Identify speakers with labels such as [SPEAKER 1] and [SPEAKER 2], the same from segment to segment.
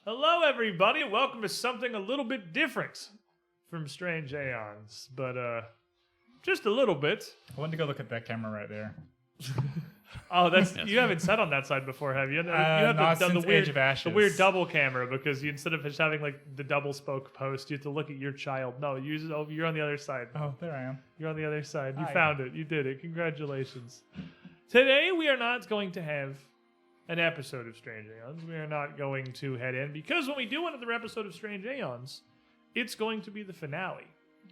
[SPEAKER 1] Hello, everybody, and welcome to something a little bit different from Strange Aeons, but just a little bit.
[SPEAKER 2] I wanted to go look at that camera right there.
[SPEAKER 1] Oh, that's you haven't sat on that side before, have you? You have
[SPEAKER 2] not
[SPEAKER 1] done
[SPEAKER 2] since Age of Ashes.
[SPEAKER 1] the weird double camera because you, instead of just having like the double spoke post, you have to look at your child. No, you're on the other side.
[SPEAKER 2] Oh, there I am.
[SPEAKER 1] You're on the other side. You
[SPEAKER 2] Hi.
[SPEAKER 1] found it. You did it. Congratulations. Today we are not going to have an episode of Strange Aeons. We are not going to head in because when we do another episode of Strange Aeons, it's going to be the finale.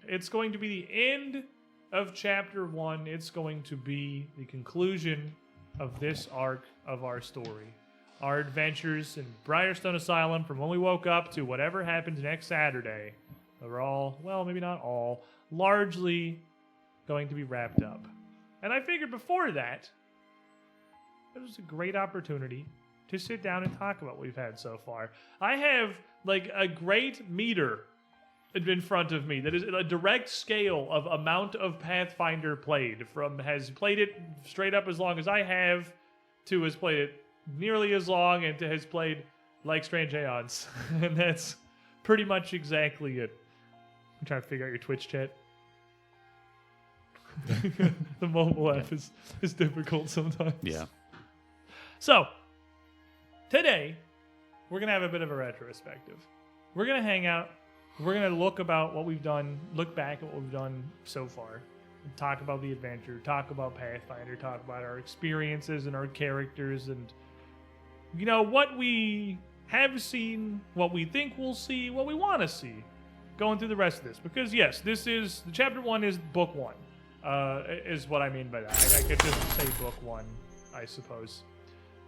[SPEAKER 1] It's going to be the end of Chapter 1. It's going to be the conclusion of this arc of our story. Our adventures in Briarstone Asylum from when we woke up to whatever happens next Saturday are all, well, maybe not all, largely going to be wrapped up. And I figured before that, it was a great opportunity to sit down and talk about what we've had so far. I have like a great meter in front of me that is a direct scale of amount of Pathfinder played, from has played it straight up as long as I have to has played it nearly as long and to has played like Strange Aeons. And that's pretty much exactly it. I'm trying to figure out your Twitch chat. The mobile app is difficult sometimes.
[SPEAKER 3] Yeah.
[SPEAKER 1] So, today, we're going to have a bit of a retrospective. We're going to hang out. We're going to look about what we've done, look back at what we've done so far, talk about the adventure, talk about Pathfinder, talk about our experiences and our characters and, you know, what we have seen, what we think we'll see, what we want to see going through the rest of this. Because, yes, Chapter 1 is Book 1, is what I mean by that. I could just say Book 1, I suppose.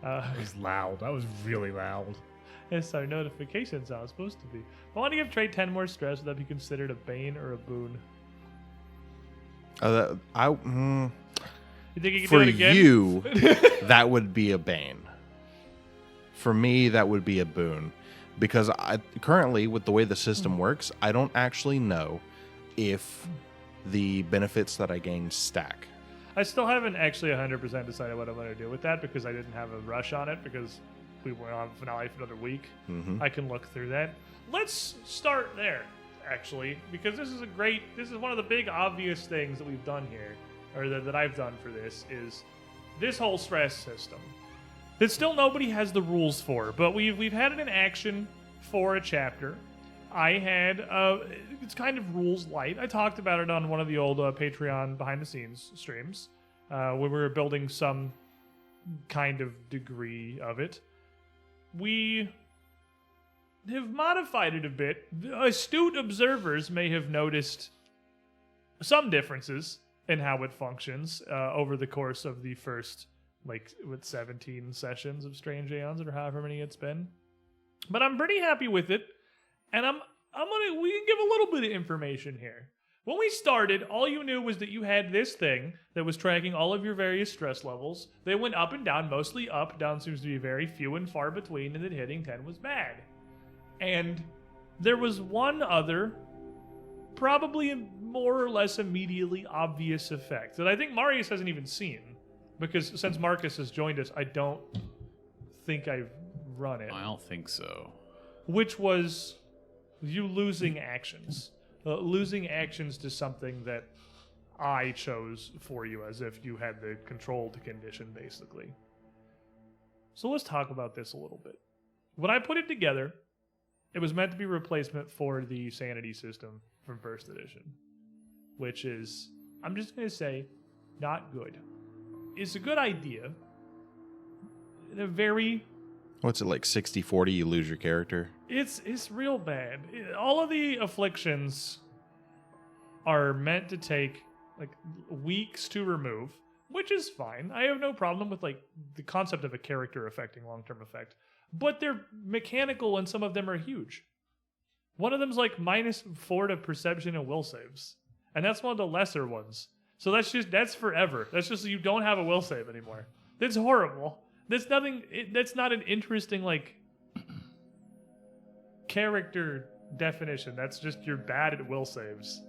[SPEAKER 2] That was loud. That was really loud.
[SPEAKER 1] Yes, our notification sound is supposed to be. I want to give Trey 10 more stress. Would that be considered a bane or a boon?
[SPEAKER 4] You
[SPEAKER 1] You think you can
[SPEAKER 4] for
[SPEAKER 1] do it again?
[SPEAKER 4] you, that would be a bane. For me, that would be a boon. Because currently, with the way the system works, I don't actually know if the benefits that I gain stack.
[SPEAKER 1] I still haven't actually 100% decided what I'm going to do with that because I didn't have a rush on it because we were on finale for another week.
[SPEAKER 4] Mm-hmm.
[SPEAKER 1] I can look through that. Let's start there, actually, because this is one of the big obvious things that we've done here, or that I've done for this, is this whole stress system that still nobody has the rules for, but we've had it in action for a chapter. I had, it's kind of rules light. I talked about it on one of the old Patreon behind-the-scenes streams, when we were building some kind of degree of it. We have modified it a bit. Astute observers may have noticed some differences in how it functions over the course of the first, 17 sessions of Strange Aeons, or however many it's been. But I'm pretty happy with it. And we can give a little bit of information here. When we started, all you knew was that you had this thing that was tracking all of your various stress levels. They went up and down, mostly up. Down seems to be very few and far between, and that hitting 10 was bad. And there was one other, probably more or less immediately obvious effect that I think Marius hasn't even seen. Because since Marcus has joined us, I don't think I've run it.
[SPEAKER 3] I don't think so.
[SPEAKER 1] Which was you losing actions. Losing actions to something that I chose for you, as if you had the controlled condition, basically. So let's talk about this a little bit. When I put it together, it was meant to be a replacement for the sanity system from first edition, which is, I'm just going to say, not good. It's a good idea. In a very...
[SPEAKER 4] What's it, like 60-40, you lose your character?
[SPEAKER 1] It's real bad. All of the afflictions are meant to take weeks to remove, which is fine. I have no problem with the concept of a character affecting long-term effect, but they're mechanical and some of them are huge. One of them's -4 to perception and will saves, and that's one of the lesser ones. So that's forever. That's just you don't have a will save anymore. That's horrible. That's nothing. That's not an interesting character definition. That's just you're bad at will saves.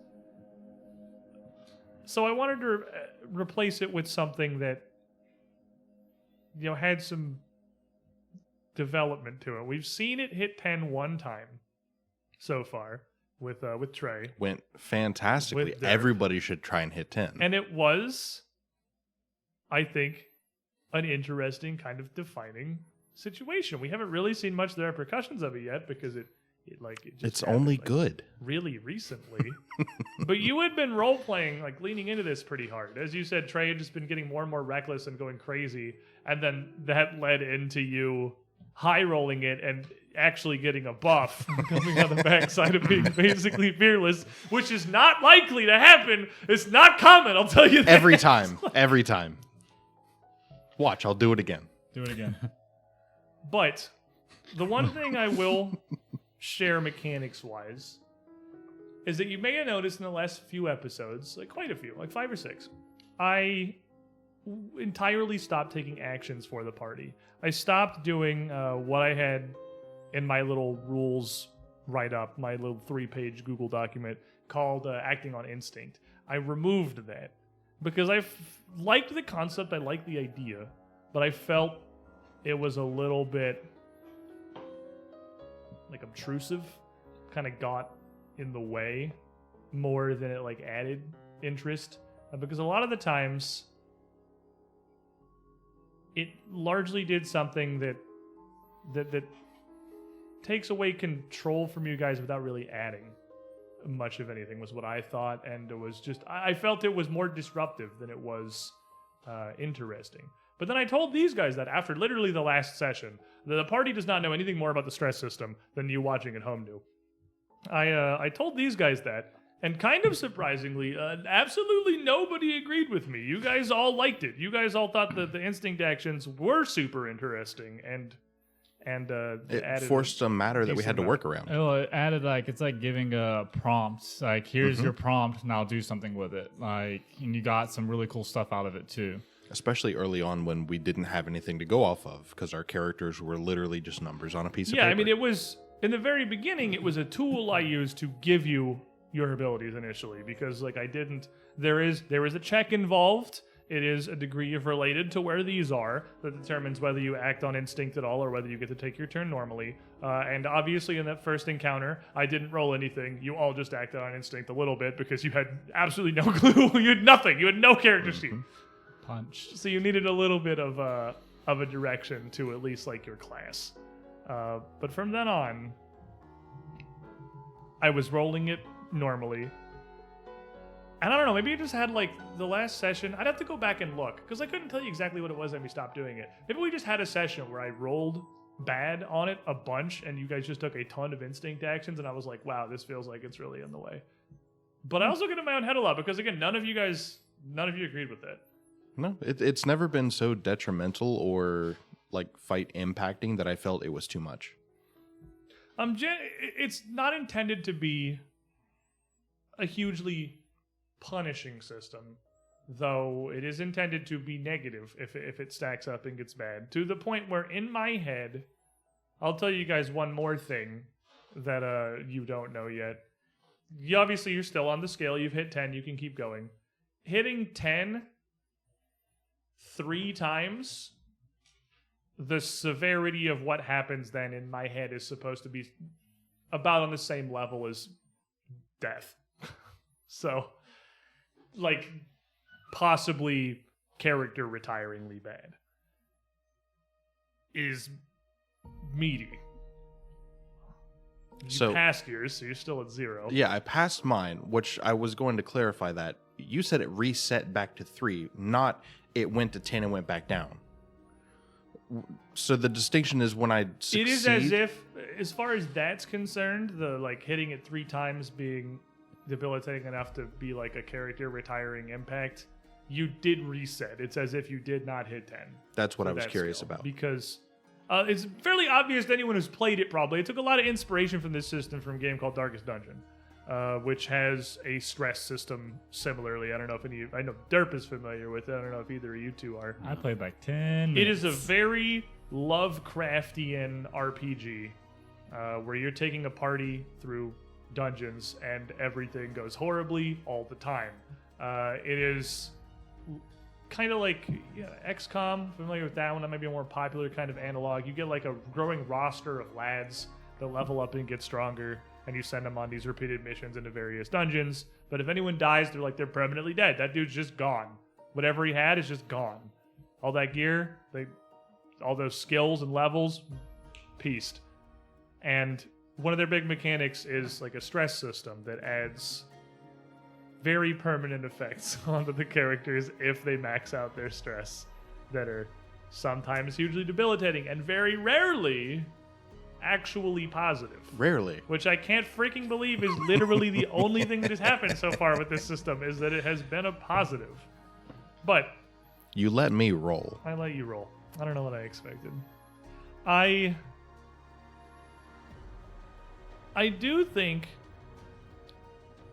[SPEAKER 1] So I wanted to replace it with something that had some development to it. We've seen it hit 10 one time so far with Trey.
[SPEAKER 4] Went fantastically.
[SPEAKER 1] With Derp.
[SPEAKER 4] Everybody should try and hit 10.
[SPEAKER 1] And it was, I think, an interesting kind of defining situation. We haven't really seen much of the repercussions of it yet because it just
[SPEAKER 4] It's
[SPEAKER 1] happened,
[SPEAKER 4] only
[SPEAKER 1] like,
[SPEAKER 4] good.
[SPEAKER 1] really recently. But you had been role playing, like leaning into this pretty hard. As you said, Trey had just been getting more and more reckless and going crazy, and then that led into you high rolling it and actually getting a buff coming on the backside of being basically fearless, which is not likely to happen. It's not common, I'll tell you that.
[SPEAKER 4] Every time. Watch, I'll do it again.
[SPEAKER 2] Do it again.
[SPEAKER 1] But the one thing I will share mechanics wise is that you may have noticed in the last few episodes, like quite a few, like 5 or 6, I entirely stopped taking actions for the party. I stopped doing what I had in my little rules write-up, my little 3-page Google document called acting on instinct. I removed that because I liked the concept, I liked the idea, but I felt it was a little bit like obtrusive, kind of got in the way more than it like added interest, because a lot of the times it largely did something that takes away control from you guys without really adding much of anything, was what I thought. And it was just, I felt it was more disruptive than it was interesting. But then I told these guys that after literally the last session, that the party does not know anything more about the stress system than you watching at home do. I told these guys that, and kind of surprisingly, absolutely nobody agreed with me. You guys all liked it. You guys all thought that the instinct actions were super interesting, and
[SPEAKER 4] It
[SPEAKER 1] added
[SPEAKER 4] forced a matter that we had to
[SPEAKER 1] decent
[SPEAKER 4] work around.
[SPEAKER 2] Oh, it added it's like giving a prompt. Like, here's your prompt, now do something with it. Like, and you got some really cool stuff out of it too.
[SPEAKER 4] Especially early on when we didn't have anything to go off of because our characters were literally just numbers on a piece of paper.
[SPEAKER 1] Yeah, I mean, it was, in the very beginning, it was a tool I used to give you your abilities initially, because like there is a check involved. It is a degree of related to where these are that determines whether you act on instinct at all or whether you get to take your turn normally. And obviously in that first encounter, I didn't roll anything. You all just acted on instinct a little bit because you had absolutely no clue. You had nothing. You had no character sheet.
[SPEAKER 2] Punch.
[SPEAKER 1] So you needed a little bit of a direction to at least like your class. But from then on, I was rolling it normally. And I don't know, maybe I just had like the last session. I'd have to go back and look because I couldn't tell you exactly what it was and we stopped doing it. Maybe we just had a session where I rolled bad on it a bunch and you guys just took a ton of instinct actions and I was like, wow, this feels like it's really in the way. But I also get in my own head a lot because again, none of you agreed with that.
[SPEAKER 4] No, it's never been so detrimental or like fight impacting that I felt it was too much.
[SPEAKER 1] It's not intended to be a hugely punishing system, though it is intended to be negative if it stacks up and gets bad. To the point where in my head, I'll tell you guys one more thing that you don't know yet. You're still on the scale. You've hit 10. You can keep going. Hitting 10 3 times, the severity of what happens then in my head is supposed to be about on the same level as death. So, like, possibly character retiringly bad is meaty. You passed yours, so you're still at 0.
[SPEAKER 4] Yeah, I passed mine, which I was going to clarify that. You said it reset back to 3, not it went to 10 and went back down. So the distinction is when I succeed... It
[SPEAKER 1] is as if, as far as that's concerned, the like hitting it 3 times being debilitating enough to be like a character retiring impact, you did reset. It's as if you did not hit 10.
[SPEAKER 4] That's what I was curious about.
[SPEAKER 1] Because it's fairly obvious to anyone who's played it probably. It took a lot of inspiration from this system from a game called Darkest Dungeon, which has a stress system similarly. I don't know if I know Derp is familiar with it. I don't know if either of you two are.
[SPEAKER 2] I played like 10 minutes.
[SPEAKER 1] It is a very Lovecraftian RPG where you're taking a party through dungeons and everything goes horribly all the time. It is kind of like XCOM, familiar with that one? That might be a more popular kind of analog. You get like a growing roster of lads that level up and get stronger, and you send them on these repeated missions into various dungeons. But if anyone dies, they're permanently dead. That dude's just gone. Whatever he had is just gone. All that gear, all those skills and levels, pieced. And one of their big mechanics is like a stress system that adds very permanent effects onto the characters if they max out their stress, that are sometimes hugely debilitating and very rarely actually positive.
[SPEAKER 4] Rarely.
[SPEAKER 1] Which I can't freaking believe is literally the only thing that has happened so far with this system, is that it has been a positive. But
[SPEAKER 4] You let me roll.
[SPEAKER 1] I let you roll. I don't know what I expected. I do think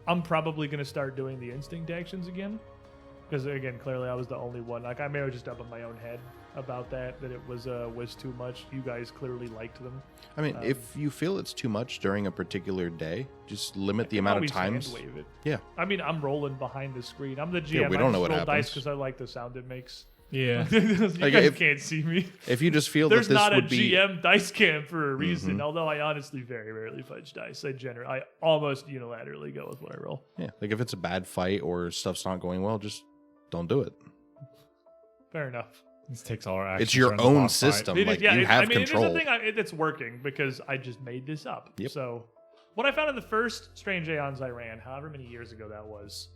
[SPEAKER 1] I'm probably going to start doing the instinct actions again. Because, again, clearly I was the only one. Like, I may have just up in my own head about that it was too much. You guys clearly liked them.
[SPEAKER 4] I mean, if you feel it's too much during a particular day, just limit the amount of times.
[SPEAKER 1] Hand-wave it.
[SPEAKER 4] Yeah.
[SPEAKER 1] I mean, I'm rolling behind the screen. I'm the GM.
[SPEAKER 4] Yeah, we don't know what
[SPEAKER 1] roll
[SPEAKER 4] happens.
[SPEAKER 1] dice because I like the sound it makes.
[SPEAKER 2] Yeah.
[SPEAKER 1] You
[SPEAKER 4] Like,
[SPEAKER 1] guys
[SPEAKER 4] if-
[SPEAKER 1] can't see me.
[SPEAKER 4] If you just feel
[SPEAKER 1] There's
[SPEAKER 4] that this
[SPEAKER 1] not a
[SPEAKER 4] would be
[SPEAKER 1] GM dice cam for a reason,
[SPEAKER 4] Mhm.
[SPEAKER 1] although I honestly very rarely fudge dice. I almost unilaterally go with what I roll.
[SPEAKER 4] yeah, like if it's a bad fight or stuff's not going well, just don't do it.
[SPEAKER 1] Fair enough.
[SPEAKER 2] This takes all our action.
[SPEAKER 4] It's your
[SPEAKER 2] during the
[SPEAKER 4] own
[SPEAKER 2] boss fight.
[SPEAKER 4] system.
[SPEAKER 1] It is-
[SPEAKER 4] Like
[SPEAKER 1] yeah,
[SPEAKER 4] you
[SPEAKER 1] it-
[SPEAKER 4] have
[SPEAKER 1] I mean,
[SPEAKER 4] control.
[SPEAKER 1] it is a thing that's working because I just made this up.
[SPEAKER 4] Yep.
[SPEAKER 1] So what I found in the first Strange Aeons I ran, however many years ago that was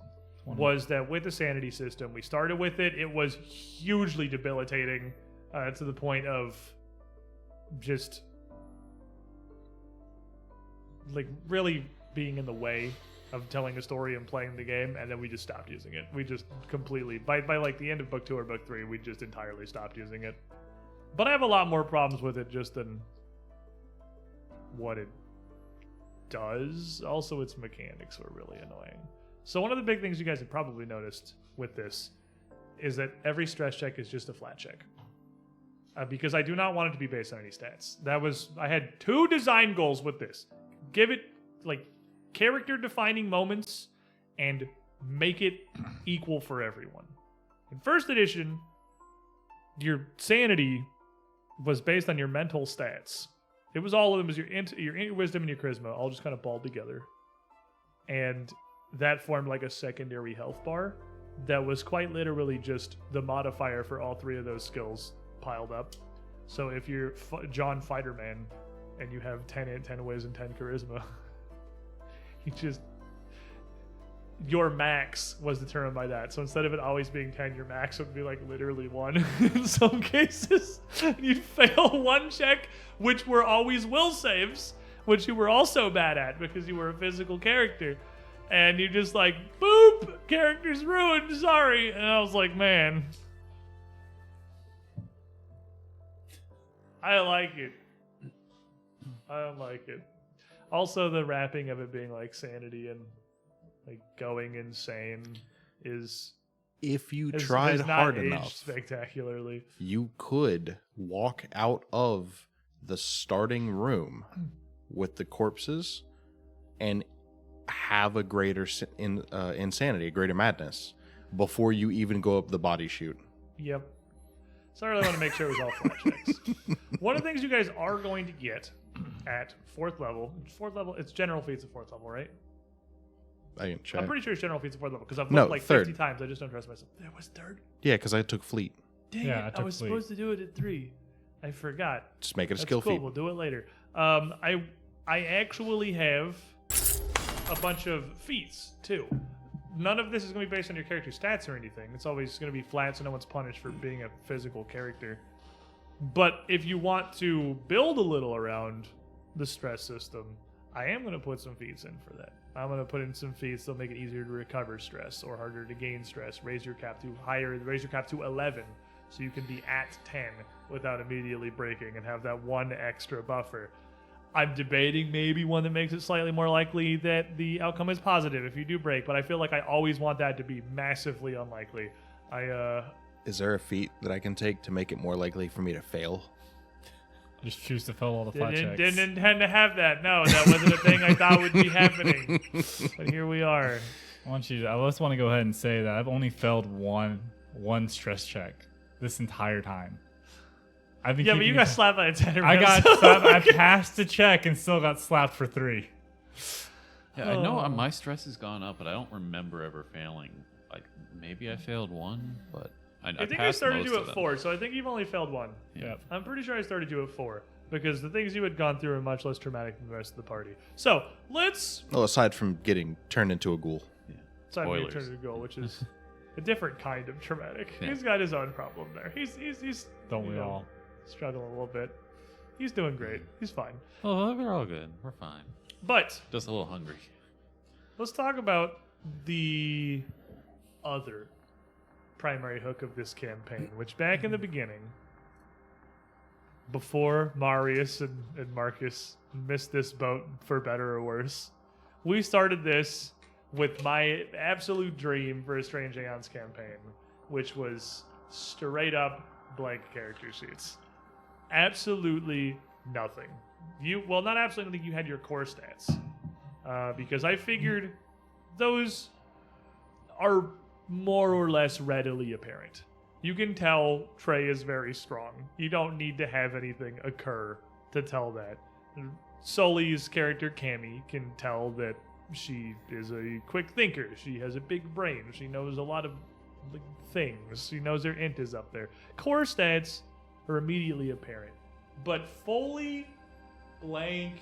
[SPEAKER 1] that with the sanity system, we started with it. It was hugely debilitating to the point of just like really being in the way of telling a story and playing the game, and then we just stopped using it. We just completely by like the end of book 2 or book 3, we just entirely stopped using it. But I have a lot more problems with it just than what it does. Also, its mechanics were really annoying. So one of the big things you guys have probably noticed with this is that every stress check is just a flat check. Because I do not want it to be based on any stats. I had 2 design goals with this. Give it like character defining moments and make it equal for everyone. In first edition, your sanity was based on your mental stats. It was all of them, was your wisdom and your charisma, all just kind of balled together. And that formed like a secondary health bar that was quite literally just the modifier for all 3 of those skills piled up. So if you're John Fighterman and you have 10 int, 10 whiz, and 10 charisma, your max was determined by that. So instead of it always being 10, your max would be like literally 1 in some cases. You'd fail 1 check, which were always will saves, which you were also bad at because you were a physical character. And you just like, boop, character's ruined, sorry. And I was like, man, I like it. I don't like it. Also, the wrapping of it being like sanity and like going insane is
[SPEAKER 4] If you
[SPEAKER 1] has
[SPEAKER 4] tried
[SPEAKER 1] not
[SPEAKER 4] hard
[SPEAKER 1] aged
[SPEAKER 4] enough,
[SPEAKER 1] spectacularly.
[SPEAKER 4] you could walk out of the starting room with the corpses and have a greater insanity, a greater madness before you even go up the body chute.
[SPEAKER 1] Yep. So I really want to make sure it was all flat checks. One of the things you guys are going to get at 4th level, it's general feats at 4th level, right?
[SPEAKER 4] I can check.
[SPEAKER 1] I'm pretty sure it's general feats at 4th level because I've
[SPEAKER 4] No,
[SPEAKER 1] looked like
[SPEAKER 4] 3rd.
[SPEAKER 1] 50 times. I just don't trust myself. There was 3rd?
[SPEAKER 4] Yeah, because I took fleet.
[SPEAKER 1] Dang
[SPEAKER 2] Yeah, I
[SPEAKER 1] it. I
[SPEAKER 2] took
[SPEAKER 1] was
[SPEAKER 2] fleet.
[SPEAKER 1] supposed to do it at 3. I forgot.
[SPEAKER 4] Just make it a
[SPEAKER 1] That's
[SPEAKER 4] skill
[SPEAKER 1] cool.
[SPEAKER 4] feat.
[SPEAKER 1] We'll do it later. I actually have a bunch of feats too. None of this is going to be based on your character's stats or anything. It's always going to be flat, so no one's punished for being a physical character. But if you want to build a little around the stress system, I am going to put some feats in for that. I'm going to put in some feats that'll make it easier to recover stress or harder to gain stress. Raise your cap to 11, so you can be at 10 without immediately breaking and have that 1 extra buffer. I'm debating maybe one that makes it slightly more likely that the outcome is positive if you do break, but I feel like I always want that to be massively unlikely.
[SPEAKER 4] Is there a feat that I can take to make it more likely for me to fail?
[SPEAKER 2] Just choose to fail all the flat checks.
[SPEAKER 1] Didn't intend to have that. No, that wasn't a thing I thought would be happening. But here we are.
[SPEAKER 2] I just want to go ahead and say that I've only failed 1 one stress check this entire time. I've been
[SPEAKER 1] Yeah, but
[SPEAKER 2] keeping
[SPEAKER 1] you got
[SPEAKER 2] it-
[SPEAKER 1] slapped by a tender.
[SPEAKER 2] I got slapped. I passed the check and still got slapped for 3.
[SPEAKER 3] Yeah, I know my stress has gone up, but I don't remember ever failing. Like maybe I failed one, but I
[SPEAKER 1] think I
[SPEAKER 3] passed
[SPEAKER 1] started
[SPEAKER 3] most
[SPEAKER 1] you
[SPEAKER 3] of
[SPEAKER 1] at
[SPEAKER 3] them.
[SPEAKER 1] 4, so I think you've only failed 1.
[SPEAKER 3] Yeah.
[SPEAKER 1] I'm pretty sure I started you at 4 because the things you had gone through are much less traumatic than the rest of the party. So let's
[SPEAKER 4] Well, aside from getting turned into a ghoul.
[SPEAKER 1] time to
[SPEAKER 3] Spoilers.
[SPEAKER 1] turn to goal, which is a different kind of traumatic.
[SPEAKER 3] Yeah.
[SPEAKER 1] He's got his own problem there. He's
[SPEAKER 2] Don't
[SPEAKER 1] you
[SPEAKER 2] we
[SPEAKER 1] know,
[SPEAKER 2] all?
[SPEAKER 1] struggling a little bit. He's doing great. He's fine.
[SPEAKER 3] Oh, we're all good. We're fine.
[SPEAKER 1] But
[SPEAKER 3] Just a little hungry.
[SPEAKER 1] let's talk about the other primary hook of this campaign, which back in the beginning, before Marius and Marcus missed this boat for better or worse, we started this with my absolute dream for a Strange Aeons campaign, which was straight up blank character sheets. Absolutely nothing. Not absolutely nothing. You had your core stats. Because I figured those are more or less readily apparent. You can tell Trey is very strong. You don't need to have anything occur to tell that. Sully's character, Cammy, can tell that she is a quick thinker. She has a big brain. She knows a lot of things. She knows her int is up there. Core stats are immediately apparent. But fully blank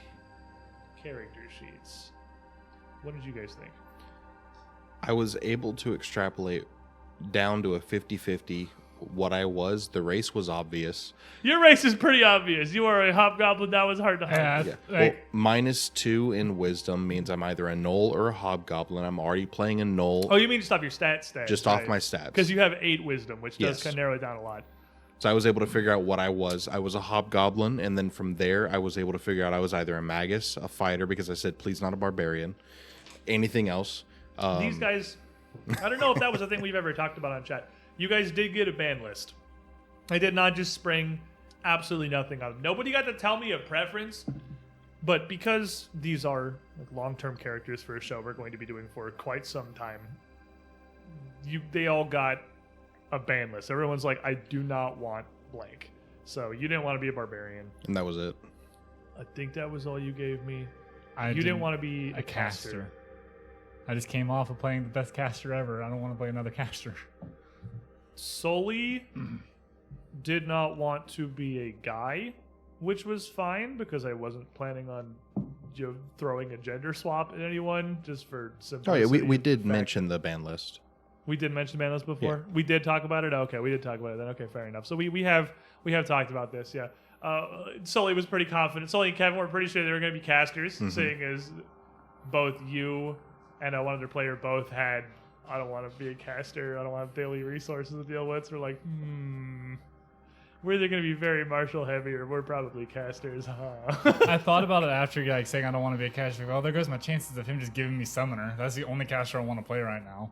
[SPEAKER 1] character sheets. What did you guys think?
[SPEAKER 4] I was able to extrapolate down to a 50-50 what I was. The race was obvious.
[SPEAKER 1] Your race is pretty obvious. You are a hobgoblin. That was hard to hide.
[SPEAKER 2] Yeah,
[SPEAKER 4] Well, -2 in wisdom means I'm either a gnoll or a hobgoblin. I'm already playing a gnoll
[SPEAKER 1] Oh, you mean just off your stats?
[SPEAKER 4] just off my stats.
[SPEAKER 1] Because you have 8 wisdom, which does
[SPEAKER 4] Yes.
[SPEAKER 1] kind of narrow it down a lot.
[SPEAKER 4] So I was able to figure out what I was. I was a hobgoblin, and then from there, I was able to figure out I was either a magus, a fighter, because I said, please not a barbarian, anything else.
[SPEAKER 1] These guys, I don't know if that was a thing we've ever talked about on chat. You guys did get a ban list. I did not just spring absolutely nothing on them. Nobody got to tell me a preference, but because these are long-term characters for a show we're going to be doing for quite some time, they all got a ban list. Everyone's like, I do not want blank. So you didn't want to be a barbarian.
[SPEAKER 4] And that was it.
[SPEAKER 1] I think that was all you gave me.
[SPEAKER 2] I
[SPEAKER 1] You didn't want to be
[SPEAKER 2] a caster. I just came off of playing the best caster ever. I don't want to play another caster.
[SPEAKER 1] Sully did not want to be a guy, which was fine because I wasn't planning on throwing a gender swap at anyone just for
[SPEAKER 4] Oh,
[SPEAKER 1] simplicity.
[SPEAKER 4] yeah, we did
[SPEAKER 1] fact.
[SPEAKER 4] mention the ban list.
[SPEAKER 1] We did mention ban list before. We did talk about it. Okay, we did talk about it then. Okay, fair enough. So we have talked about this. Yeah, Sully was pretty confident. Sully and Kevin were pretty sure they were going to be casters, seeing as both you and one other player both had. I don't want to be a caster. I don't want daily resources to deal with. So we're like, we're either going to be very martial heavy or we're probably casters. Huh?
[SPEAKER 2] I thought about it after like saying I don't want to be a caster. Well, there goes my chances of him just giving me summoner. That's the only caster I want to play right now.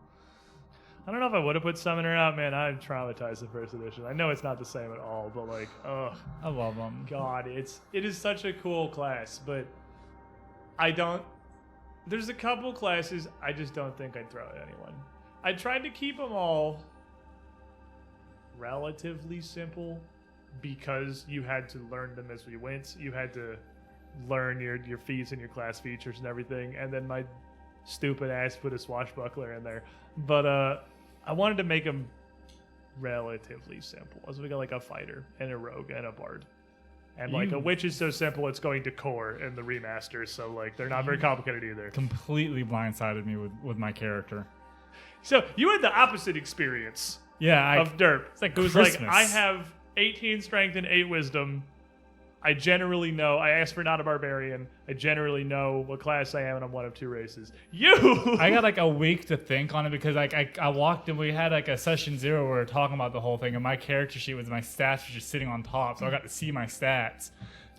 [SPEAKER 1] I don't know if I would have put Summoner out, man. I'm traumatized in first edition. I know it's not the same at all, but like, ugh,
[SPEAKER 2] I love them.
[SPEAKER 1] God, it is such a cool class, but there's a couple classes I just don't think I'd throw at anyone. I tried to keep them all relatively simple because you had to learn them as we went. You had to learn your feats and your class features and everything, and then my stupid ass put a swashbuckler in there. But I wanted to make them relatively simple. So we got like a fighter and a rogue and a bard. And like a witch is so simple it's going to core in the remaster, so like they're not very complicated either.
[SPEAKER 2] Completely blindsided me with my character.
[SPEAKER 1] So you had the opposite experience
[SPEAKER 2] Yeah,
[SPEAKER 1] of Derp.
[SPEAKER 2] It's like
[SPEAKER 1] It was like,
[SPEAKER 2] Christmas.
[SPEAKER 1] I have 18 strength and 8 wisdom. I generally know. I asked for not a barbarian. I generally know what class I am, and I'm one of 2 races. You!
[SPEAKER 2] I got like a week to think on it because like I walked in, we had like a session 0 where we were talking about the whole thing, and my character sheet was my stats were just sitting on top, so I got to see my stats.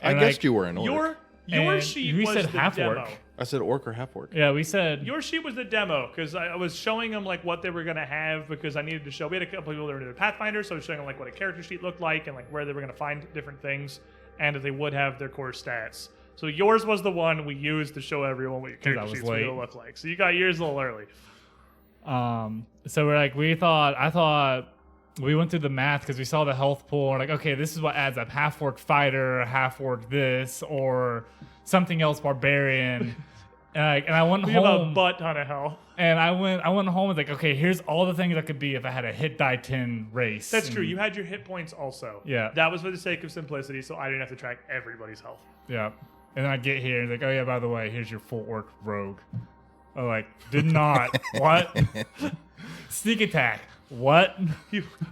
[SPEAKER 4] I
[SPEAKER 2] And,
[SPEAKER 4] guessed
[SPEAKER 2] like,
[SPEAKER 4] you were an orc.
[SPEAKER 1] Your
[SPEAKER 2] And
[SPEAKER 1] sheet
[SPEAKER 2] we
[SPEAKER 1] was
[SPEAKER 2] said
[SPEAKER 1] the
[SPEAKER 2] half
[SPEAKER 1] demo.
[SPEAKER 2] orc.
[SPEAKER 4] I said orc or half orc.
[SPEAKER 2] Yeah, we said
[SPEAKER 1] Your sheet was the demo because I was showing them like what they were gonna have because I needed to show. We had a couple people that were doing Pathfinder, so I was showing them like what a character sheet looked like and like where they were gonna find different things and that they would have their core stats. So yours was the one we used to show everyone what your
[SPEAKER 2] I
[SPEAKER 1] character
[SPEAKER 2] was
[SPEAKER 1] sheets were gonna
[SPEAKER 2] late.
[SPEAKER 1] look like. So you got yours a little early.
[SPEAKER 2] so we're like I thought we went through the math because we saw the health pool. And like, okay, this is what adds up: half-orc fighter, half-orc this, or something else barbarian. And I went
[SPEAKER 1] We have a
[SPEAKER 2] home.
[SPEAKER 1] butt ton of hell.
[SPEAKER 2] And I went home and like, okay, here's all the things I could be if I had a hit die 10 race.
[SPEAKER 1] That's true. You had your hit points also.
[SPEAKER 2] Yeah.
[SPEAKER 1] That was for the sake of simplicity, so I didn't have to track everybody's health.
[SPEAKER 2] Yeah. And then I get here and like, oh yeah, by the way, here's your full orc rogue. I'm like, did not. What? Sneak attack. What?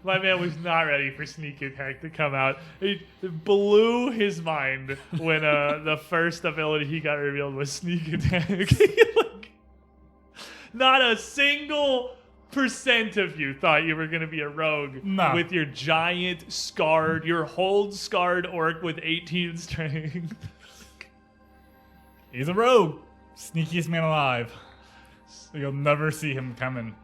[SPEAKER 1] My man was not ready for sneak attack to come out. It blew his mind when the first ability he got revealed was sneak attack. Like, not a single % of you thought you were going to be a rogue with your giant scarred, your hold scarred orc with 18 strength.
[SPEAKER 2] He's a rogue. Sneakiest man alive. You'll never see him coming.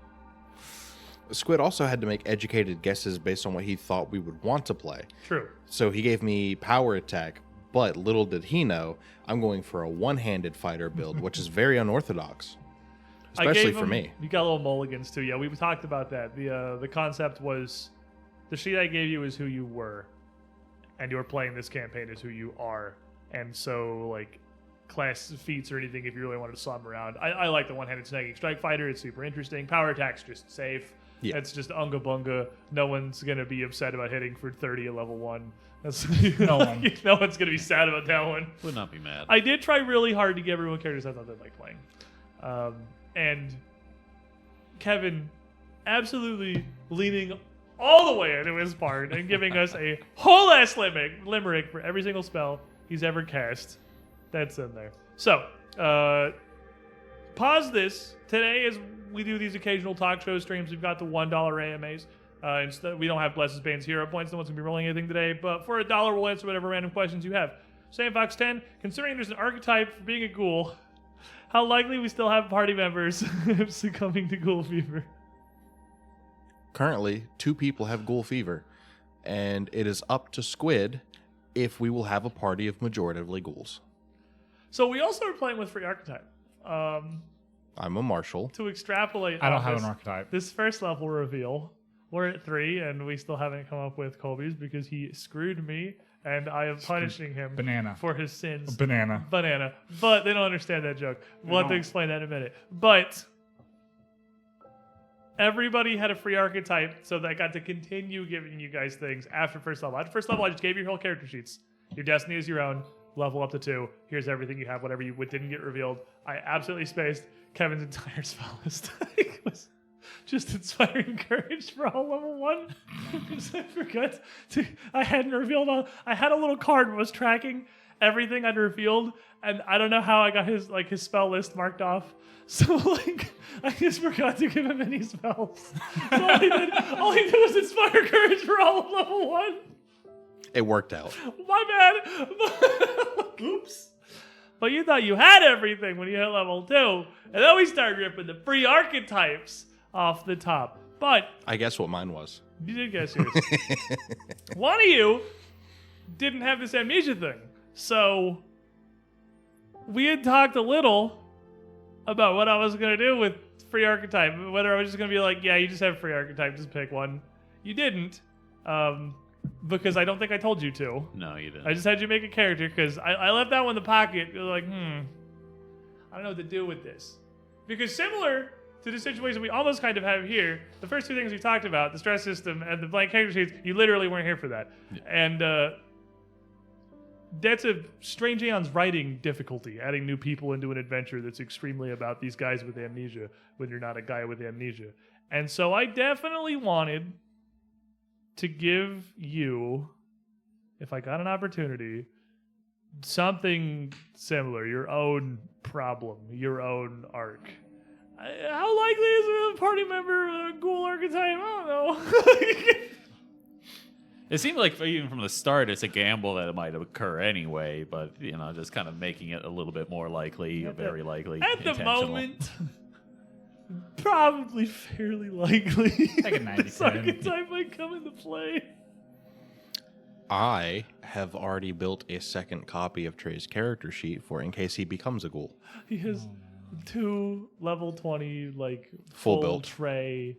[SPEAKER 4] Squid also had to make educated guesses based on what he thought we would want to play.
[SPEAKER 1] True.
[SPEAKER 4] So he gave me power attack, but little did he know I'm going for a one-handed fighter build, which is very unorthodox, especially for me.
[SPEAKER 1] You got little mulligans too. Yeah, we talked about that. The concept was the sheet I gave you is who you were, and you were playing this campaign is who you are. And so, like, class feats or anything, if you really wanted to slum around, I like the one-handed snagging strike fighter. It's super interesting. Power attack's just safe.
[SPEAKER 4] Yeah.
[SPEAKER 1] It's just unga bunga. No one's gonna be upset about hitting for 30 at level 1. That's
[SPEAKER 2] No one.
[SPEAKER 1] No one's gonna be sad about that one.
[SPEAKER 3] Would not be mad.
[SPEAKER 1] I did try really hard to give everyone characters I thought they'd like playing. And Kevin absolutely leaning all the way into his part and giving us a whole ass limerick for every single spell he's ever cast. That's in there. So, pause this. Today, as we do these occasional talk show streams, we've got the $1 AMAs. Instead, we don't have Blesses Bane's hero points. No one's going to be rolling anything today. But for $1, we'll answer whatever random questions you have. Sam Fox 10, considering there's an archetype for being a ghoul, how likely we still have party members succumbing to ghoul fever?
[SPEAKER 4] Currently, 2 people have ghoul fever, and it is up to Squid if we will have a party of majoritively ghouls.
[SPEAKER 1] So we also are playing with free archetype.
[SPEAKER 4] I'm a marshal.
[SPEAKER 1] To extrapolate
[SPEAKER 2] I don't
[SPEAKER 1] on
[SPEAKER 2] have
[SPEAKER 1] this,
[SPEAKER 2] an archetype.
[SPEAKER 1] This first level reveal, we're at 3, and we still haven't come up with Colby's because he screwed me, and I am punishing him
[SPEAKER 2] Banana.
[SPEAKER 1] for his sins.
[SPEAKER 2] Banana.
[SPEAKER 1] Banana. But they don't understand that joke. We'll have to explain that in a minute. But everybody had a free archetype, so that I got to continue giving you guys things after first level. After first level, I just gave you your whole character sheets. Your destiny is your own. Level up to 2. Here's everything you have, whatever you didn't get revealed. I absolutely spaced Kevin's entire spell list. It was just inspiring courage for all level 1. Because I forgot to. I hadn't revealed all. I had a little card that was tracking everything I'd revealed, and I don't know how I got his spell list marked off. So I just forgot to give him any spells. So all he did was inspire courage for all of level 1.
[SPEAKER 4] It worked out.
[SPEAKER 1] My bad. Oops. But you thought you had everything when you hit level 2. And then we started ripping the free archetypes off the top. But
[SPEAKER 4] I guess what mine was.
[SPEAKER 1] you did guess yours. One of you didn't have this amnesia thing. So we had talked a little about what I was going to do with free archetype. Whether I was just going to be like, yeah, you just have free archetype. Just pick one. You didn't. Because I don't think I told you to.
[SPEAKER 3] No, you didn't.
[SPEAKER 1] I just had you make a character because I left that one in the pocket. You're like, I don't know what to do with this. Because similar to the situation we almost kind of have here, the first 2 things we talked about, the stress system and the blank character sheets, you literally weren't here for that. Yeah. And that's a Strange Aeons writing difficulty, adding new people into an adventure that's extremely about these guys with amnesia when you're not a guy with amnesia. And so I definitely wanted to give you, if I got an opportunity, something similar, your own problem, your own arc. How likely is a party member a ghoul archetype? I don't know.
[SPEAKER 3] It seemed like even from the start, it's a gamble that it might occur anyway, but, just kind of making it a little bit more likely, very likely,
[SPEAKER 1] at the moment, probably fairly likely.
[SPEAKER 2] Like a 90%.
[SPEAKER 1] This archetype might come into play.
[SPEAKER 4] I have already built a second copy of Trey's character sheet for in case he becomes a ghoul.
[SPEAKER 1] He has 2 level 20,
[SPEAKER 4] full build
[SPEAKER 1] Trey.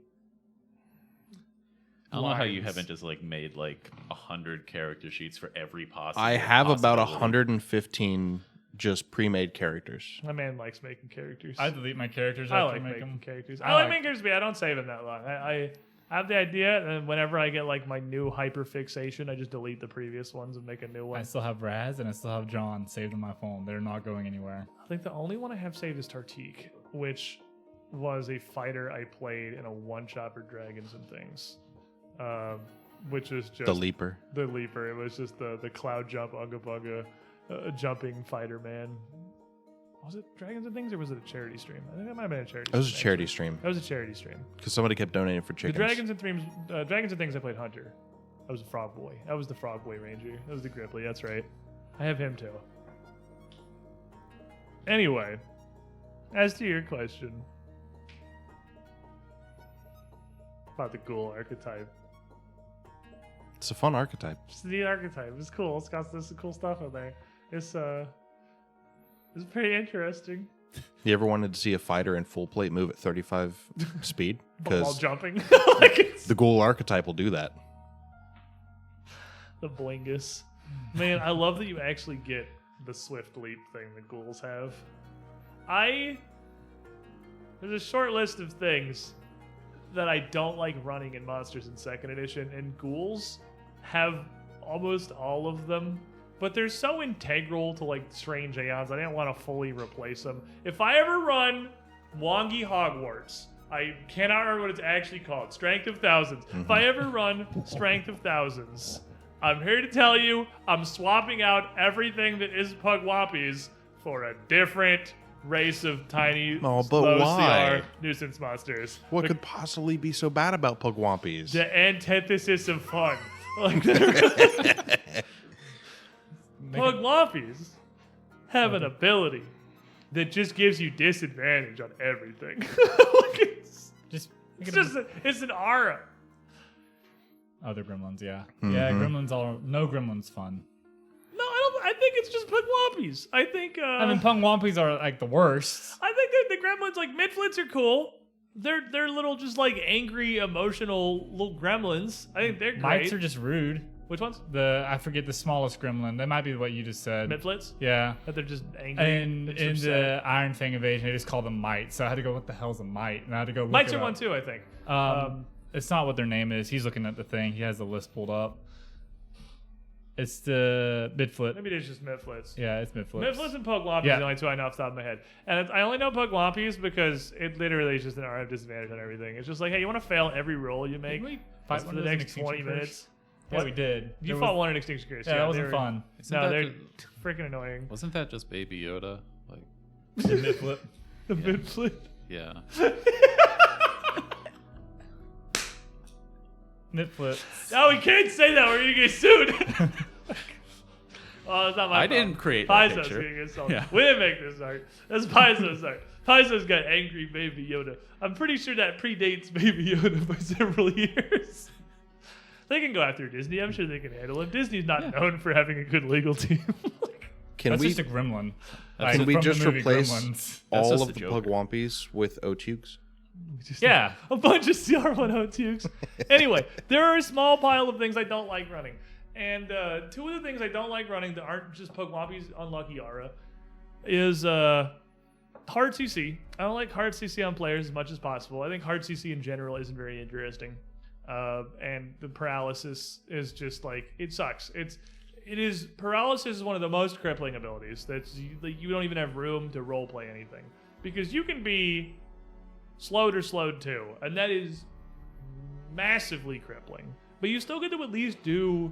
[SPEAKER 3] I don't know how you
[SPEAKER 1] lines.
[SPEAKER 3] haven't just like made like 100 character sheets for every possible.
[SPEAKER 4] I have about
[SPEAKER 3] possibility.
[SPEAKER 4] 115 just pre-made characters.
[SPEAKER 1] My man likes making characters.
[SPEAKER 2] I delete my characters
[SPEAKER 1] I
[SPEAKER 2] after
[SPEAKER 1] like
[SPEAKER 2] I make
[SPEAKER 1] making
[SPEAKER 2] them.
[SPEAKER 1] characters.
[SPEAKER 2] I
[SPEAKER 1] I like
[SPEAKER 2] like-
[SPEAKER 1] making characters, but I don't save them that long. I have the idea, and whenever I get like my new hyperfixation, I just delete the previous ones and make a new one.
[SPEAKER 2] I still have Raz and I still have John saved on my phone. They're not going anywhere.
[SPEAKER 1] I think the only one I have saved is Tartique, which was a fighter I played in a one-shot for Dragons and Things, which was just
[SPEAKER 4] The Leaper.
[SPEAKER 1] The Leaper. It was just the cloud jump, Unga Bunga, jumping fighter man. Was it Dragons and Things or was it a charity stream? I think that might have been a charity
[SPEAKER 4] That was a
[SPEAKER 1] stream,
[SPEAKER 4] charity
[SPEAKER 1] actually.
[SPEAKER 4] stream
[SPEAKER 1] That was a charity stream.
[SPEAKER 4] because somebody kept donating for chickens.
[SPEAKER 1] The Dragons and Things I played Hunter. I was a Frog Boy. That was the Frog Boy Ranger. That was the Gripply. That's right. I have him too. Anyway, as to your question about the ghoul archetype,
[SPEAKER 4] It's a fun archetype.
[SPEAKER 1] it's the archetype. It's cool. It's got some cool stuff in there. It's pretty interesting.
[SPEAKER 4] You ever wanted to see a fighter in full plate move at 35 speed?
[SPEAKER 1] While
[SPEAKER 4] Because
[SPEAKER 1] jumping, like it's
[SPEAKER 4] the ghoul archetype will do that.
[SPEAKER 1] the blingus. Man, I love that you actually get the swift leap thing the ghouls have. There's a short list of things that I don't like running in Monsters in 2nd edition, and ghouls have almost all of them, but they're so integral to like Strange Aeons, I didn't want to fully replace them. If I ever run Wongi Hogwarts, I cannot remember what it's actually called, Strength of Thousands. If I ever run Strength of Thousands, I'm here to tell you I'm swapping out everything that is Pugwampies for a different race of tiny,
[SPEAKER 4] Oh, but
[SPEAKER 1] low
[SPEAKER 4] why?
[SPEAKER 1] CR nuisance monsters.
[SPEAKER 4] What could possibly be so bad about Pugwampies?
[SPEAKER 1] The antithesis of fun. Like, Pugwampies have an ability that just gives you disadvantage on everything. Like it's an aura.
[SPEAKER 2] Other gremlins, yeah.
[SPEAKER 4] Mm-hmm.
[SPEAKER 2] Yeah, no gremlins fun.
[SPEAKER 1] No, I think it's just Pugwampies. I think.
[SPEAKER 2] I mean, Pungwampies are like the worst.
[SPEAKER 1] I think that the gremlins, like Midflits, are cool. They're little, just like angry, emotional little gremlins. I think they're great.
[SPEAKER 2] Mites are just rude.
[SPEAKER 1] Which ones?
[SPEAKER 2] I forget the smallest gremlin. That might be what you just said.
[SPEAKER 1] Midflits.
[SPEAKER 2] Yeah.
[SPEAKER 1] That they're just angry.
[SPEAKER 2] And
[SPEAKER 1] just
[SPEAKER 2] in
[SPEAKER 1] upset.
[SPEAKER 2] the Iron Fang invasion, they just call them mites. So I had to go, what the hell's a mite? And I had to go look
[SPEAKER 1] Mites
[SPEAKER 2] it
[SPEAKER 1] are
[SPEAKER 2] up.
[SPEAKER 1] one too, I think.
[SPEAKER 2] It's not what their name is. He's looking at the thing. He has the list pulled up. It's the Midflit.
[SPEAKER 1] Maybe it's just Midflits.
[SPEAKER 2] Yeah, it's Midflit.
[SPEAKER 1] Midflits and Pugwampies are the only two I know off the top of my head. And I only know Pugwampies because it literally is just an aura of disadvantage on everything. It's just like, hey, you want to fail every roll you make
[SPEAKER 2] Didn't we fight
[SPEAKER 1] for
[SPEAKER 2] one
[SPEAKER 1] the
[SPEAKER 2] of those in
[SPEAKER 1] next
[SPEAKER 2] Extinction
[SPEAKER 1] 20
[SPEAKER 2] Curse?
[SPEAKER 1] minutes?
[SPEAKER 2] Yeah,
[SPEAKER 1] What?
[SPEAKER 2] we did.
[SPEAKER 1] You
[SPEAKER 2] There
[SPEAKER 1] fought
[SPEAKER 2] was-
[SPEAKER 1] one in Extinction Curse.
[SPEAKER 2] Yeah, that
[SPEAKER 1] they
[SPEAKER 2] wasn't
[SPEAKER 1] were-
[SPEAKER 2] fun.
[SPEAKER 3] Isn't
[SPEAKER 1] No,
[SPEAKER 3] that
[SPEAKER 1] they're
[SPEAKER 3] ju-
[SPEAKER 1] freaking annoying.
[SPEAKER 3] wasn't that just Baby Yoda? Like,
[SPEAKER 2] The Midflit.
[SPEAKER 1] The Midflit.
[SPEAKER 3] yeah.
[SPEAKER 2] Midflit.
[SPEAKER 1] No, we can't say that. We're gonna get sued. Oh, it's not my
[SPEAKER 3] I
[SPEAKER 1] fault.
[SPEAKER 3] didn't create that
[SPEAKER 1] Paizo's
[SPEAKER 3] picture.
[SPEAKER 1] gonna get sold.
[SPEAKER 3] Yeah.
[SPEAKER 1] We didn't make this art. That's Paizo's art. Paizo's got angry Baby Yoda. I'm pretty sure that predates Baby Yoda by several years. They can go after Disney. I'm sure they can handle it. Disney's not known for having a good legal team.
[SPEAKER 4] Can
[SPEAKER 2] That's
[SPEAKER 4] we
[SPEAKER 2] just a gremlin.
[SPEAKER 4] can we
[SPEAKER 2] from the
[SPEAKER 4] just
[SPEAKER 2] movie
[SPEAKER 4] replace
[SPEAKER 2] Gremlins.
[SPEAKER 3] That's
[SPEAKER 4] all
[SPEAKER 3] just
[SPEAKER 4] of
[SPEAKER 3] the
[SPEAKER 4] the
[SPEAKER 3] Joker.
[SPEAKER 4] Pugwampies with Otukes?
[SPEAKER 1] Just
[SPEAKER 2] Yeah.
[SPEAKER 1] a bunch of CR1 Otukes. Anyway, there are a small pile of things I don't like running. And two of the things I don't like running that aren't just Pugwampies Unlucky Aura is hard CC. I don't like hard CC on players as much as possible. I think hard CC in general isn't very interesting. And the paralysis is just like, it sucks. Paralysis is one of the most crippling abilities that you don't even have room to roleplay anything. Because you can be slowed or slowed too, and that is massively crippling. But you still get to at least do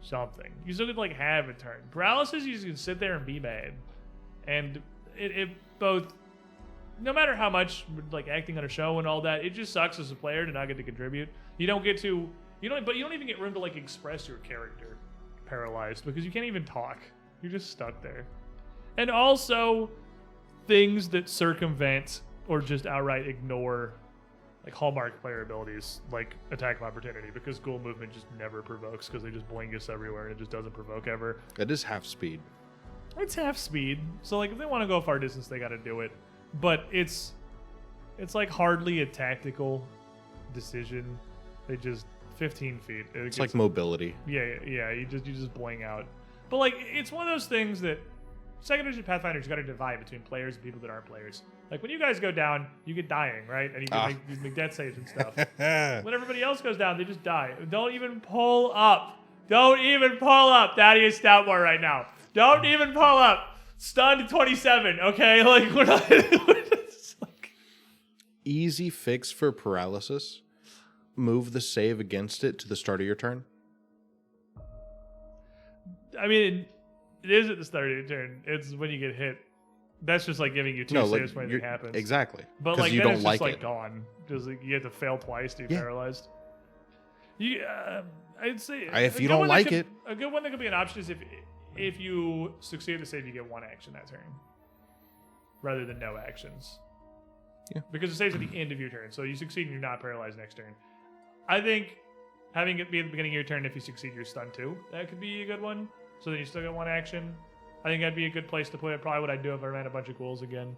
[SPEAKER 1] something. You still get to like have a turn. Paralysis, you just can sit there and be mad. And it both, no matter how much like acting on a show and all that, it just sucks as a player to not get to contribute. You don't even get room to like express your character paralyzed because you can't even talk. You're just stuck there. And also things that circumvent or just outright ignore like hallmark player abilities like attack of opportunity, because ghoul movement just never provokes because they just blingus everywhere and it just doesn't provoke ever.
[SPEAKER 4] It is half speed.
[SPEAKER 1] It's half speed, so like if they want to go far distance they got to do it, but it's like hardly a tactical decision. They just 15 feet.
[SPEAKER 4] It's like mobility.
[SPEAKER 1] Yeah. You just bling out. But like, it's one of those things that second edition Pathfinder's got to divide between players and people that aren't players. Like when you guys go down, you get dying, right? And you make death saves and stuff. When everybody else goes down, they just die. Don't even pull up. Don't even pull up. Thaddeus Stoutmore right now. Don't even pull up. Stunned 27. Okay, like we're not. It's like...
[SPEAKER 4] Easy fix for paralysis. Move the save against it to the start of your turn.
[SPEAKER 1] I mean, it is at the start of your turn. It's when you get hit. That's just like giving you two saves when anything happens.
[SPEAKER 4] Exactly.
[SPEAKER 1] But like
[SPEAKER 4] you
[SPEAKER 1] then
[SPEAKER 4] don't
[SPEAKER 1] it's
[SPEAKER 4] like
[SPEAKER 1] just like
[SPEAKER 4] it.
[SPEAKER 1] gone. Just like you have to fail twice to be paralyzed. I'd say
[SPEAKER 4] If you don't like it,
[SPEAKER 1] a good one that could be an option is if you succeed the save, you get one action that turn, rather than no actions.
[SPEAKER 4] Yeah.
[SPEAKER 1] Because the save's at the end of your turn, so you succeed and you're not paralyzed next turn. I think having it be at the beginning of your turn, if you succeed, you're stunned too. That could be a good one. So then you still get one action. I think that'd be a good place to put it. Probably what I'd do if I ran a bunch of ghouls again.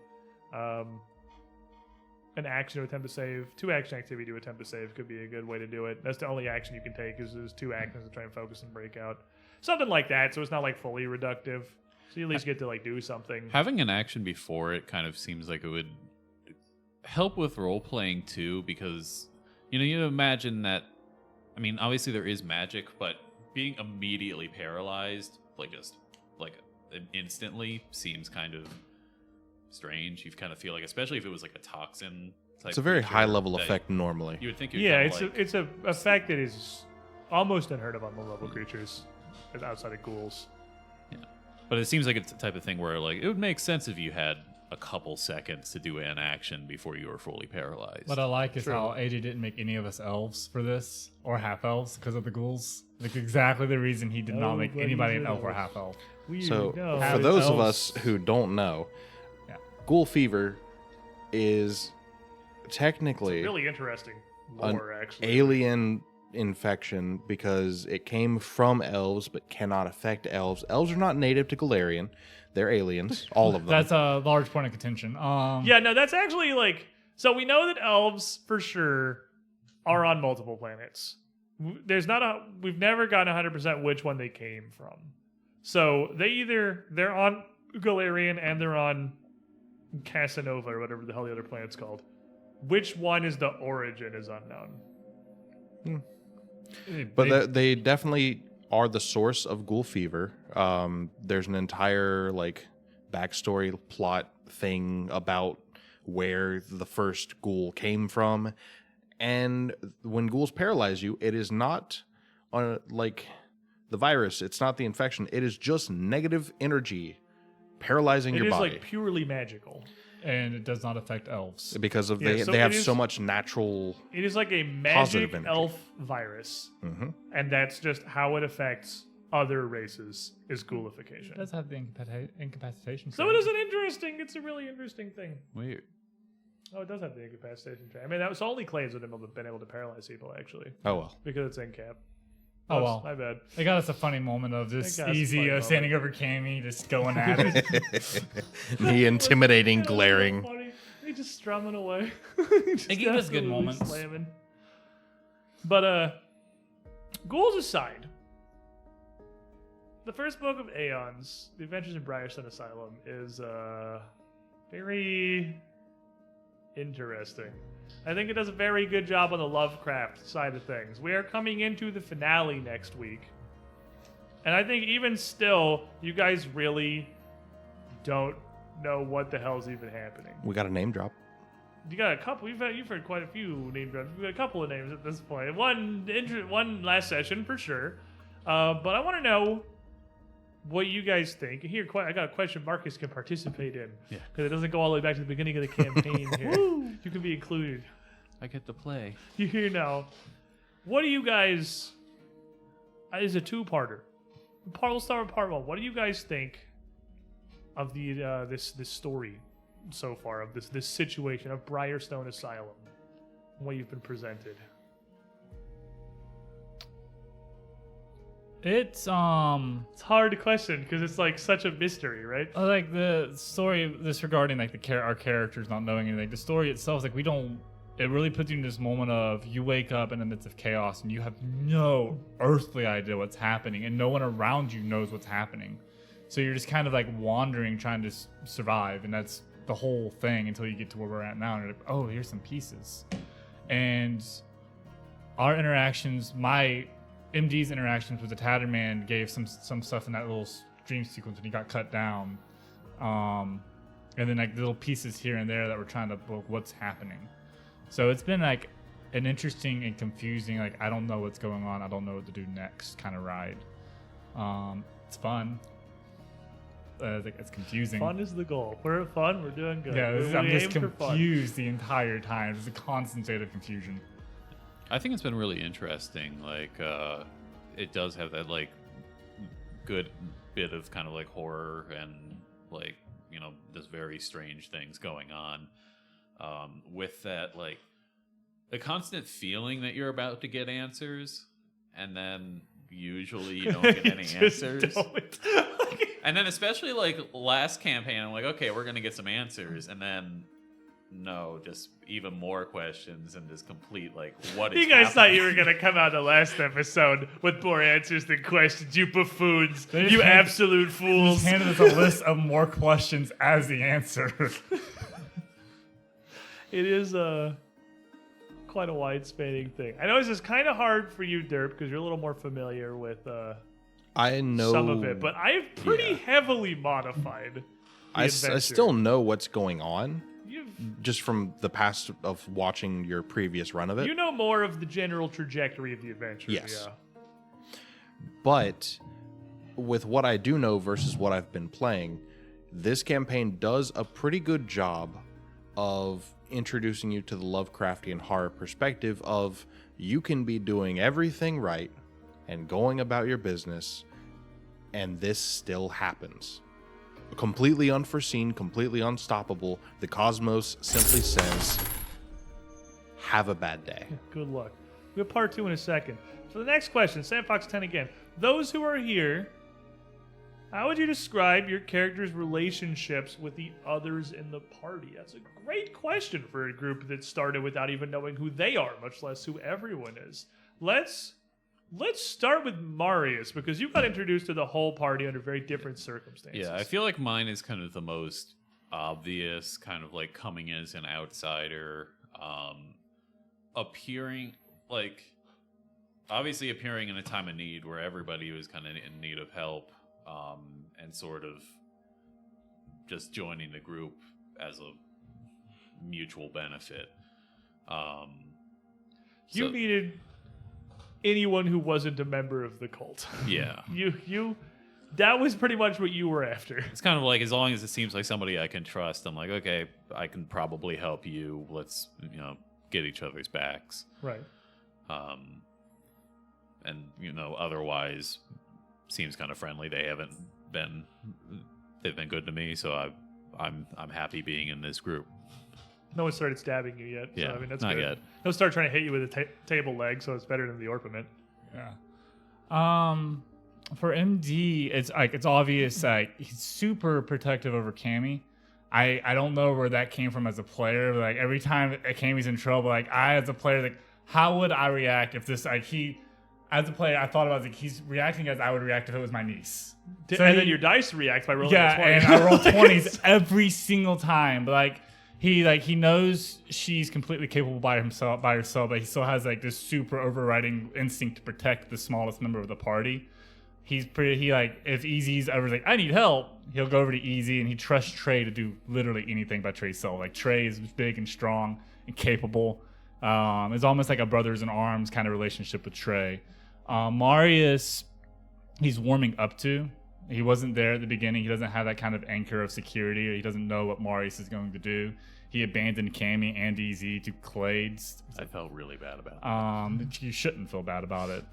[SPEAKER 1] An action to attempt to save. 2 action activity to attempt to save could be a good way to do it. That's the only action you can take is there's 2 actions to try and focus and break out. Something like that, so it's not like fully reductive. So you at least get to like do something.
[SPEAKER 3] Having an action before it kind of seems like it would help with role playing too, because you imagine that. I mean, obviously there is magic, but being immediately paralyzed, instantly, seems kind of strange. You kind of feel like, especially if it was like a toxin type.
[SPEAKER 4] It's a very
[SPEAKER 3] creature
[SPEAKER 4] high level
[SPEAKER 3] that
[SPEAKER 4] effect normally.
[SPEAKER 3] You would think.
[SPEAKER 1] It's a effect that is almost unheard of on low level creatures outside of ghouls.
[SPEAKER 3] Yeah, but it seems like it's the type of thing where like it would make sense if you had a couple seconds to do an action before you were fully paralyzed.
[SPEAKER 2] What I like is how AJ didn't make any of us elves for this, or half elves, because of the ghouls. Like exactly the reason he did not make anybody an elf or half elf.
[SPEAKER 4] So for those of us who don't know, ghoul fever is technically
[SPEAKER 1] really interesting lore, actually.
[SPEAKER 4] Alien infection because it came from elves but cannot affect elves. Elves are not native to Galarian. They're aliens, all of them.
[SPEAKER 2] That's a large point of contention.
[SPEAKER 1] That's actually like... So we know that elves, for sure, are on multiple planets. We've never gotten 100% which one they came from. So they're on Galarian and they're on Casanova or whatever the hell the other planet's called. Which one is the origin is unknown.
[SPEAKER 4] But they definitely are the source of ghoul fever. There's an entire backstory plot thing about where the first ghoul came from. And when ghouls paralyze you, it is not like the virus. It's not the infection. It is just negative energy paralyzing your body.
[SPEAKER 1] It is like purely magical.
[SPEAKER 2] And it does not affect elves.
[SPEAKER 4] Because of they have so much natural.
[SPEAKER 1] It is like a magic elf virus. Mm-hmm. And that's just how it affects other races is ghoulification.
[SPEAKER 2] It does have the incapacitation.
[SPEAKER 1] So it's a really interesting thing.
[SPEAKER 3] Weird.
[SPEAKER 1] Oh, it does have the incapacitation trait. I mean, that was only claims that have been able to paralyze people, actually.
[SPEAKER 4] Oh, well.
[SPEAKER 1] Because it's incap.
[SPEAKER 2] Oh, well.
[SPEAKER 1] My bad.
[SPEAKER 2] They got us a funny moment of just easy standing over Cammy, just going at it.
[SPEAKER 4] Me intimidating, glaring.
[SPEAKER 1] So he just strumming away.
[SPEAKER 2] They gave us good moments.
[SPEAKER 1] Slamming. But, ghouls aside, the first book of Aeons, The Adventures in Briarstone Asylum, is very interesting. I think it does a very good job on the Lovecraft side of things. We are coming into the finale next week. And I think even still, you guys really don't know what the hell's even happening.
[SPEAKER 4] We got a name drop.
[SPEAKER 1] You got a couple. You've heard quite a few name drops. We've got a couple of names at this point. One last session for sure. But I want to know what you guys think. Here, I got a question Marcus can participate in. Yeah. Because it doesn't go all the way back to the beginning of the campaign here. You can be included.
[SPEAKER 3] I get to play.
[SPEAKER 1] You're here now. What do you guys... It's a two-parter. We'll start with part 1. What do you guys think of the this story so far, of this situation of Briarstone Asylum, and what you've been presented?
[SPEAKER 2] It's
[SPEAKER 1] a hard question because it's like such a mystery, right?
[SPEAKER 2] Like the story, this regarding like our characters not knowing anything. The story itself is like we don't it really puts you in this moment of you wake up in the midst of chaos and you have no earthly idea what's happening and no one around you knows what's happening. So you're just kind of like wandering, trying to survive, and that's the whole thing until you get to where we're at now. And you're like, oh, here's some pieces. And our interactions, my MD's interactions with the Tatterman gave some stuff in that little dream sequence when he got cut down. And then like little pieces here and there that we're trying to book what's happening. So it's been like an interesting and confusing, like I don't know what's going on, I don't know what to do next kind of ride. It's fun. It's confusing.
[SPEAKER 1] Fun is the goal. We're at fun. We're doing good.
[SPEAKER 2] Yeah,
[SPEAKER 1] We
[SPEAKER 2] I'm just
[SPEAKER 1] aim for fun.
[SPEAKER 2] confused the entire time. There's a constant state of confusion.
[SPEAKER 3] I think it's been really interesting. Like, it does have that like good bit of kind of like horror and like, you know, there's very strange things going on. With that, like the constant feeling that you're about to get answers, and then usually you don't get any answers.
[SPEAKER 1] Don't.
[SPEAKER 3] And then especially like last campaign, I'm like, okay, we're gonna get some answers, and then no, just even more questions and just complete like what is
[SPEAKER 1] You guys thought
[SPEAKER 3] happening?
[SPEAKER 1] you were gonna come out the last episode with more answers than questions. You buffoons.
[SPEAKER 2] They
[SPEAKER 1] You
[SPEAKER 2] just
[SPEAKER 1] absolute fools.
[SPEAKER 2] Just handed us a list of more questions as the answer.
[SPEAKER 1] It is quite a wide-spanning thing. I know this is kind of hard for you, Derp, because you're a little more familiar with
[SPEAKER 4] I know
[SPEAKER 1] some of it, but I've pretty
[SPEAKER 4] yeah.
[SPEAKER 1] heavily modified the
[SPEAKER 4] I
[SPEAKER 1] adventure.
[SPEAKER 4] still know what's going on
[SPEAKER 1] You've,
[SPEAKER 4] just from the past of watching your previous run of it.
[SPEAKER 1] you know more of the general trajectory of the adventure.
[SPEAKER 4] Yes.
[SPEAKER 1] Yeah.
[SPEAKER 4] But with what I do know versus what I've been playing, this campaign does a pretty good job of introducing you to the Lovecraftian horror perspective of you can be doing everything right and going about your business, and this still happens. Completely unforeseen, completely unstoppable. The cosmos simply says, have a bad day.
[SPEAKER 1] Good luck. We have part 2 in a second. For the next question, Sandfox 10 again. Those who are here, how would you describe your character's relationships with the others in the party? That's a great question for a group that started without even knowing who they are, much less who everyone is. Let's start with Marius, because you got introduced to the whole party under very different circumstances.
[SPEAKER 3] Yeah, I feel like mine is kind of the most obvious, kind of like coming in as an outsider, appearing like obviously appearing in a time of need where everybody was kind of in need of help, and sort of just joining the group as a mutual benefit.
[SPEAKER 1] You needed anyone who wasn't a member of the cult.
[SPEAKER 3] Yeah.
[SPEAKER 1] You that was pretty much what you were after.
[SPEAKER 3] It's kind of like, as long as it seems like somebody I can trust, I'm like, okay, I can probably help you. Let's, you know, get each other's backs.
[SPEAKER 1] Right.
[SPEAKER 3] And, you know, otherwise seems kind of friendly. They've been good to me, so I'm happy being in this group.
[SPEAKER 1] No one started stabbing you yet.
[SPEAKER 3] Yeah,
[SPEAKER 1] So, I mean, that's
[SPEAKER 3] not
[SPEAKER 1] good.
[SPEAKER 3] yet.
[SPEAKER 1] No one started trying to hit you with a table leg, so it's better than the orpiment.
[SPEAKER 2] Yeah. For MD, it's obvious he's super protective over Cammy. I don't know where that came from as a player. Like every time Cammy's in trouble, like I as a player, like how would I react if this as a player, I thought about like he's reacting as I would react if it was my niece.
[SPEAKER 1] And then your dice react by rolling a 20.
[SPEAKER 2] and I roll 20s every single time. But like he knows she's completely capable by herself, but he still has like this super overriding instinct to protect the smallest member of the party. If Easy's ever like, I need help, he'll go over to Easy, and he trusts Trey to do literally anything by Trey's soul. Like Trey is big and strong and capable. It's almost like a brothers in arms kind of relationship with Trey. Marius, he's warming up to. He wasn't there at the beginning. He doesn't have that kind of anchor of security. He doesn't know what Marius is going to do. He abandoned Cammy and Easy to Clades.
[SPEAKER 3] I felt really bad about it.
[SPEAKER 2] You shouldn't feel bad about it.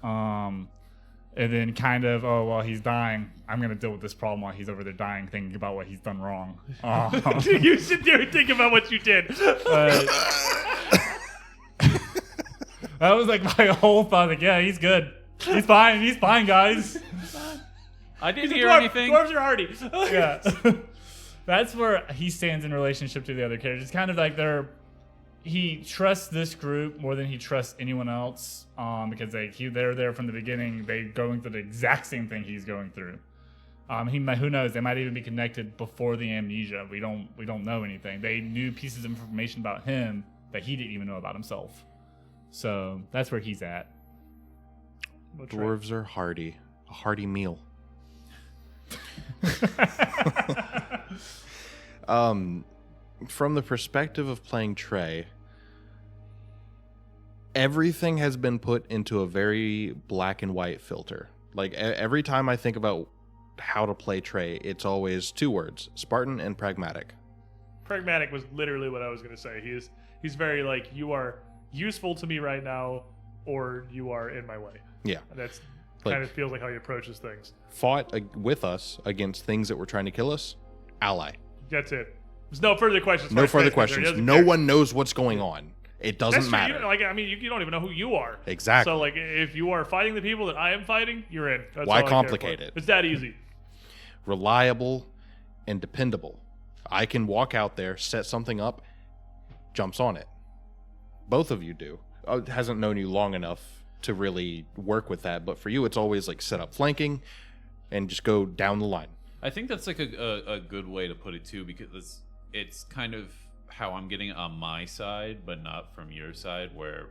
[SPEAKER 2] And then kind of, oh, well, he's dying. I'm going to deal with this problem while he's over there dying, thinking about what he's done wrong.
[SPEAKER 1] You sit there and think about what you did.
[SPEAKER 2] That was like my whole thought. Like, yeah, he's good. He's fine. He's fine, guys.
[SPEAKER 3] I didn't
[SPEAKER 1] He's a
[SPEAKER 3] hear
[SPEAKER 1] dwarf.
[SPEAKER 3] anything.
[SPEAKER 1] Dwarves are hardy.
[SPEAKER 2] Yeah. That's where he stands in relationship to the other characters. It's kind of like they're he trusts this group more than he trusts anyone else, because they're there from the beginning. They're going through the exact same thing he's going through. Who knows? They might even be connected before the amnesia. We don't know anything. They knew pieces of information about him that he didn't even know about himself. So that's where he's at.
[SPEAKER 4] Dwarves are hardy. A hearty meal. From the perspective of playing Trey, everything has been put into a very black and white filter. Like every time I think about how to play Trey, it's always 2 words: Spartan and pragmatic.
[SPEAKER 1] Pragmatic was literally what I was going to say. He's very like, you are useful to me right now, or you are in my way.
[SPEAKER 4] Yeah.
[SPEAKER 1] And that's
[SPEAKER 4] Like,
[SPEAKER 1] kind of feels like how he approaches things.
[SPEAKER 4] Fought with us against things that were trying to kill us. Ally.
[SPEAKER 1] That's it. There's no further questions.
[SPEAKER 4] No further questions. No one knows what's going on. It doesn't matter.
[SPEAKER 1] You don't even know who you are.
[SPEAKER 4] Exactly.
[SPEAKER 1] So, like, if you are fighting the people that I am fighting, you're in. That's
[SPEAKER 4] Why
[SPEAKER 1] all I care
[SPEAKER 4] complicate
[SPEAKER 1] for.
[SPEAKER 4] it?
[SPEAKER 1] It's that easy.
[SPEAKER 4] Reliable and dependable. I can walk out there, set something up, jumps on it. Both of you do. Hasn't known you long enough to really work with that, but for you, it's always like set up flanking and just go down the line.
[SPEAKER 3] I think that's like a good way to put it too, because it's kind of how I'm getting it on my side, but not from your side, where,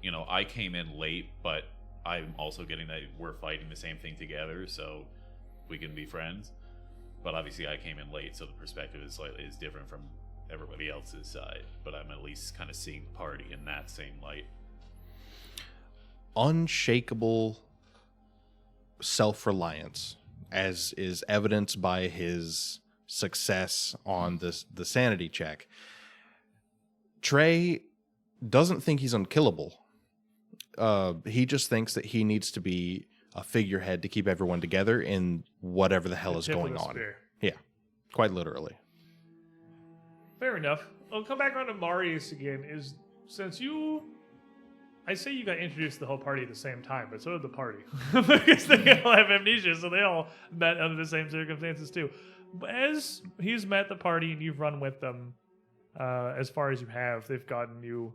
[SPEAKER 3] you know, I came in late, but I'm also getting that we're fighting the same thing together, so we can be friends. But obviously I came in late, so the perspective is different from everybody else's side, but I'm at least kind of seeing the party in that same light.
[SPEAKER 4] Unshakable self-reliance, as is evidenced by his success on the sanity check. Trey doesn't think he's unkillable. He just thinks that he needs to be a figurehead to keep everyone together in whatever the hell is going on. Yeah, quite literally.
[SPEAKER 1] Fair enough. I'll come back around to Marius again. I say you got introduced to the whole party at the same time, but so did the party. Because they all have amnesia, so they all met under the same circumstances too. But as he's met the party and you've run with them, as far as you have, they've gotten you,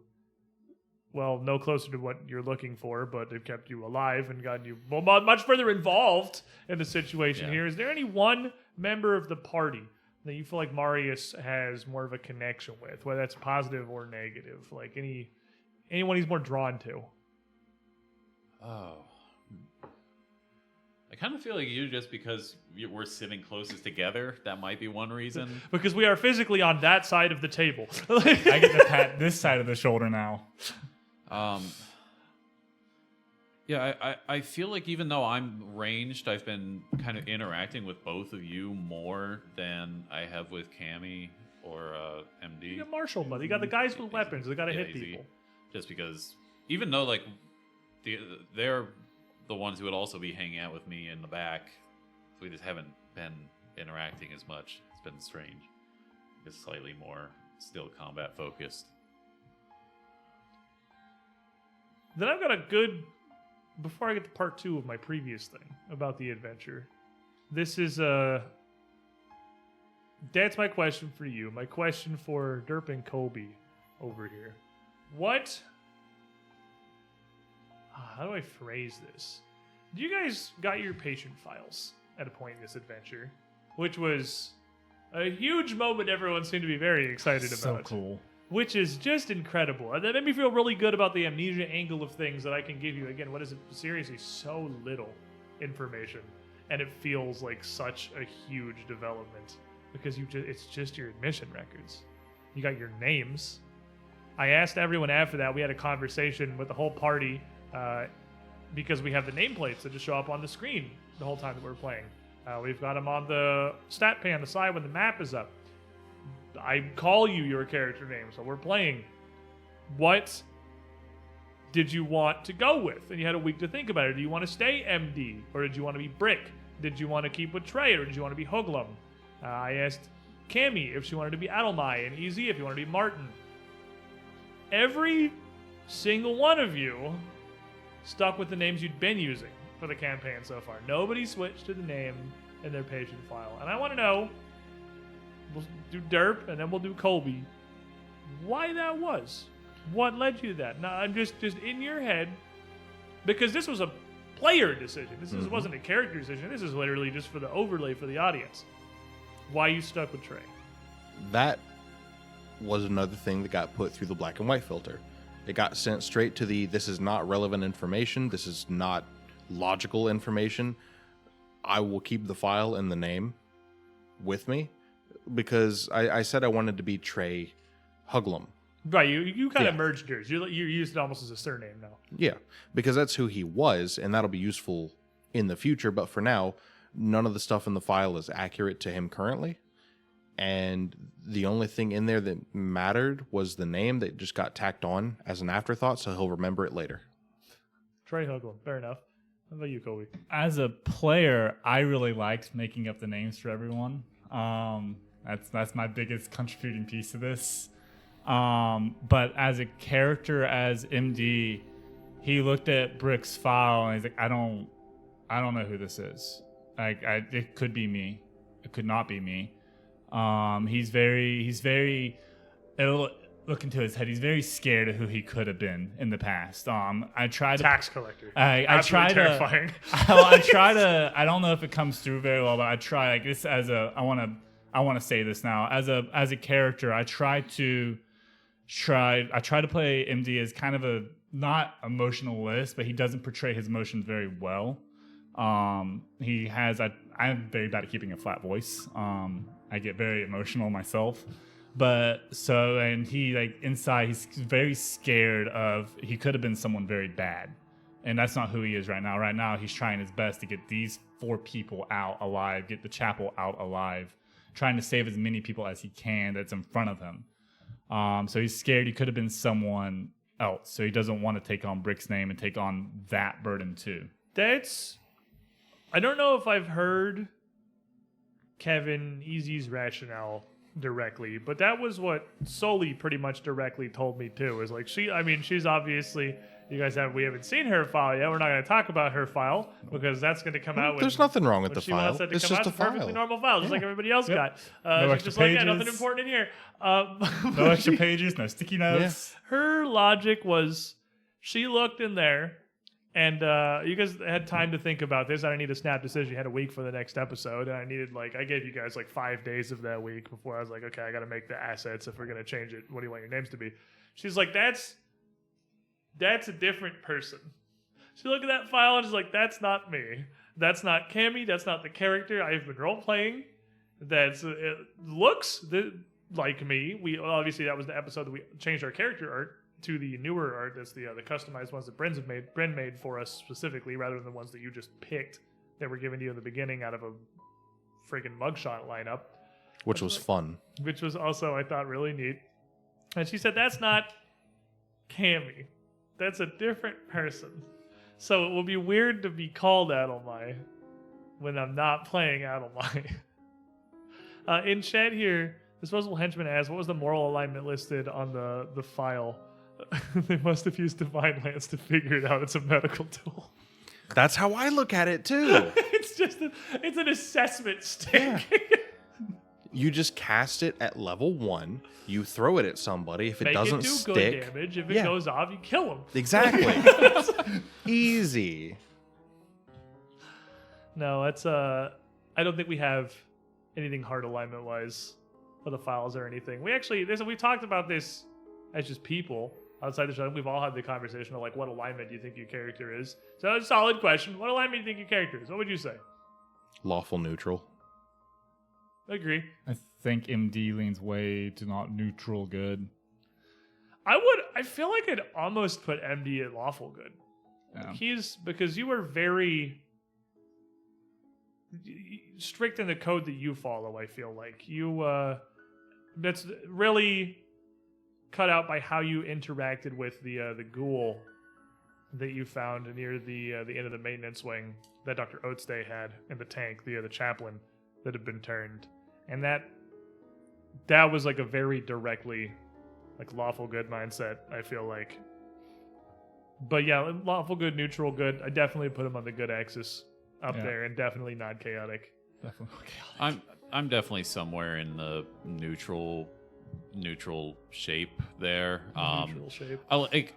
[SPEAKER 1] well, no closer to what you're looking for, but they've kept you alive and gotten you much further involved in the situation here. Is there any one member of the party that you feel like Marius has more of a connection with, whether that's positive or negative? Like anyone he's more drawn to?
[SPEAKER 3] Oh. I kind of feel like you, just because we're sitting closest together, that might be one reason.
[SPEAKER 1] Because we are physically on that side of the table.
[SPEAKER 2] I get to pat this side of the shoulder now.
[SPEAKER 3] Yeah, I feel like even though I'm ranged, I've been kind of interacting with both of you more than I have with Cammy or MD.
[SPEAKER 1] You got Marshall, buddy. You got the guys with weapons. They got to hit
[SPEAKER 3] easy.
[SPEAKER 1] people.
[SPEAKER 3] Just because, even though like they're the ones who would also be hanging out with me in the back, we just haven't been interacting as much. It's been strange. It's slightly more still combat focused.
[SPEAKER 1] Then I've got before I get to part 2 of my previous thing about the adventure, this is that's my question for you. My question for Derp and Colby over here. How do I phrase this? You guys got your patient files at a point in this adventure, which was a huge moment everyone seemed to be very excited about.
[SPEAKER 2] So cool.
[SPEAKER 1] Which is just incredible. And that made me feel really good about the amnesia angle of things that I can give you. Again, what is it? Seriously, so little information. And it feels like such a huge development. Because it's just your admission records. You got your names. I asked everyone after that. We had a conversation with the whole party because we have the nameplates that just show up on the screen the whole time that we're playing. We've got them on the stat pane on the side when the map is up. I call you your character name, so we're playing. What did you want to go with? And you had a week to think about it. Do you want to stay MD, or did you want to be Brick? Did you want to keep with Trey, or did you want to be Hoglum? I asked Cammy if she wanted to be Adelmai, and Easy if you wanted to be Martin. Every single one of you stuck with the names you'd been using for the campaign so far. Nobody switched to the name in their patient file. And I want to know, we'll do Derp, and then we'll do Colby. why that was. What led you to that? Now, I'm just in your head, because this was a player decision. This wasn't a character decision. This is literally just for the overlay for the audience. Why you stuck with Trey?
[SPEAKER 4] That was another thing that got put through the black and white filter. It got sent straight to this is not relevant information. This is not logical information. I will keep the file and the name with me because I said I wanted to be Trey Huglum.
[SPEAKER 1] Right, you kind of merged yours. You used it almost as a surname now.
[SPEAKER 4] Yeah, because that's who he was, and that'll be useful in the future. But for now, none of the stuff in the file is accurate to him currently. And the only thing in there that mattered was the name that just got tacked on as an afterthought, so he'll remember it later.
[SPEAKER 1] Trey Huglum, fair enough. How about you, Colby?
[SPEAKER 2] As a player, I really liked making up the names for everyone. That's my biggest contributing piece to this. But as a character, as MD, he looked at Brick's file and he's like, I don't know who this is. It could be me. It could not be me. He's very look into his head. He's very scared of who he could have been in the past. I tried
[SPEAKER 1] tax collector.
[SPEAKER 2] I try to.
[SPEAKER 1] Terrifying.
[SPEAKER 2] I try to. I don't know if it comes through very well, but I try like this as a. I want to say this now as a character. I try to play MD as kind of a not emotionalist, but he doesn't portray his emotions very well. I'm very bad at keeping a flat voice. I get very emotional myself. And he like inside he's very scared of he could have been someone very bad. And that's not who he is right now. Right now he's trying his best to get these 4 people out alive, get the chapel out alive, trying to save as many people as he can that's in front of him. So he's scared he could have been someone else. So he doesn't want to take on Brick's name and take on that burden too.
[SPEAKER 1] I don't know if I've heard Kevin Easy's rationale directly, but that was what Sully pretty much directly told me too. Is like she's obviously, we haven't seen her file yet. We're not going to talk about her file because that's going to come out.
[SPEAKER 4] There's nothing wrong with the file.
[SPEAKER 1] It's just a perfectly normal file, just like everybody else got.
[SPEAKER 2] No
[SPEAKER 1] She's
[SPEAKER 2] extra
[SPEAKER 1] just like,
[SPEAKER 2] pages.
[SPEAKER 1] nothing important in here.
[SPEAKER 2] No extra pages, no sticky notes.
[SPEAKER 1] Her logic was, she looked in there. And you guys had time to think about this. I didn't need a snap decision. You had a week for the next episode. And I gave you guys 5 days of that week before I was like, okay, I got to make the assets if we're going to change it. What do you want your names to be? She's like, that's a different person. She looked at that file and she's like, that's not me. That's not Cammy. That's not the character I've been role-playing. It looks like me. Obviously, that was the episode that we changed our character art to the newer art. That's the customized ones that Bryn made for us specifically, rather than the ones that you just picked that were given to you in the beginning out of a freaking mugshot lineup,
[SPEAKER 4] which was fun.
[SPEAKER 1] Which was also, I thought, really neat. And she said, "That's not Cammy. That's a different person. So it will be weird to be called Adelmai when I'm not playing Adelmai." In chat here, Disposable Henchman asks, "What was the moral alignment listed on the file?" They must have used Divine Lance to figure it out. It's a medical tool.
[SPEAKER 4] That's how I look at it too.
[SPEAKER 1] It's an assessment stick.
[SPEAKER 4] Yeah. You just cast it at level 1. You throw it at somebody. If it doesn't stick,
[SPEAKER 1] good damage. If it goes off, you kill them.
[SPEAKER 4] Exactly. Easy.
[SPEAKER 1] No, that's I don't think we have anything hard alignment wise for the files or anything. We talked about this as just people outside the show. We've all had the conversation of what alignment do you think your character is? So it's a solid question. What alignment do you think your character is? What would you say?
[SPEAKER 4] Lawful neutral.
[SPEAKER 1] Agree.
[SPEAKER 2] I think MD leans way to not neutral good.
[SPEAKER 1] I feel like I'd almost put MD at lawful good.
[SPEAKER 2] Yeah.
[SPEAKER 1] Because you are very strict in the code that you follow. I feel like that's really cut out by how you interacted with the ghoul that you found near the end of the maintenance wing that Dr. Oatstay had in the tank, the chaplain that had been turned, and that was a very directly lawful good mindset. I feel like, but yeah, lawful good, neutral good. I definitely put him on the good axis up there, and definitely not chaotic.
[SPEAKER 2] Definitely chaotic.
[SPEAKER 3] I'm definitely somewhere in the neutral neutral shape there.
[SPEAKER 1] Neutral shape.
[SPEAKER 3] I like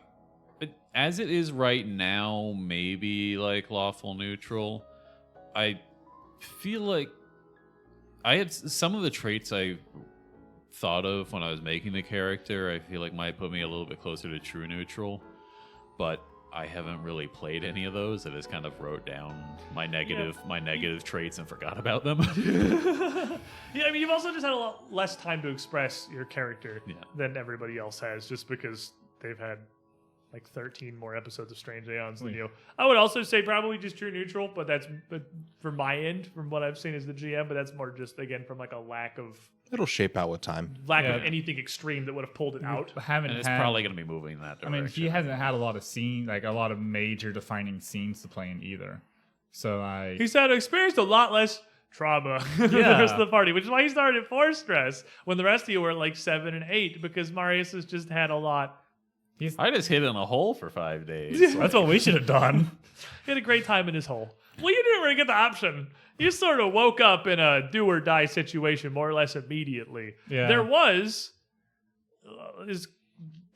[SPEAKER 3] as it is right now, maybe like lawful neutral. I feel like I had some of the traits I thought of when I was making the character. I feel like might put me a little bit closer to true neutral, but I haven't really played any of those. I just kind of wrote down my negative traits and forgot about them.
[SPEAKER 1] Yeah, I mean, you've also just had a lot less time to express your character
[SPEAKER 3] Yeah.
[SPEAKER 1] than everybody else has, just because they've had like 13 more episodes of Strange Aeons than you. I would also say probably just true neutral, but from my end, from what I've seen as the GM, but that's more just, again, from like a lack of
[SPEAKER 4] It'll shape out with time.
[SPEAKER 1] anything extreme that would have pulled it out.
[SPEAKER 2] Haven't
[SPEAKER 3] And it's
[SPEAKER 2] had-
[SPEAKER 3] probably going to be moving in that
[SPEAKER 2] I
[SPEAKER 3] direction.
[SPEAKER 2] mean, he hasn't had a lot of a lot of major defining scenes to play in either. So I
[SPEAKER 1] He's had experienced a lot less trauma than the
[SPEAKER 2] Yeah.
[SPEAKER 1] rest of the party, which is why he started at 4 stress when the rest of you were at like 7 and 8, because Marius has just had a lot.
[SPEAKER 3] I just hid in a hole for 5 days.
[SPEAKER 2] that's what we should have done.
[SPEAKER 1] He had a great time in his hole. Well, you didn't really get the option. You sort of woke up in a do or die situation more or less immediately.
[SPEAKER 2] Yeah.
[SPEAKER 1] There was is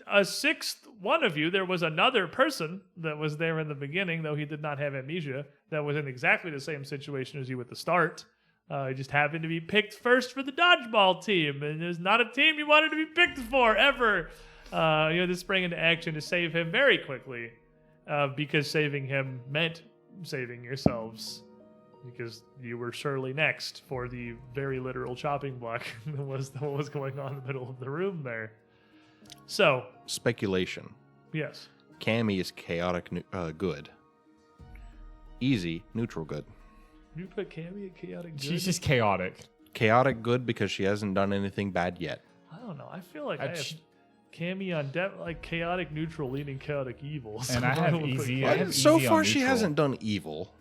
[SPEAKER 1] a sixth one of you. There was another person that was there in the beginning, though he did not have amnesia, that was in exactly the same situation as you at the start. He just happened to be picked first for the dodgeball team, and there's not a team you wanted to be picked for ever. You had to spring into action to save him very quickly, because saving him meant saving yourselves, because you were surely next for the very literal chopping block that was what was going on in the middle of the room there. So,
[SPEAKER 4] Speculation.
[SPEAKER 1] yes.
[SPEAKER 4] Cammy is chaotic good. Easy, neutral good.
[SPEAKER 1] You put Cammy at chaotic good?
[SPEAKER 2] She's just chaotic.
[SPEAKER 4] Chaotic good because she hasn't done anything bad yet.
[SPEAKER 1] I don't know. I feel like I have
[SPEAKER 2] sh-
[SPEAKER 1] Cammy on like chaotic neutral leaning chaotic evil.
[SPEAKER 2] And I have easy. I have
[SPEAKER 4] So
[SPEAKER 2] easy on
[SPEAKER 4] far, she
[SPEAKER 2] neutral.
[SPEAKER 4] hasn't done evil.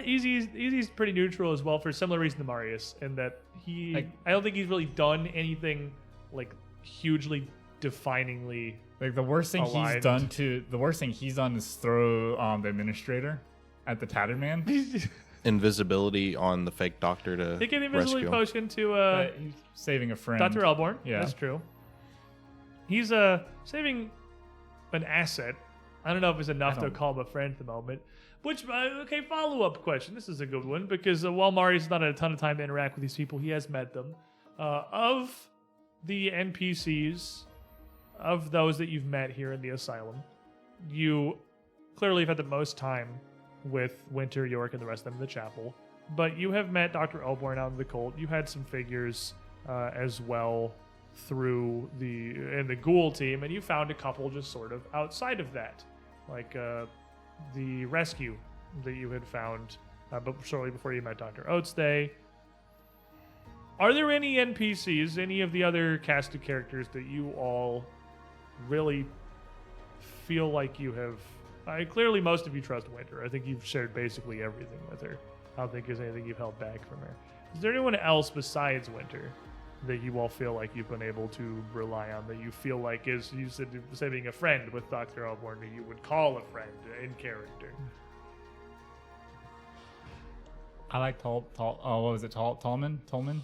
[SPEAKER 1] Easy's pretty neutral as well for a similar reason to Marius, in that I don't think he's really done anything like hugely definingly.
[SPEAKER 2] Like the worst thing
[SPEAKER 1] aligned.
[SPEAKER 2] the worst thing he's done is throw the administrator at the tattered man.
[SPEAKER 4] Invisibility on the fake doctor to
[SPEAKER 1] He gave the invisibility
[SPEAKER 4] rescue.
[SPEAKER 1] potion to
[SPEAKER 2] But he's saving a friend.
[SPEAKER 1] Dr. Elborn.
[SPEAKER 2] Yeah.
[SPEAKER 1] That's true. He's saving an asset. I don't know if it's enough to call him a friend at the moment. Which, okay, follow-up question. This is a good one, because while Marius has not had a ton of time to interact with these people, he has met them. Of the NPCs, of those that you've met here in the asylum, you clearly have had the most time with Winter, York, and the rest of them in the chapel. But you have met Dr. Elborn out in the cult. You had some figures as well through the ghoul team, and you found a couple just sort of outside of that, like the rescue that you had found but shortly before you met Dr. Oatsday. Are there any NPCs, any of the other cast of characters that you all really feel like you have... clearly, most of you trust Winter. I think you've shared basically everything with her. I don't think there's anything you've held back from her. Is there anyone else besides Winter that you all feel like you've been able to rely on, that you feel like is, you said, saving a friend with Dr. Elborn, that you would call a friend in character?
[SPEAKER 2] I like what was it? Tolman?
[SPEAKER 1] Tolman,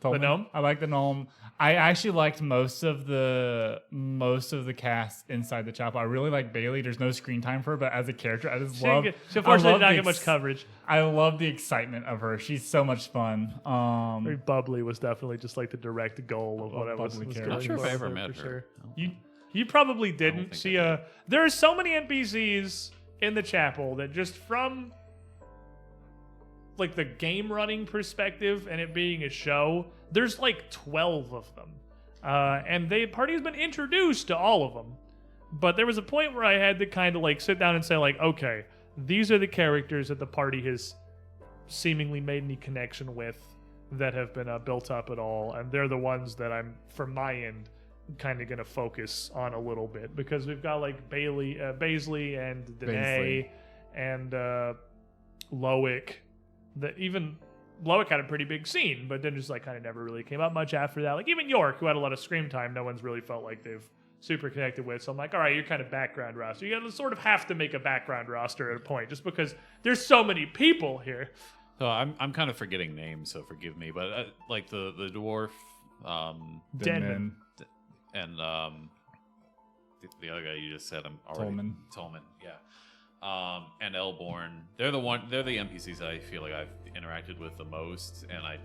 [SPEAKER 1] the gnome?
[SPEAKER 2] I like the gnome. I actually liked most of the cast inside the chapel. I really like Bailey. There's no screen time for her, but as a character, I just love.
[SPEAKER 1] She unfortunately did not
[SPEAKER 2] the
[SPEAKER 1] get much coverage.
[SPEAKER 2] I love the excitement of her. She's so much fun.
[SPEAKER 1] Very bubbly was definitely just like the direct goal of what I was
[SPEAKER 2] bubbly
[SPEAKER 1] going
[SPEAKER 2] character.
[SPEAKER 3] Not sure if I
[SPEAKER 1] for,
[SPEAKER 3] ever
[SPEAKER 1] for
[SPEAKER 3] met
[SPEAKER 1] sure.
[SPEAKER 3] her.
[SPEAKER 1] You probably didn't.
[SPEAKER 3] think
[SPEAKER 1] She
[SPEAKER 3] I did.
[SPEAKER 1] there are so many NPCs in the chapel that just from like the game running perspective and it being a show, there's like 12 of them. And the party has been introduced to all of them. But there was a point where I had to kind of like sit down and say like, okay, these are the characters that the party has seemingly made any connection with that have been built up at all. And they're the ones that I'm, from my end, kind of going to focus on a little bit. Because we've got like Baisley and Danae and Loic. Even Loic had a pretty big scene, but then just like kind of never really came up much after that. Like even York, who had a lot of screen time, no one's really felt like they've super connected with. So I'm like, all right, you're kind of background roster. You gotta sort of have to make a background roster at a point, just because there's so many people here.
[SPEAKER 3] So I'm kind of forgetting names, so forgive me. But like the dwarf,
[SPEAKER 1] Denman.
[SPEAKER 3] and the other guy you just said, I'm already Tolman, yeah. And Elborn, they're the NPCs that I feel like I've interacted with the most, and I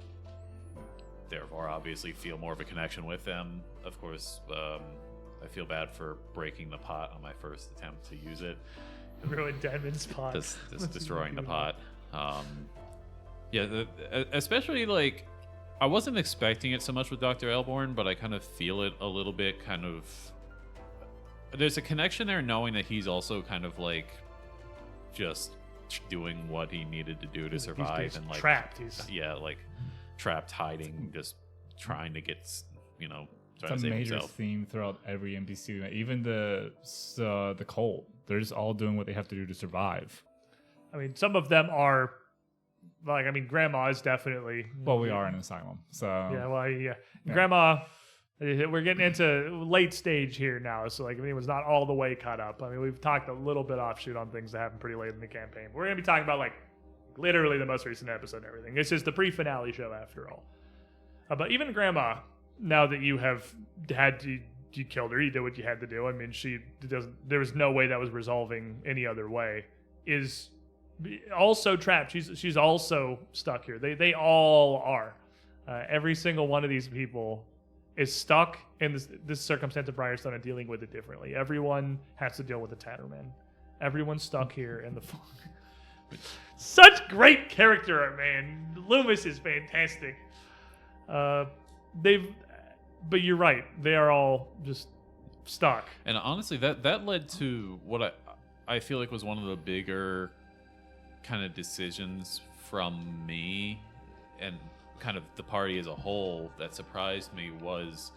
[SPEAKER 3] therefore obviously feel more of a connection with them. Of course, I feel bad for breaking the pot on my first attempt to use it.
[SPEAKER 1] Ruined Denman's pot.
[SPEAKER 3] Just destroying the pot. Especially like I wasn't expecting it so much with Dr. Elborn, but I kind of feel it a little bit. Kind of, there's a connection there, knowing that he's also kind of like just doing what he needed to do to survive,
[SPEAKER 1] he's
[SPEAKER 3] and like
[SPEAKER 1] trapped.
[SPEAKER 3] Trapped, hiding, just trying to get, trying
[SPEAKER 2] It's
[SPEAKER 3] to
[SPEAKER 2] a
[SPEAKER 3] save
[SPEAKER 2] major
[SPEAKER 3] himself.
[SPEAKER 2] theme throughout every NPC. Even the cult, they're just all doing what they have to do to survive.
[SPEAKER 1] I mean, some of them are like, I mean, Grandma is definitely.
[SPEAKER 2] Well, we are in an asylum, so
[SPEAKER 1] Yeah. Grandma. We're getting into late stage here now, so like, I mean, it was not all the way caught up. I mean, we've talked a little bit offshoot on things that happened pretty late in the campaign. We're gonna be talking about like literally the most recent episode and everything. This is the pre-finale show after all. But even Grandma, now that you have you killed her, you did what you had to do. I mean, there was no way that was resolving any other way. Is also trapped. She's also stuck here. They all are. Every single one of these people is stuck in this circumstance of Briarstone and dealing with it differently. Everyone has to deal with the Tatterman. Everyone's stuck here in the fog. Such great character art, man. Loomis is fantastic. But you're right. They are all just stuck.
[SPEAKER 3] And honestly, that led to what I feel like was one of the bigger kind of decisions from me and kind of the party as a whole that surprised me, was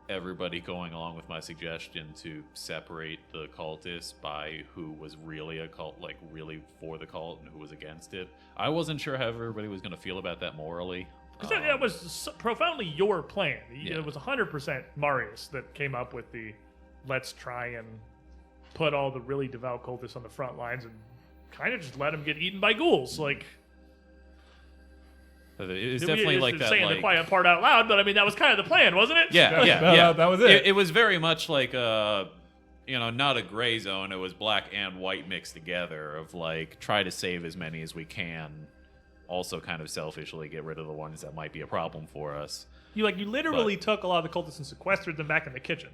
[SPEAKER 3] everybody going along with my suggestion to separate the cultists by who was really a cult, like really for the cult, and who was against it. I wasn't sure how everybody was going to feel about that morally.
[SPEAKER 1] Because that was profoundly your plan. It was 100% Marius that came up with the let's try and put all the really devout cultists on the front lines and kind of just let them get eaten by ghouls. Like,
[SPEAKER 3] it's definitely like that.
[SPEAKER 1] Saying
[SPEAKER 3] like,
[SPEAKER 1] the quiet part out loud, but I mean that was kind of the plan, wasn't it?
[SPEAKER 3] Yeah.
[SPEAKER 2] That was it.
[SPEAKER 3] It was very much like not a gray zone. It was black and white mixed together. Of like, try to save as many as we can. Also, kind of selfishly get rid of the ones that might be a problem for us.
[SPEAKER 1] You literally took a lot of the cultists and sequestered them back in the kitchen,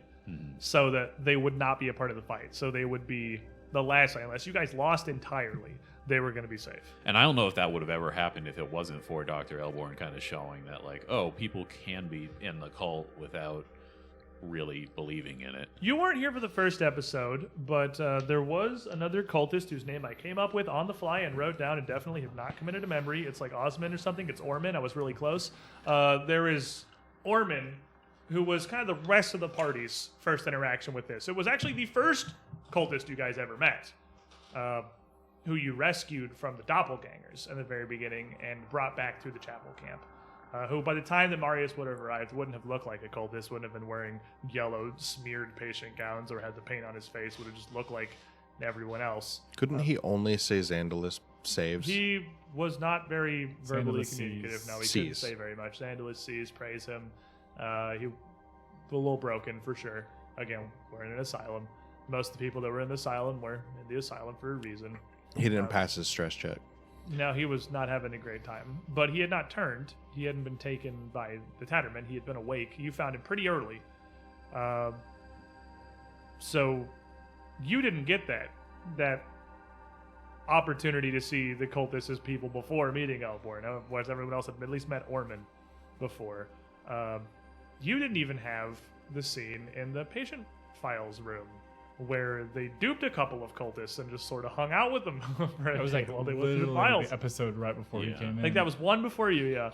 [SPEAKER 1] so that they would not be a part of the fight. So they would be the last, unless you guys lost entirely, they were going to be safe.
[SPEAKER 3] And I don't know if that would have ever happened if it wasn't for Dr. Elborn kind of showing that, like, oh, people can be in the cult without really believing in it.
[SPEAKER 1] You weren't here for the first episode, but there was another cultist whose name I came up with on the fly and wrote down and definitely have not committed to memory. It's like Osmond or something. It's Orman. I was really close. There is Orman, who was kind of the rest of the party's first interaction with this. It was actually the first cultist you guys ever met, who you rescued from the doppelgangers in the very beginning and brought back through the chapel camp. Who, by the time that Marius would have arrived, wouldn't have looked like a cultist, wouldn't have been wearing yellow smeared patient gowns or had the paint on his face, would have just looked like everyone else.
[SPEAKER 4] Couldn't he only say Xandalus saves?
[SPEAKER 1] He was not very verbally
[SPEAKER 2] Xandalus
[SPEAKER 1] communicative.
[SPEAKER 2] sees.
[SPEAKER 1] No, he couldn't say very much. Xandalus sees, praise him. He was a little broken for sure. Again, we're in an asylum. Most of the people that were in the asylum were in the asylum for a reason.
[SPEAKER 4] He didn't pass his stress check.
[SPEAKER 1] No, he was not having a great time. But he had not turned. He hadn't been taken by the Tatterman. He had been awake. You found him pretty early. So you didn't get that opportunity to see the cultists as people before meeting Elborn. Whereas everyone else had at least met Orman before. You didn't even have the scene in the patient files room where they duped a couple of cultists and just sort of hung out with them.
[SPEAKER 2] That was like
[SPEAKER 1] while they went
[SPEAKER 2] literally
[SPEAKER 1] through the files.
[SPEAKER 2] the episode right before he came in.
[SPEAKER 1] I think that was one before you, yeah.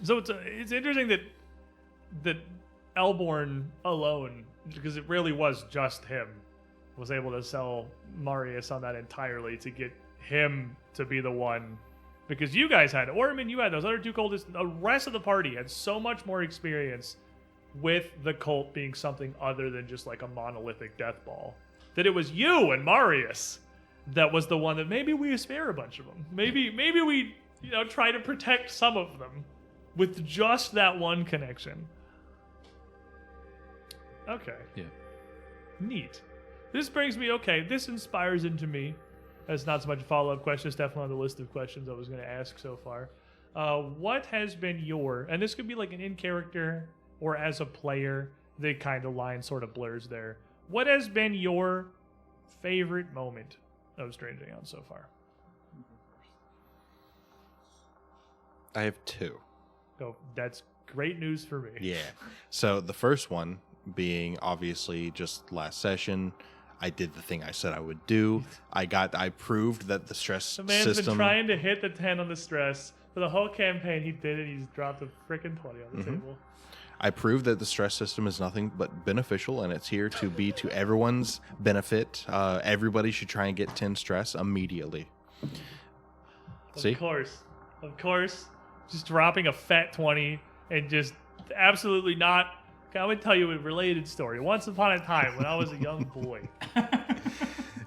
[SPEAKER 1] So it's interesting that Elborn alone, because it really was just him, was able to sell Marius on that entirely to get him to be the one. Because you guys had Orman, you had those other two cultists, the rest of the party had so much more experience with the cult being something other than just like a monolithic death ball, that it was you and Marius that was the one that maybe we spare a bunch of them. Maybe we try to protect some of them with just that one connection. Okay.
[SPEAKER 3] Yeah.
[SPEAKER 1] Neat. This brings me, this inspires into me. That's not so much a follow-up question, it's definitely on the list of questions I was going to ask so far. What has been your, and this could be like an in-character or as a player, the kind of line sort of blurs there. What has been your favorite moment of Strange Aeons so far?
[SPEAKER 4] I have 2.
[SPEAKER 1] Oh, that's great news for me.
[SPEAKER 4] Yeah. So the first one being obviously just last session, I did the thing I said I would do. I proved that the stress
[SPEAKER 1] The man's
[SPEAKER 4] system.
[SPEAKER 1] been trying to hit the 10 on the stress for the whole campaign. He did it. He's dropped a freaking 20 on the table.
[SPEAKER 4] I proved that the stress system is nothing but beneficial, and it's here to be to everyone's benefit. Everybody should try and get 10 stress immediately. See?
[SPEAKER 1] Of course. Just dropping a fat 20 and just absolutely not. I would tell you a related story. Once upon a time, when I was a young boy.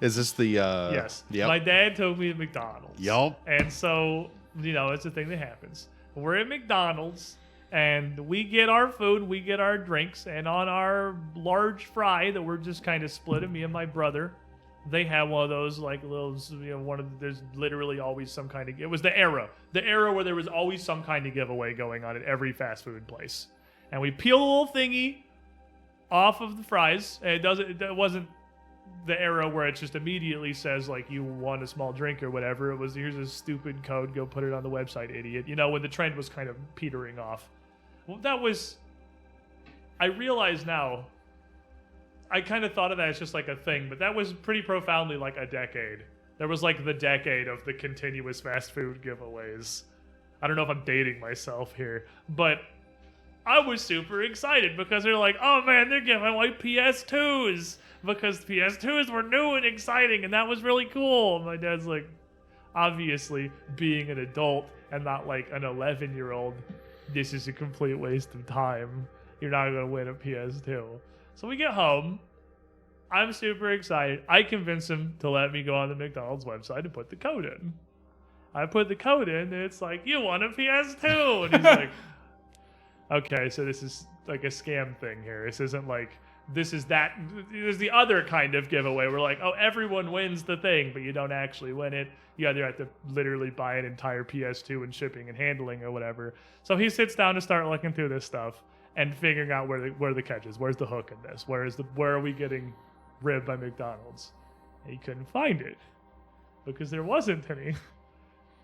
[SPEAKER 4] Is this the...
[SPEAKER 1] Yes.
[SPEAKER 4] Yep.
[SPEAKER 1] My dad took me to McDonald's.
[SPEAKER 4] Yup.
[SPEAKER 1] And so, it's a thing that happens. We're at McDonald's, and we get our food, we get our drinks, and on our large fry that we're just kind of splitting, me and my brother, they have one of those, like, little, there's literally always some kind of, it was the era where there was always some kind of giveaway going on at every fast food place. And we peel a little thingy off of the fries, and it wasn't the era where it just immediately says, like, you want a small drink or whatever. It was, here's a stupid code, go put it on the website, idiot. When the trend was kind of petering off. Well, I realize now, I kind of thought of that as just like a thing, but that was pretty profoundly like a decade. There was like the decade of the continuous fast food giveaways. I don't know if I'm dating myself here, but I was super excited because they're like, oh man, they're giving away PS2s because PS2s were new and exciting, and that was really cool. And my dad's like, obviously, being an adult and not like an 11-year-old, this is a complete waste of time. You're not going to win a PS2. So we get home. I'm super excited. I convince him to let me go on the McDonald's website and put the code in. I put the code in, and it's like, you want a PS2. And he's like, okay, so this is like a scam thing here. This isn't like, this is the other kind of giveaway. We're like, oh, everyone wins the thing, but you don't actually win it. You either have to literally buy an entire PS2 and shipping and handling or whatever. So he sits down to start looking through this stuff and figuring out where the catch is. Where's the hook in this? Where are we getting ribbed by McDonald's? And he couldn't find it because there wasn't any.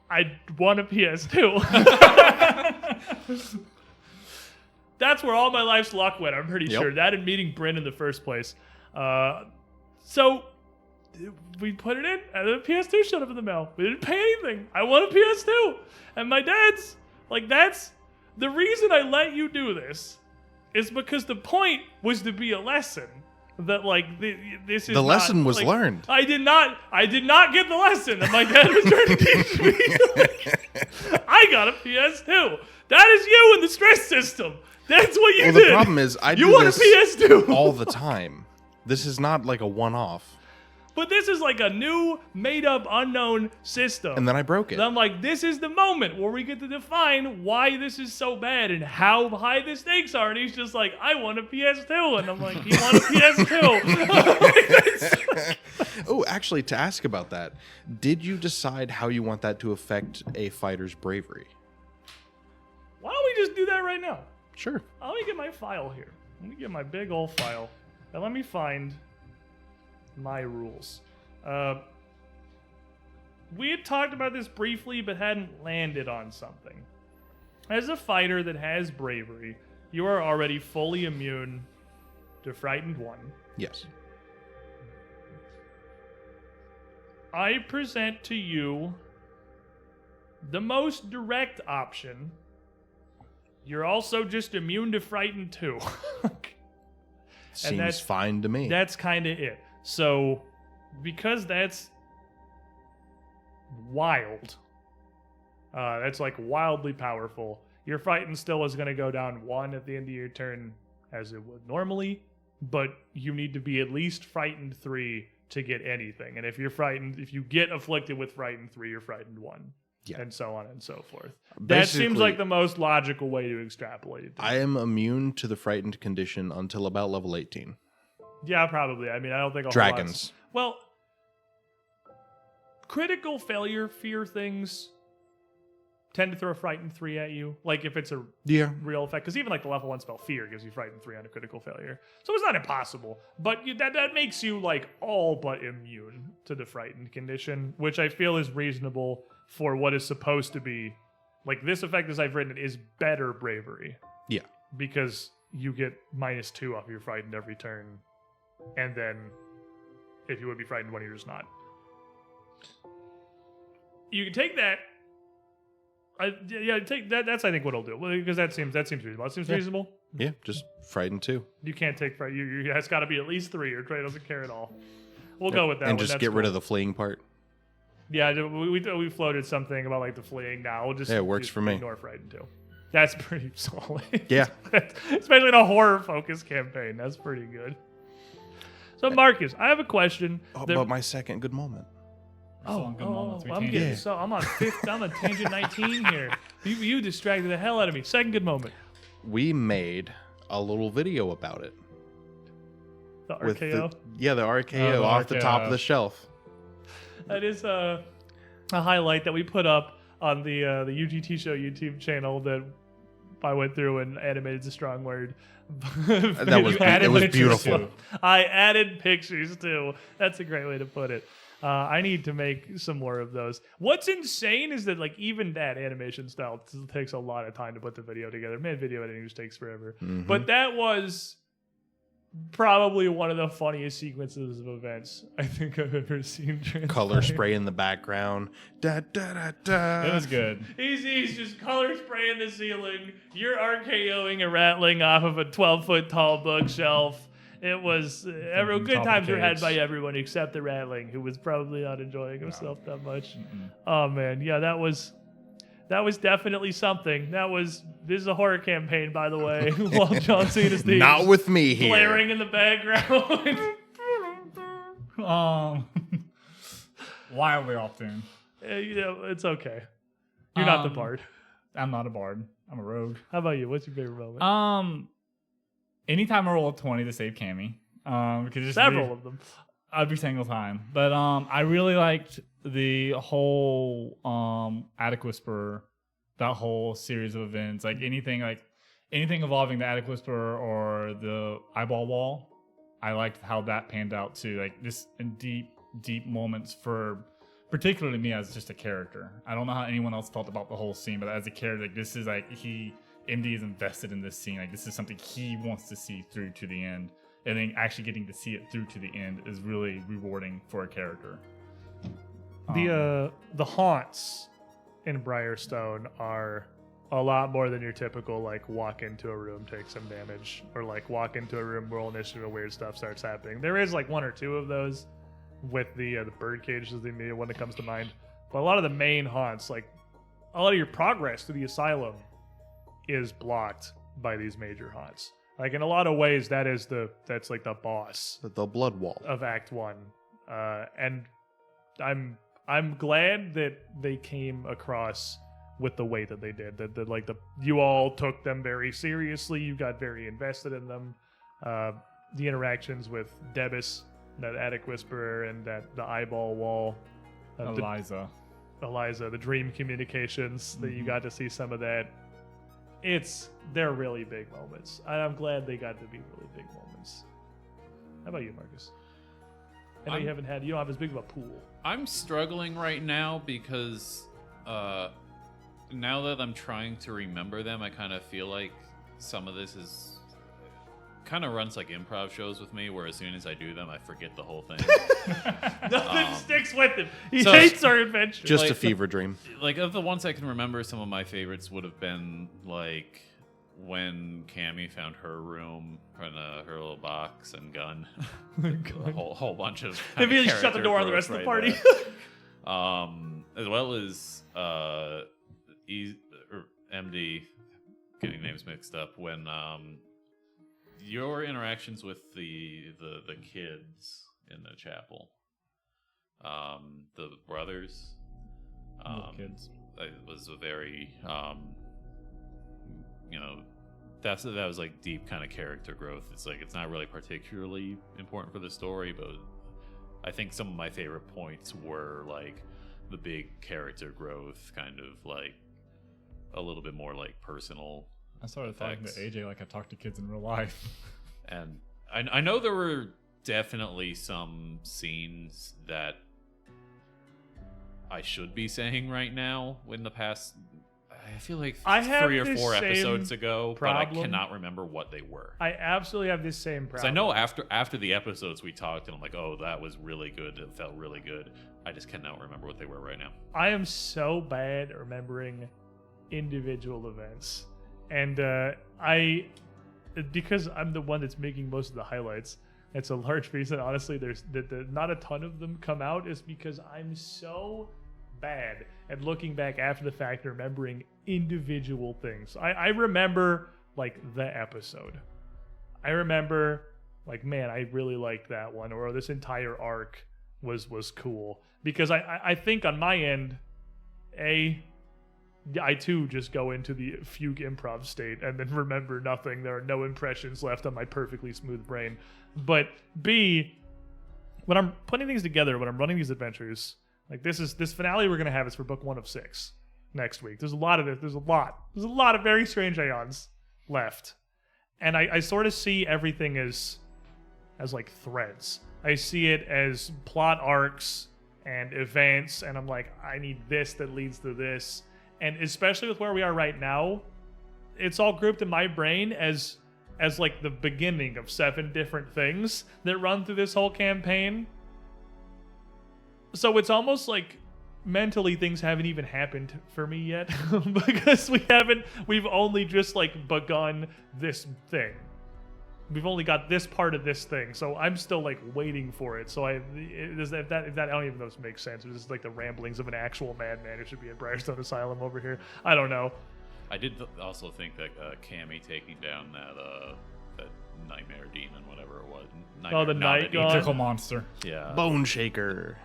[SPEAKER 1] I won a PS2. That's where all my life's luck went, I'm pretty sure. That and meeting Bryn in the first place. So we put it in, and the PS2 showed up in the mail. We didn't pay anything. I won a PS2. And my dad's like, that's the reason I let you do this is because the point was to be a lesson. That like this is
[SPEAKER 4] the lesson was
[SPEAKER 1] like,
[SPEAKER 4] learned.
[SPEAKER 1] I did not get the lesson that my dad was trying to teach me. I got a PS2. That is you in the stress system. That's what you did.
[SPEAKER 4] Well, the problem is I do
[SPEAKER 1] want
[SPEAKER 4] this
[SPEAKER 1] a PS2
[SPEAKER 4] all the time. This is not like a one-off.
[SPEAKER 1] But this is like a new, made-up, unknown system.
[SPEAKER 4] And then I broke it.
[SPEAKER 1] And I'm like, this is the moment where we get to define why this is so bad and how high the stakes are. And he's just like, I want a PS2. And I'm like, you want a PS2?
[SPEAKER 4] Oh, actually, to ask about that, did you decide how you want that to affect a fighter's bravery?
[SPEAKER 1] Why don't we just do that right now?
[SPEAKER 4] Sure.
[SPEAKER 1] Let me get my file here. Let me get my big old file. And let me find my rules. We had talked about this briefly, but hadn't landed on something. As a fighter that has bravery, you are already fully immune to Frightened 1.
[SPEAKER 4] Yes.
[SPEAKER 1] I present to you the most direct option. You're also just immune to Frightened 2.
[SPEAKER 4] Seems fine to me.
[SPEAKER 1] That's kind of it. So, because that's wild, that's like wildly powerful, your Frightened still is going to go down 1 at the end of your turn as it would normally, but you need to be at least Frightened 3 to get anything. And if you get afflicted with Frightened 3, you're Frightened 1.
[SPEAKER 4] Yeah.
[SPEAKER 1] and so on and so forth. That
[SPEAKER 4] Basically,
[SPEAKER 1] seems like the most logical way to extrapolate it.
[SPEAKER 4] I am immune to the frightened condition until about level 18.
[SPEAKER 1] Yeah, probably. I mean, I don't think a whole
[SPEAKER 4] Dragons.
[SPEAKER 1] lot's- Well, critical failure fear things tend to throw a frightened 3 at you. Like if it's a
[SPEAKER 4] Yeah.
[SPEAKER 1] real effect, because even like the level 1 spell fear gives you frightened 3 on a critical failure, so it's not impossible, but that makes you like all but immune to the frightened condition, which I feel is reasonable for what is supposed to be like this effect as I've written it is better bravery,
[SPEAKER 4] Yeah.
[SPEAKER 1] because you get -2 off your frightened every turn, and then if you would be frightened when you're just not, you can take that. Take that. That's I think what I'll do, because that seems reasonable. That seems reasonable.
[SPEAKER 4] Yeah, just frightened too.
[SPEAKER 1] You can't take fright. It's got to be at least 3, or Trey doesn't care at all. We'll go with that.
[SPEAKER 4] And
[SPEAKER 1] one.
[SPEAKER 4] just
[SPEAKER 1] That's
[SPEAKER 4] get rid
[SPEAKER 1] cool.
[SPEAKER 4] of the fleeing part.
[SPEAKER 1] Yeah, we floated something about like the fleeing. Now we'll just
[SPEAKER 4] Yeah, it works
[SPEAKER 1] just
[SPEAKER 4] for me.
[SPEAKER 1] Ignore frightened too. That's pretty solid.
[SPEAKER 4] Yeah.
[SPEAKER 1] Especially in a horror focused campaign. That's pretty good. So Marcus, I have a question.
[SPEAKER 4] Oh,
[SPEAKER 1] There-
[SPEAKER 4] but my second good moment.
[SPEAKER 2] Still on good moments. We
[SPEAKER 1] I'm
[SPEAKER 2] can't-
[SPEAKER 1] getting
[SPEAKER 4] Yeah.
[SPEAKER 1] so I'm on fifth. I'm on tangent 19 here. You distracted the hell out of me. Second good moment.
[SPEAKER 4] We made a little video about it.
[SPEAKER 1] The
[SPEAKER 4] With
[SPEAKER 1] RKO.
[SPEAKER 4] the RKO
[SPEAKER 2] Oh, the
[SPEAKER 4] off the top
[SPEAKER 2] RKO.
[SPEAKER 4] of the shelf.
[SPEAKER 1] That is a highlight that we put up on the UGT Show YouTube channel that I went through and animated is a strong word.
[SPEAKER 4] That was
[SPEAKER 2] You added
[SPEAKER 4] it was
[SPEAKER 2] pictures
[SPEAKER 4] beautiful.
[SPEAKER 2] too.
[SPEAKER 1] I added pictures too. That's a great way to put it. I need to make some more of those. What's insane is that like even that animation style takes a lot of time to put the video together. Man, video editing just takes forever.
[SPEAKER 4] Mhm.
[SPEAKER 1] But that was probably one of the funniest sequences of events I think I've ever seen.
[SPEAKER 4] Color
[SPEAKER 1] transpire.
[SPEAKER 4] spray in the background. Da, da, da, da.
[SPEAKER 2] It was good.
[SPEAKER 1] He's just color spraying the ceiling. You're RKOing and rattling off of a 12-foot tall bookshelf. It was
[SPEAKER 2] From
[SPEAKER 1] good
[SPEAKER 2] top of
[SPEAKER 1] times
[SPEAKER 2] the
[SPEAKER 1] were had
[SPEAKER 2] cage.
[SPEAKER 1] by everyone except the rattling, who was probably not enjoying himself that much. Oh man, yeah, that was definitely something. This is a horror campaign, by the way. While John Cena's theme
[SPEAKER 4] Not with me here.
[SPEAKER 1] blaring in the background.
[SPEAKER 2] Wildly off tune.
[SPEAKER 1] It's okay. You're not the bard.
[SPEAKER 2] I'm not a bard. I'm a rogue.
[SPEAKER 1] How about you? What's your favorite moment?
[SPEAKER 2] Anytime I roll a 20 to save Cammy. Because just
[SPEAKER 1] Several of them.
[SPEAKER 2] every single time. But I really liked the whole Attic Whisperer, that whole series of events. Like anything involving the Attic Whisperer or the eyeball wall. I liked how that panned out too. Like just in deep moments for particularly me as just a character. I don't know how anyone else felt about the whole scene, but as a character, like this is like MD is invested in this scene. Like this is something he wants to see through to the end. And then actually getting to see it through to the end is really rewarding for a character.
[SPEAKER 1] The haunts in Briarstone are a lot more than your typical like walk into a room, take some damage, or like walk into a room, roll initiative, and weird stuff starts happening. There is like 1 or 2 of those with the birdcage is the immediate one that comes to mind. But a lot of the main haunts, like a lot of your progress to the asylum, is blocked by these major haunts. Like in a lot of ways, that's like the boss
[SPEAKER 4] The blood wall.
[SPEAKER 1] of Act 1, and I'm glad that they came across with the way that they did. That you all took them very seriously. You got very invested in them. The interactions with Debus, that Attic Whisperer, and the eyeball wall,
[SPEAKER 2] Eliza.
[SPEAKER 1] Eliza, the dream communications. That you got to see some of that. They're really big moments. And I'm glad they got to be really big moments. How about you, Marcus? I know you don't have as big of a pool.
[SPEAKER 3] I'm struggling right now because now that I'm trying to remember them, I kind of feel like some of this is kind of runs like improv shows with me, where as soon as I do them, I forget the whole thing.
[SPEAKER 1] Nothing sticks with him. He
[SPEAKER 3] so-
[SPEAKER 1] hates our adventure.
[SPEAKER 4] Just a
[SPEAKER 3] like-
[SPEAKER 4] fever dream.
[SPEAKER 3] Like of the ones I can remember, some of my favorites would have been like when Cammy found her room, her little box and gun. A whole bunch of
[SPEAKER 1] They immediately shut the
[SPEAKER 3] character
[SPEAKER 1] door on the
[SPEAKER 3] growth
[SPEAKER 1] rest of the
[SPEAKER 3] right
[SPEAKER 1] party.
[SPEAKER 3] there. As well as MD, getting names mixed up, when your interactions with the kids in the chapel, the brothers,
[SPEAKER 2] Little kids.
[SPEAKER 3] was a very, you know, that was like deep kind of character growth. It's like it's not really particularly important for the story, but I think some of my favorite points were like the big character growth, kind of like a little bit more like personal.
[SPEAKER 2] I started talking to
[SPEAKER 3] effects.
[SPEAKER 2] AJ like I talk to kids in real life.
[SPEAKER 3] And I know there were definitely some scenes that I should be saying right now in the past. I feel like
[SPEAKER 1] I have
[SPEAKER 3] 3 or
[SPEAKER 1] this
[SPEAKER 3] 4
[SPEAKER 1] same
[SPEAKER 3] episodes ago, but I
[SPEAKER 1] problem.
[SPEAKER 3] cannot remember what they were.
[SPEAKER 1] I absolutely have this same
[SPEAKER 3] Because
[SPEAKER 1] problem.
[SPEAKER 3] I know after the episodes we talked, and I'm like, oh, that was really good. It felt really good. I just cannot remember what they were right now.
[SPEAKER 1] I am so bad at remembering individual events. And because I'm the one that's making most of the highlights, it's a large reason, honestly, there's not a ton of them come out, is because I'm so bad at looking back after the fact and remembering individual things. I remember, like, the episode. I remember, like, man, I really liked that one, or this entire arc was cool. Because I think on my end, I too just go into the fugue improv state and then remember nothing. There are no impressions left on my perfectly smooth brain. But B, when I'm putting things together, when I'm running these adventures, like this finale we're gonna have is for book 1 of 6 next week. There's a lot of it. There's a lot of very Strange Aeons left, and I sort of see everything as like threads. I see it as plot arcs and events, and I'm like, I need this that leads to this. And especially with where we are right now, it's all grouped in my brain as like the beginning of 7 different things that run through this whole campaign. So it's almost like mentally things haven't even happened for me yet because we've only just like begun this thing. We've only got this part of this thing, so I'm still like waiting for it. So if that I don't even know if this makes sense. This is like the ramblings of an actual madman who should be at Briarstone Asylum over here. I don't know.
[SPEAKER 3] I did also think that Cammy taking down that nightmare demon, whatever it was.
[SPEAKER 1] The night
[SPEAKER 3] demon.
[SPEAKER 1] god.
[SPEAKER 2] Tickle monster.
[SPEAKER 3] Yeah.
[SPEAKER 4] Bone shaker.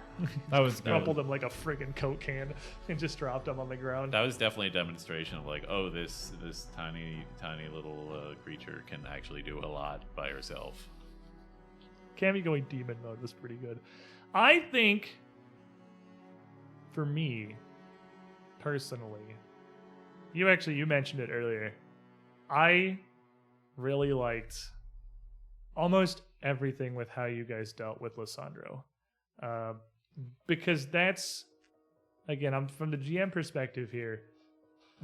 [SPEAKER 2] That was good.
[SPEAKER 1] Crumpled him like a friggin' Coke can and just dropped him on the ground.
[SPEAKER 3] That was definitely a demonstration of like, oh, this tiny little creature can actually do a lot by herself.
[SPEAKER 1] Cammy going demon mode was pretty good. I think, for me, personally, you mentioned it earlier. I really liked almost everything with how you guys dealt with Lissandro. Because that's, again, I'm from the GM perspective here,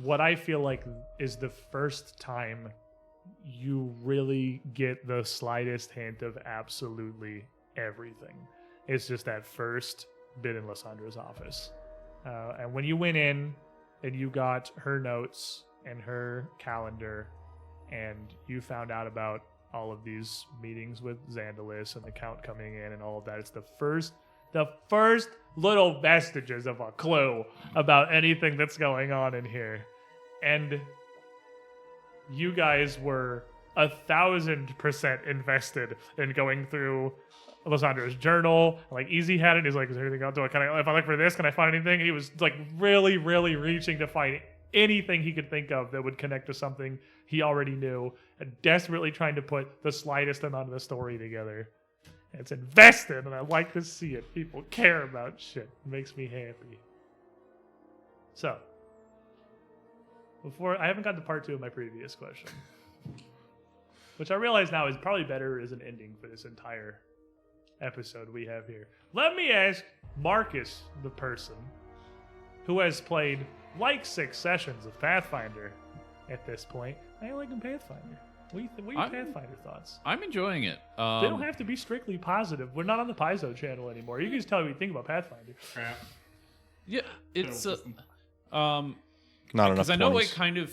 [SPEAKER 1] what I feel like is the first time you really get the slightest hint of absolutely everything. It's just that first bit in Lissandro's office. And when you went in and you got her notes and her calendar and you found out about all of these meetings with Xandalis and the Count coming in and all of that, it's the first little vestiges of a clue about anything that's going on in here. And you guys were 1,000% invested in going through Lissandro's journal. Like, Easy had it. He's like, is there anything else? If I look for this, can I find anything? And he was like really, really reaching to find anything he could think of that would connect to something he already knew, and desperately trying to put the slightest amount of the story together. It's invested, and I like to see it. People care about shit. It makes me happy. So, I haven't got to part 2 of my previous question, which I realize now is probably better as an ending for this entire episode we have here. Let me ask Marcus, the person who has played like 6 sessions of Pathfinder at this point. I like him Pathfinder. What are your Pathfinder thoughts?
[SPEAKER 3] I'm enjoying it.
[SPEAKER 1] They don't have to be strictly positive. We're not on the Paizo channel anymore. You can just tell me what you think about Pathfinder.
[SPEAKER 3] Yeah, it's
[SPEAKER 4] Not enough.
[SPEAKER 3] because I know
[SPEAKER 4] 20s.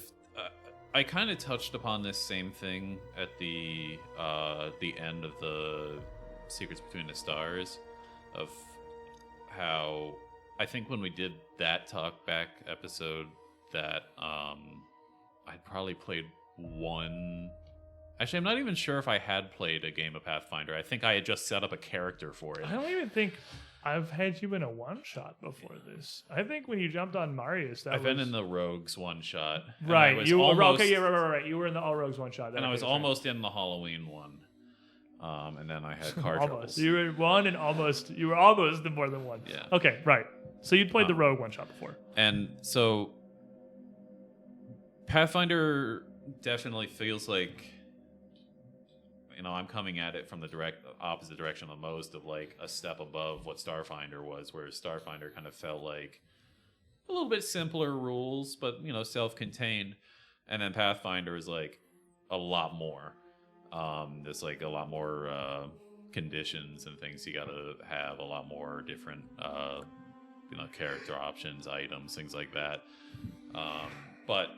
[SPEAKER 3] I kind of touched upon this same thing at the end of the Secrets Between the Stars, of how I think when we did that talk back episode that I'd probably played one. Actually, I'm not even sure if I had played a game of Pathfinder. I think I had just set up a character for it.
[SPEAKER 1] I don't even think I've had you in a one-shot before this. I think when you jumped on Marius,
[SPEAKER 3] I've been in the Rogues one shot.
[SPEAKER 1] Right, you were okay. Yeah, right. You were in the All Rogues one shot.
[SPEAKER 3] And I was almost in the Halloween one. And then I had car troubles.
[SPEAKER 1] You were in one and almost. You were almost in more than one.
[SPEAKER 3] Yeah.
[SPEAKER 1] Okay, right. So you'd played the Rogue one shot before.
[SPEAKER 3] And so Pathfinder definitely feels like, I'm coming at it from the opposite direction the most, of like a step above what Starfinder was, whereas Starfinder kind of felt like a little bit simpler rules, but self-contained. And then Pathfinder is like a lot more. There's like a lot more conditions and things you gotta have, a lot more different character options, items, things like that. But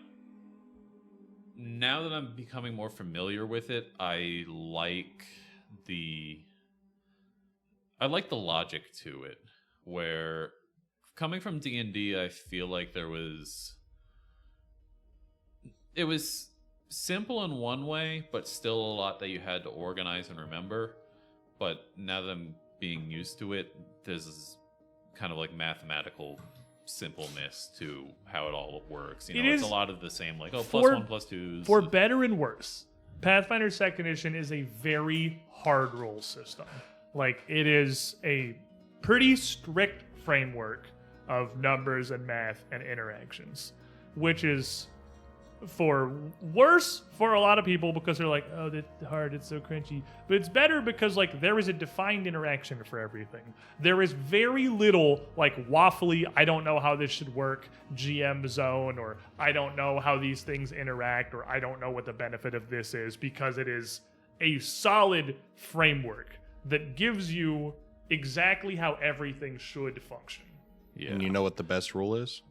[SPEAKER 3] now that I'm becoming more familiar with it, I like the logic to it, where coming from D&D, I feel like it was simple in one way, but still a lot that you had to organize and remember. But now that I'm being used to it, there's this kind of like mathematical simpleness to how it all works. It's a lot of the same, like +1, +2s.
[SPEAKER 1] For better and worse, Pathfinder 2nd Edition is a very hard rule system. Like, it is a pretty strict framework of numbers and math and interactions, which is for worse for a lot of people because they're like, oh, that's hard, it's so crunchy. But it's better because like there is a defined interaction for everything. There is very little like waffly, I don't know how this should work, GM zone, or I don't know how these things interact, or I don't know what the benefit of this is, because it is a solid framework that gives you exactly how everything should function.
[SPEAKER 3] Yeah.
[SPEAKER 4] And you know what the best rule is?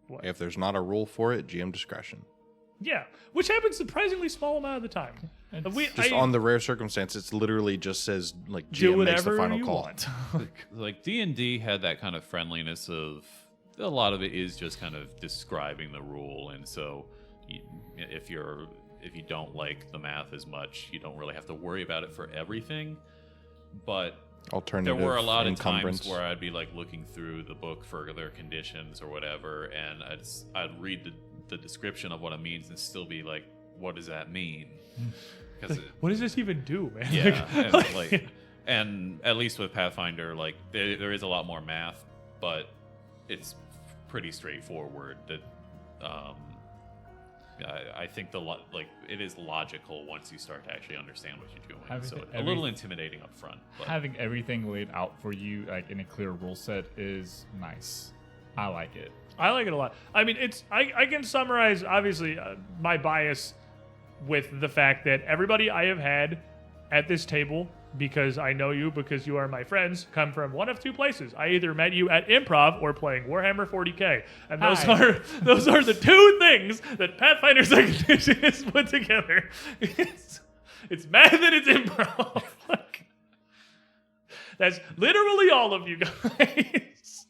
[SPEAKER 1] What?
[SPEAKER 4] If there's not a rule for it, GM discretion.
[SPEAKER 1] Yeah, which happens surprisingly small amount of the time.
[SPEAKER 4] On the rare circumstance, it's literally just says like
[SPEAKER 1] do
[SPEAKER 4] GM makes the
[SPEAKER 1] whatever
[SPEAKER 4] final
[SPEAKER 1] you
[SPEAKER 4] call.
[SPEAKER 1] want.
[SPEAKER 3] Like D&D had that kind of friendliness of, a lot of it is just kind of describing the rule, and so if you don't like the math as much, you don't really have to worry about it for everything. But
[SPEAKER 4] Alternative
[SPEAKER 3] there were a lot of
[SPEAKER 4] encumbrance.
[SPEAKER 3] times where I'd be like looking through the book for their conditions or whatever, and I'd read the description of what it means and still be like, what does that mean? Because
[SPEAKER 1] what does this even do, man?
[SPEAKER 3] Yeah, and at least with Pathfinder, like there is a lot more math, but it's pretty straightforward. That I think it is logical once you start to actually understand what you're doing. So a little intimidating up front. But
[SPEAKER 2] having everything laid out for you, like in a clear rule set, is nice. I like it.
[SPEAKER 1] I like it a lot. I mean, I can summarize, obviously, my bias with the fact that everybody I have had at this table, because I know you, because you are my friends, come from one of two places. I either met you at improv or playing Warhammer 40K. And those are the two things that Pathfinder 2nd Edition has put together. It's math and it's improv. That's literally all of you guys.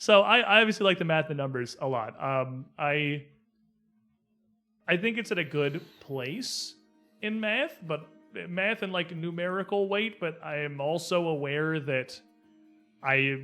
[SPEAKER 1] So I obviously like the math and numbers a lot. I think it's at a good place in math, but math and like numerical weight. But I am also aware that I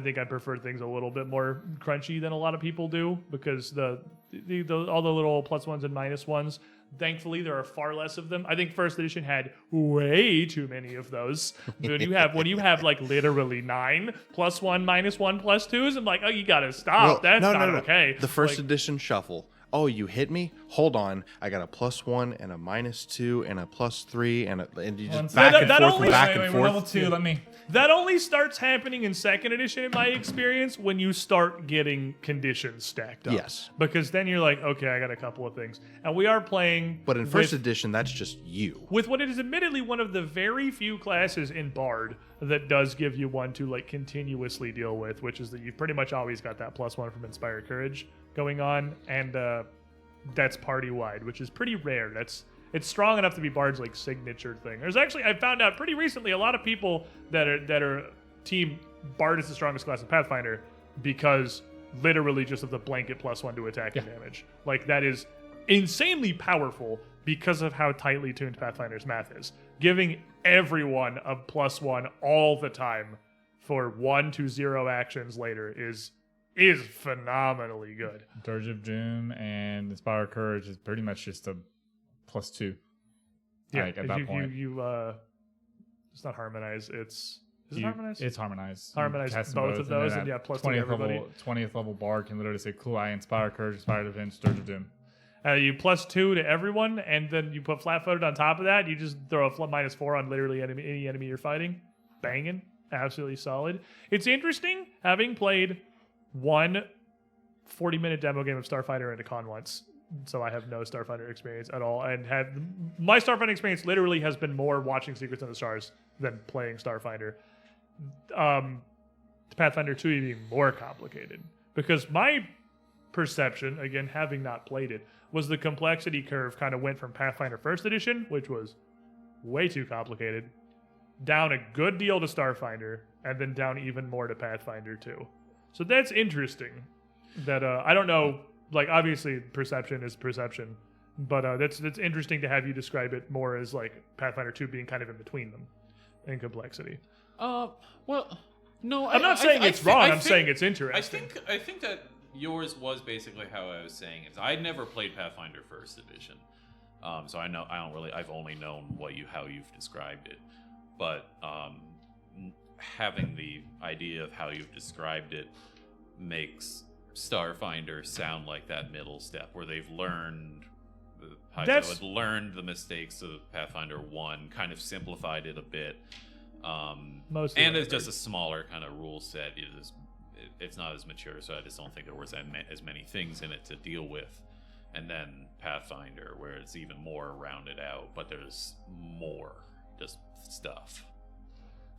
[SPEAKER 1] think I prefer things a little bit more crunchy than a lot of people do, because all the little +1s and -1s. Thankfully, there are far less of them. I think first edition had way too many of those. When you have like literally 9 +1, -1, +2s, I'm like, oh, you gotta stop. That's not okay.
[SPEAKER 4] The first edition shuffle. Oh, you hit me? Hold on. I got a +1 and a -2 and a +3 and you just back and forth and back and forth.
[SPEAKER 2] Level 2. Let me.
[SPEAKER 1] That only starts happening in second edition, in my experience, when you start getting conditions stacked up.
[SPEAKER 4] Yes.
[SPEAKER 1] Because then you're like, okay, I got a couple of things. And we are playing...
[SPEAKER 4] But in first edition, that's just you.
[SPEAKER 1] With what is admittedly one of the very few classes in Bard that does give you one to like continuously deal with, which is that you've pretty much always got that +1 from Inspire Courage going on. And that's party-wide, which is pretty rare. It's strong enough to be Bard's like signature thing. There's actually, I found out pretty recently, a lot of people that are team Bard is the strongest class of Pathfinder because literally just of the blanket +1 to attack and damage. Like, that is insanely powerful because of how tightly tuned Pathfinder's math is, giving everyone a +1 all the time for 1 to 0 actions later is phenomenally good.
[SPEAKER 2] Dirge of Doom and Inspire Courage is pretty much just a +2.
[SPEAKER 1] Yeah,
[SPEAKER 2] Like, at that point.
[SPEAKER 1] It's not harmonize. Is it harmonize?
[SPEAKER 2] It's harmonize.
[SPEAKER 1] Harmonize
[SPEAKER 2] Cast
[SPEAKER 1] both of those,
[SPEAKER 2] then
[SPEAKER 1] and
[SPEAKER 2] at
[SPEAKER 1] +2 everybody.
[SPEAKER 2] 20th level bard can literally say, cool, I Inspire Courage, Inspire Defense, Dirge of Doom.
[SPEAKER 1] You +2 to everyone, and then you put flat-footed on top of that. You just throw a -4 on literally any enemy you're fighting. Banging. Absolutely solid. It's interesting, having played one 40-minute demo game of Starfinder at a con once, so I have no Starfinder experience at all, and my Starfinder experience literally has been more watching Secrets of the Stars than playing Starfinder. Pathfinder 2E being more complicated, because my perception, again, having not played it, was the complexity curve kind of went from Pathfinder 1st Edition, which was way too complicated, down a good deal to Starfinder, and then down even more to Pathfinder 2. So that's interesting. That I don't know, like, obviously perception is perception, but that's interesting to have you describe it more as like Pathfinder 2 being kind of in between them in complexity.
[SPEAKER 3] Well, no,
[SPEAKER 1] I'm not saying it's wrong. I'm saying it's interesting.
[SPEAKER 3] I think that yours was basically how I was saying it. I never played Pathfinder 1st Edition, so I've only known how you've described it, but having the idea of how you've described it makes Starfinder sound like that middle step where they've learned. Paizo had learned the mistakes of Pathfinder 1, kind of simplified it a bit.
[SPEAKER 1] Mostly,
[SPEAKER 3] and it's just a smaller kind of rule set. It's not as mature, so I just don't think there was as many things in it to deal with. And then Pathfinder, where it's even more rounded out, but there's more just stuff.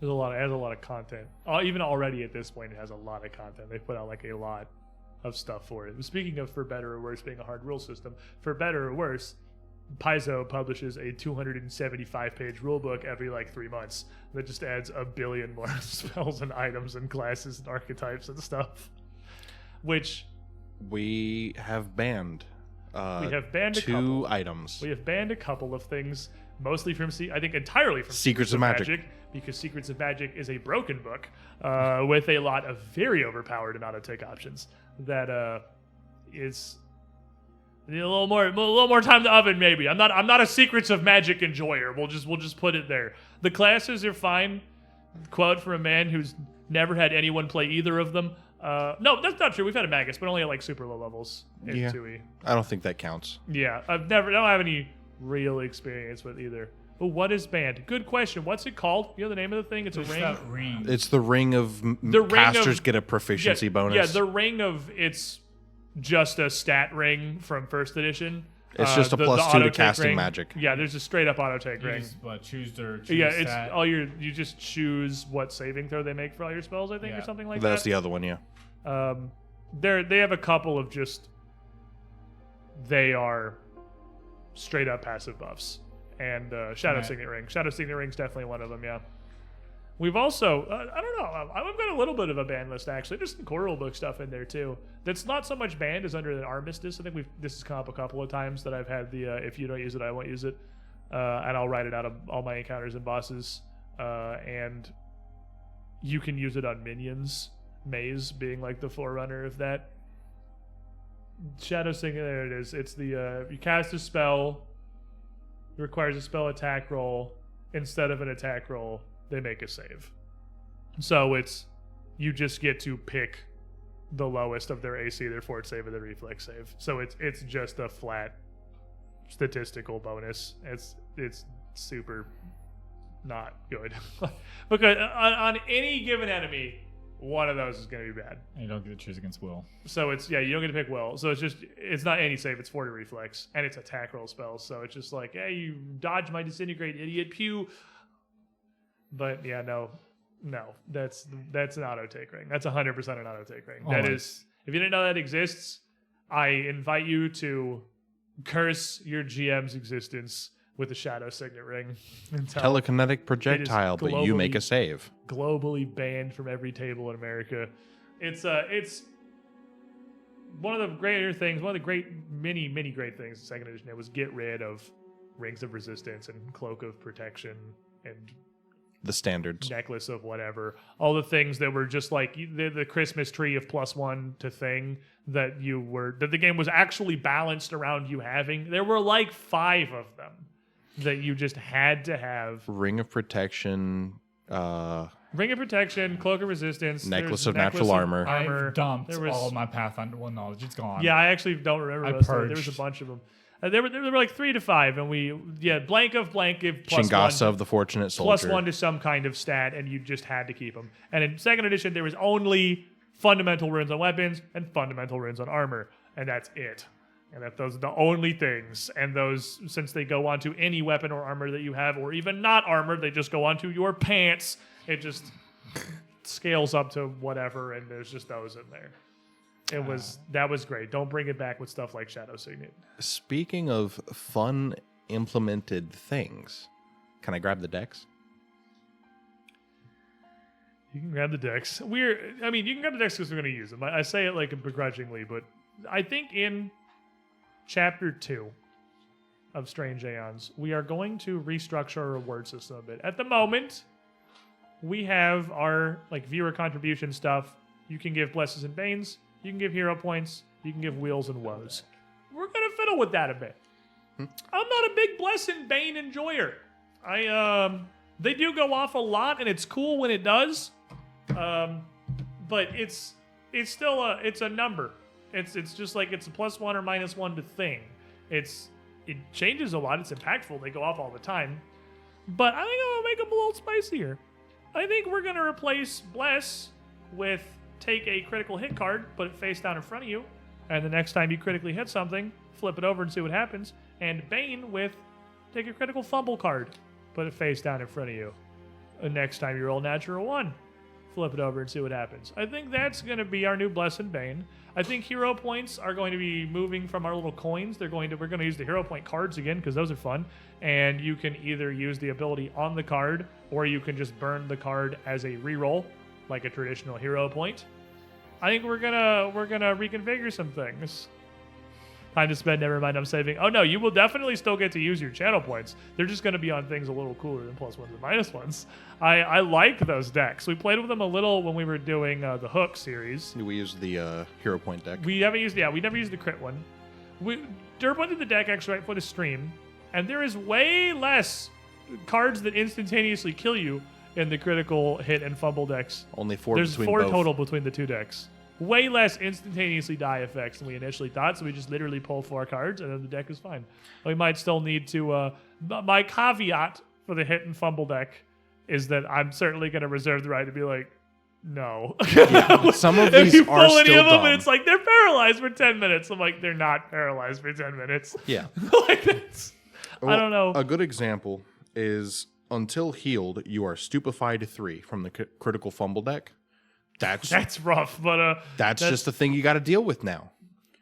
[SPEAKER 1] It has a lot of content. Even already at this point, it has a lot of content. They put out like a lot of stuff for it. Speaking of for better or worse being a hard rule system, for better or worse, Paizo publishes a 275-page rulebook every like 3 months that just adds a billion more spells and items and classes and archetypes and stuff. Which
[SPEAKER 4] we have banned.
[SPEAKER 1] We have banned a
[SPEAKER 4] 2
[SPEAKER 1] couple
[SPEAKER 4] items.
[SPEAKER 1] We have banned a couple of things, mostly from I think entirely from
[SPEAKER 4] Secrets of Magic,
[SPEAKER 1] because Secrets of Magic is a broken book with a lot of very overpowered amount of tick options that is. Need a little more time to oven, maybe. I'm not a Secrets of Magic enjoyer. We'll just put it there. The classes are fine. Quote from a man who's never had anyone play either of them. No, that's not true. We've had a Magus, but only at like super low levels in 2E.
[SPEAKER 4] I don't think that counts.
[SPEAKER 1] Yeah, I don't have any real experience with either. But what is banned? Good question. What's it called? You know the name of the thing? It's a ring.
[SPEAKER 2] That ring.
[SPEAKER 4] It's the ring of casters get a proficiency bonus.
[SPEAKER 1] Yeah, the ring of it's just a stat ring from 1st edition.
[SPEAKER 4] It's just a +2 to casting
[SPEAKER 1] ring.
[SPEAKER 4] Magic.
[SPEAKER 1] Yeah, there's a straight up auto take ring.
[SPEAKER 2] Choose their
[SPEAKER 1] It's
[SPEAKER 2] stat.
[SPEAKER 1] all you just choose what saving throw they make for all your spells, I think, or something like that.
[SPEAKER 4] That's the other one, yeah.
[SPEAKER 1] They have a couple of just they are straight up passive buffs. And Shadow Signet Ring. Shadow Signet Ring's definitely one of them, yeah. We've also, I don't know, I've got a little bit of a ban list, actually. There's some core rulebook stuff in there, too. That's not so much banned as under the Armistice. I think this has come up a couple of times that I've had the, if you don't use it, I won't use it. And I'll write it out of all my encounters and bosses. And you can use it on minions. Maze being like the forerunner of that. Shadow Signet, there it is. It's the, you cast a spell. It requires a spell attack roll. Instead of an attack roll, they make a save. So you just get to pick the lowest of their AC, their fort save, or their reflex save. So it's just a flat statistical bonus. It's super not good. Because on any given enemy, one of those is going to be bad.
[SPEAKER 2] And you don't get to choose against Will.
[SPEAKER 1] So you don't get to pick Will. So it's not any save, it's fort or reflex. And it's attack roll spells. So it's just like, hey, you dodge my disintegrate, idiot, pew. But yeah, no, that's an auto take ring. That's 100% an auto take ring. That is, if you didn't know that exists, I invite you to curse your GM's existence with a Shadow Signet Ring.
[SPEAKER 4] Telekinetic projectile, but you make a save.
[SPEAKER 1] Globally banned from every table in America. It's one of the greater things, one of the many great things in second edition. It was get rid of Rings of Resistance and Cloak of Protection and
[SPEAKER 4] The standards.
[SPEAKER 1] necklace of whatever. All the things that were just like the Christmas tree of +1 to thing that the game was actually balanced around you having. There were like 5 of them that you just had to have.
[SPEAKER 4] Ring of Protection.
[SPEAKER 1] Ring of Protection, Cloak of Resistance,
[SPEAKER 4] Necklace
[SPEAKER 1] there's
[SPEAKER 4] of Natural Armor.
[SPEAKER 2] I've dumped
[SPEAKER 1] There was-
[SPEAKER 2] all of my Pathfinder 1 knowledge. It's gone.
[SPEAKER 1] Yeah, I actually don't remember
[SPEAKER 2] I
[SPEAKER 1] most of them. There was a
[SPEAKER 2] purged.
[SPEAKER 1] bunch of them. There were like 3 to 5, and blank of blank give
[SPEAKER 4] Shingasa
[SPEAKER 1] +1
[SPEAKER 4] of the Fortunate Soldier.
[SPEAKER 1] +1 to some kind of stat, and you just had to keep them. And in second edition, there was only fundamental runes on weapons and fundamental runes on armor, and that's it. And those are the only things. And those, since they go onto any weapon or armor that you have, or even not armor, they just go onto your pants. It just scales up to whatever, and there's just those in there. That was great. Don't bring it back with stuff like Shadow Signet.
[SPEAKER 4] Speaking of fun implemented things, can I grab the decks?
[SPEAKER 1] You can grab the decks. You can grab the decks because we're going to use them. I say it like begrudgingly, but I think in Chapter 2 of Strange Aeons, we are going to restructure our reward system a bit. At the moment, we have our viewer contribution stuff. You can give Blesses and Banes. You can give hero points. You can give wheels and woes. We're going to fiddle with that a bit. I'm not a big Bless and Bane enjoyer. They do go off a lot, and it's cool when it does. But it's still a number. It's just like it's a +1 or -1 to thing. It changes a lot. It's impactful. They go off all the time. But I think I'm gonna make them a little spicier. I think we're gonna replace Bless with take a critical hit card, put it face down in front of you, and the next time you critically hit something, flip it over and see what happens. And Bane with take a critical fumble card, put it face down in front of you. And next time you roll natural 1, flip it over and see what happens. I think that's going to be our new Bless and Bane. I think hero points are going to be moving from our little coins. We're going to use the hero point cards again because those are fun. And you can either use the ability on the card, or you can just burn the card as a reroll, like a traditional hero point. I think we're gonna reconfigure some things. Time to spend, never mind, I'm saving. Oh no, you will definitely still get to use your channel points. They're just going to be on things a little cooler than +1s and -1s. I like those decks. We played with them a little when we were doing the Hook series.
[SPEAKER 4] We used the hero point deck.
[SPEAKER 1] We never used the crit one. Derp went to the deck actually right before the stream, and there is way less cards that instantaneously kill you in the critical hit and fumble decks.
[SPEAKER 4] Only 4
[SPEAKER 1] There's
[SPEAKER 4] between
[SPEAKER 1] 4
[SPEAKER 4] both.
[SPEAKER 1] total between the 2 decks. Way less instantaneously die effects than we initially thought, so we just literally pull 4 cards, and then the deck is fine. We might still need to... my caveat for the hit and fumble deck is that I'm certainly going to reserve the right to be like, no.
[SPEAKER 4] Yeah, some of
[SPEAKER 1] If
[SPEAKER 4] these
[SPEAKER 1] you
[SPEAKER 4] are
[SPEAKER 1] pull any
[SPEAKER 4] still
[SPEAKER 1] of them,
[SPEAKER 4] dumb.
[SPEAKER 1] and it's like, they're paralyzed for 10 minutes. I'm like, they're not paralyzed for 10 minutes.
[SPEAKER 4] Yeah.
[SPEAKER 1] Like, it's... I don't know.
[SPEAKER 4] A good example is until healed, you are stupefied 3 from the critical fumble deck.
[SPEAKER 1] That's rough, but...
[SPEAKER 4] That's just the thing you got to deal with now.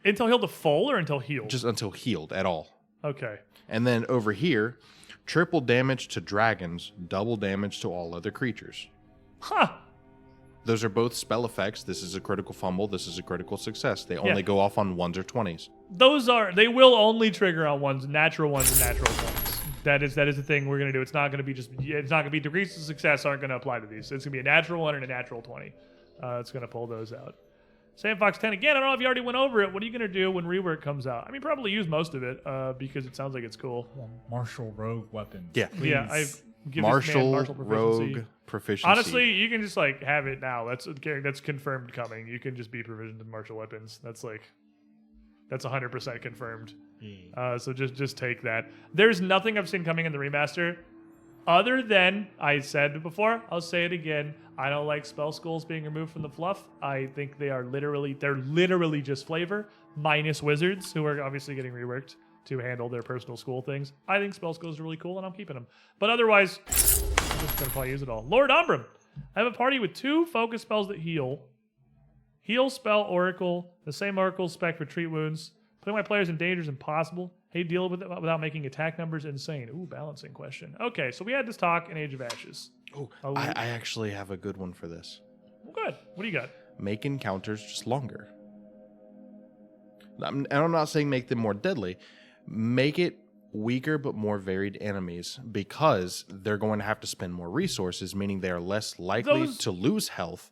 [SPEAKER 1] Until healed to full or until healed?
[SPEAKER 4] Just until healed at all.
[SPEAKER 1] Okay.
[SPEAKER 4] And then over here, triple damage to dragons, double damage to all other creatures.
[SPEAKER 1] Huh.
[SPEAKER 4] Those are both spell effects. This is a critical fumble. This is a critical success. They only go off on 1s or 20s.
[SPEAKER 1] They will only trigger on natural ones and natural ones. That is the thing we're going to do. It's not going to be degrees of success aren't going to apply to these. It's going to be a natural 1 and a natural 20. It's going to pull those out. Sandfox 10 again. I don't know if you already went over it. What are you going to do when rework comes out? I mean, probably use most of it because it sounds like it's cool.
[SPEAKER 2] Martial rogue weapons.
[SPEAKER 4] Yeah.
[SPEAKER 2] Please.
[SPEAKER 1] Yeah, I give
[SPEAKER 4] Martial,
[SPEAKER 1] this man proficiency.
[SPEAKER 4] rogue, proficiency.
[SPEAKER 1] Honestly, you can just have it now. That's confirmed coming. You can just be provisioned in martial weapons. That's 100% confirmed.
[SPEAKER 2] Yeah.
[SPEAKER 1] So just take that. There's nothing I've seen coming in the remaster other than, I said before, I'll say it again, I don't like spell schools being removed from the fluff. I think they're literally just flavor, minus wizards, who are obviously getting reworked to handle their personal school things. I think spell schools are really cool, and I'm keeping them. But otherwise, I'm just going to probably use it all. Lord Umbram. I have a party with 2 focus spells that heal. Heal spell Oracle. The same Oracle spec for treat wounds. Putting my players in danger is impossible. Hey, deal with it without making attack numbers insane. Ooh, balancing question. Okay, so we had this talk in Age of Ashes.
[SPEAKER 4] Oh, I actually have a good one for this.
[SPEAKER 1] Well, good. What do you got?
[SPEAKER 4] Make encounters just longer. And I'm not saying make them more deadly. Make it weaker but more varied enemies because they're going to have to spend more resources, meaning they are less likely to lose health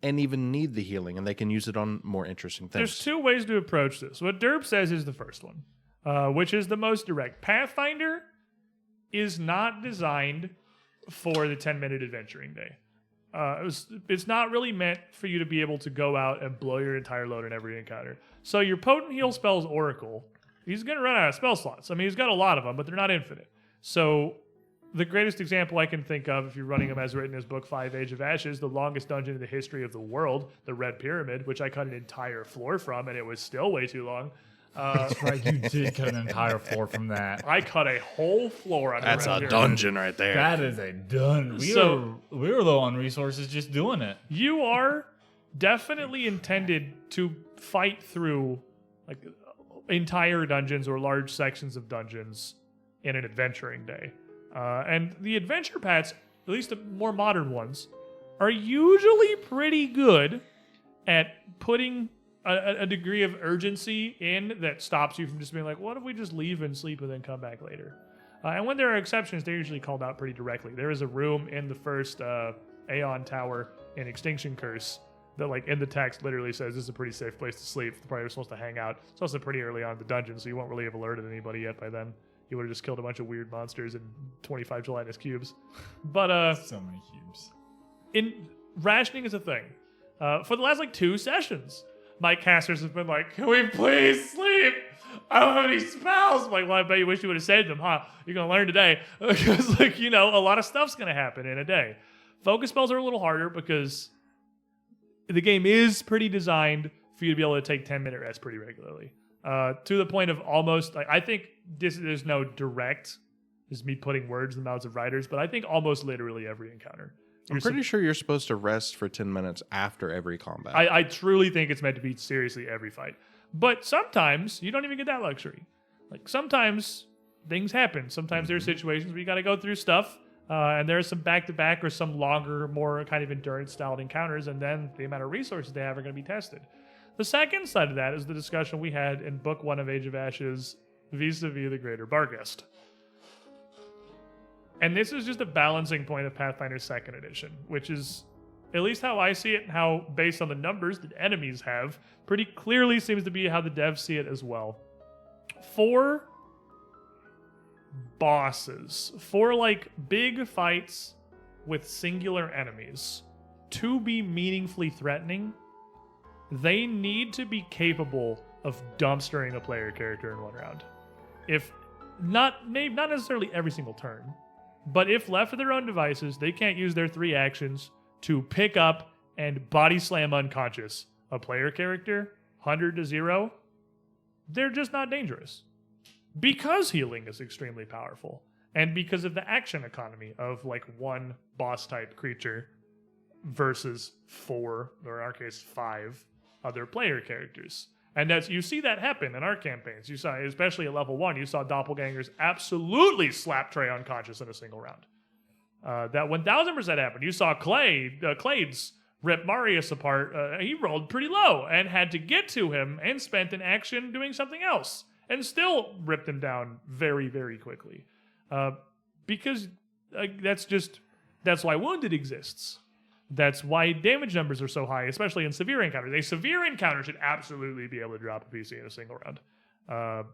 [SPEAKER 4] and even need the healing, and they can use it on more interesting things.
[SPEAKER 1] There's two ways to approach this. What Derp says is the first one, which is the most direct. Pathfinder is not designed for the 10-minute adventuring day. It's not really meant for you to be able to go out and blow your entire load in every encounter. So your potent heal spells Oracle, he's going to run out of spell slots. I mean, he's got a lot of them, but they're not infinite. So the greatest example I can think of, if you're running them as written as Book 5, Age of Ashes, the longest dungeon in the history of the world, the Red Pyramid, which I cut an entire floor from, and it was still way too long.
[SPEAKER 2] That's right, you did cut an entire floor from that.
[SPEAKER 1] I cut a whole floor on
[SPEAKER 4] That's
[SPEAKER 1] the Red
[SPEAKER 4] a
[SPEAKER 1] Pyramid.
[SPEAKER 4] dungeon right there.
[SPEAKER 2] That is a done. We were low on resources just doing it.
[SPEAKER 1] You are definitely intended to fight through like entire dungeons or large sections of dungeons in an adventuring day. And the adventure paths, at least the more modern ones, are usually pretty good at putting a degree of urgency in that stops you from just being like, what if we just leave and sleep and then come back later? And when there are exceptions, they're usually called out pretty directly. There is a room in the first Aeon Tower in Extinction Curse that, like, in the text literally says this is a pretty safe place to sleep. The party was supposed to hang out. It's also pretty early on in the dungeon, so you won't really have alerted anybody yet by then. You would have just killed a bunch of weird monsters and 25 gelatinous cubes. But
[SPEAKER 2] So many cubes.
[SPEAKER 1] rationing is a thing. For the last like 2 sessions, my casters have been like, can we please sleep? I don't have any spells. I'm like, well, I bet you wish you would have saved them, huh? You're going to learn today. Because, like, you know, a lot of stuff's going to happen in a day. Focus spells are a little harder because the game is pretty designed for you to be able to take 10-minute rests pretty regularly. To the point of almost, like, I think there's no direct, this is me putting words in the mouths of writers, but I think almost literally every encounter.
[SPEAKER 4] I'm pretty sure you're supposed to rest for 10 minutes after every combat.
[SPEAKER 1] I truly think it's meant to be seriously every fight. But sometimes you don't even get that luxury. Like, sometimes things happen. Sometimes there are situations where you got to go through stuff, and there's some back-to-back or some longer, more kind of endurance-styled encounters, and then the amount of resources they have are going to be tested. The second side of that is the discussion we had in Book 1 of Age of Ashes vis-a-vis the Greater Barghest. And this is just a balancing point of Pathfinder 2nd Edition, which is, at least how I see it, and how, based on the numbers that enemies have, pretty clearly seems to be how the devs see it as well. For bosses, for like big fights with singular enemies, to be meaningfully threatening, they need to be capable of dumpstering a player character in one round. If not necessarily every single turn, but if left to their own devices, they can't use their 3 actions to pick up and body slam unconscious a player character 100 to 0. They're just not dangerous. Because healing is extremely powerful, and because of the action economy of like 1 boss type creature versus 4, or in our case 5, other player characters. And you see that happen in our campaigns. You saw, especially at level 1, you saw doppelgangers absolutely slap Trey unconscious in a single round. That 1000% happened. You saw Clades rip Marius apart. He rolled pretty low and had to get to him and spent an action doing something else and still ripped him down very, very quickly. Because that's why Wounded exists. That's why damage numbers are so high, especially in severe encounters. A severe encounter should absolutely be able to drop a PC in a single round.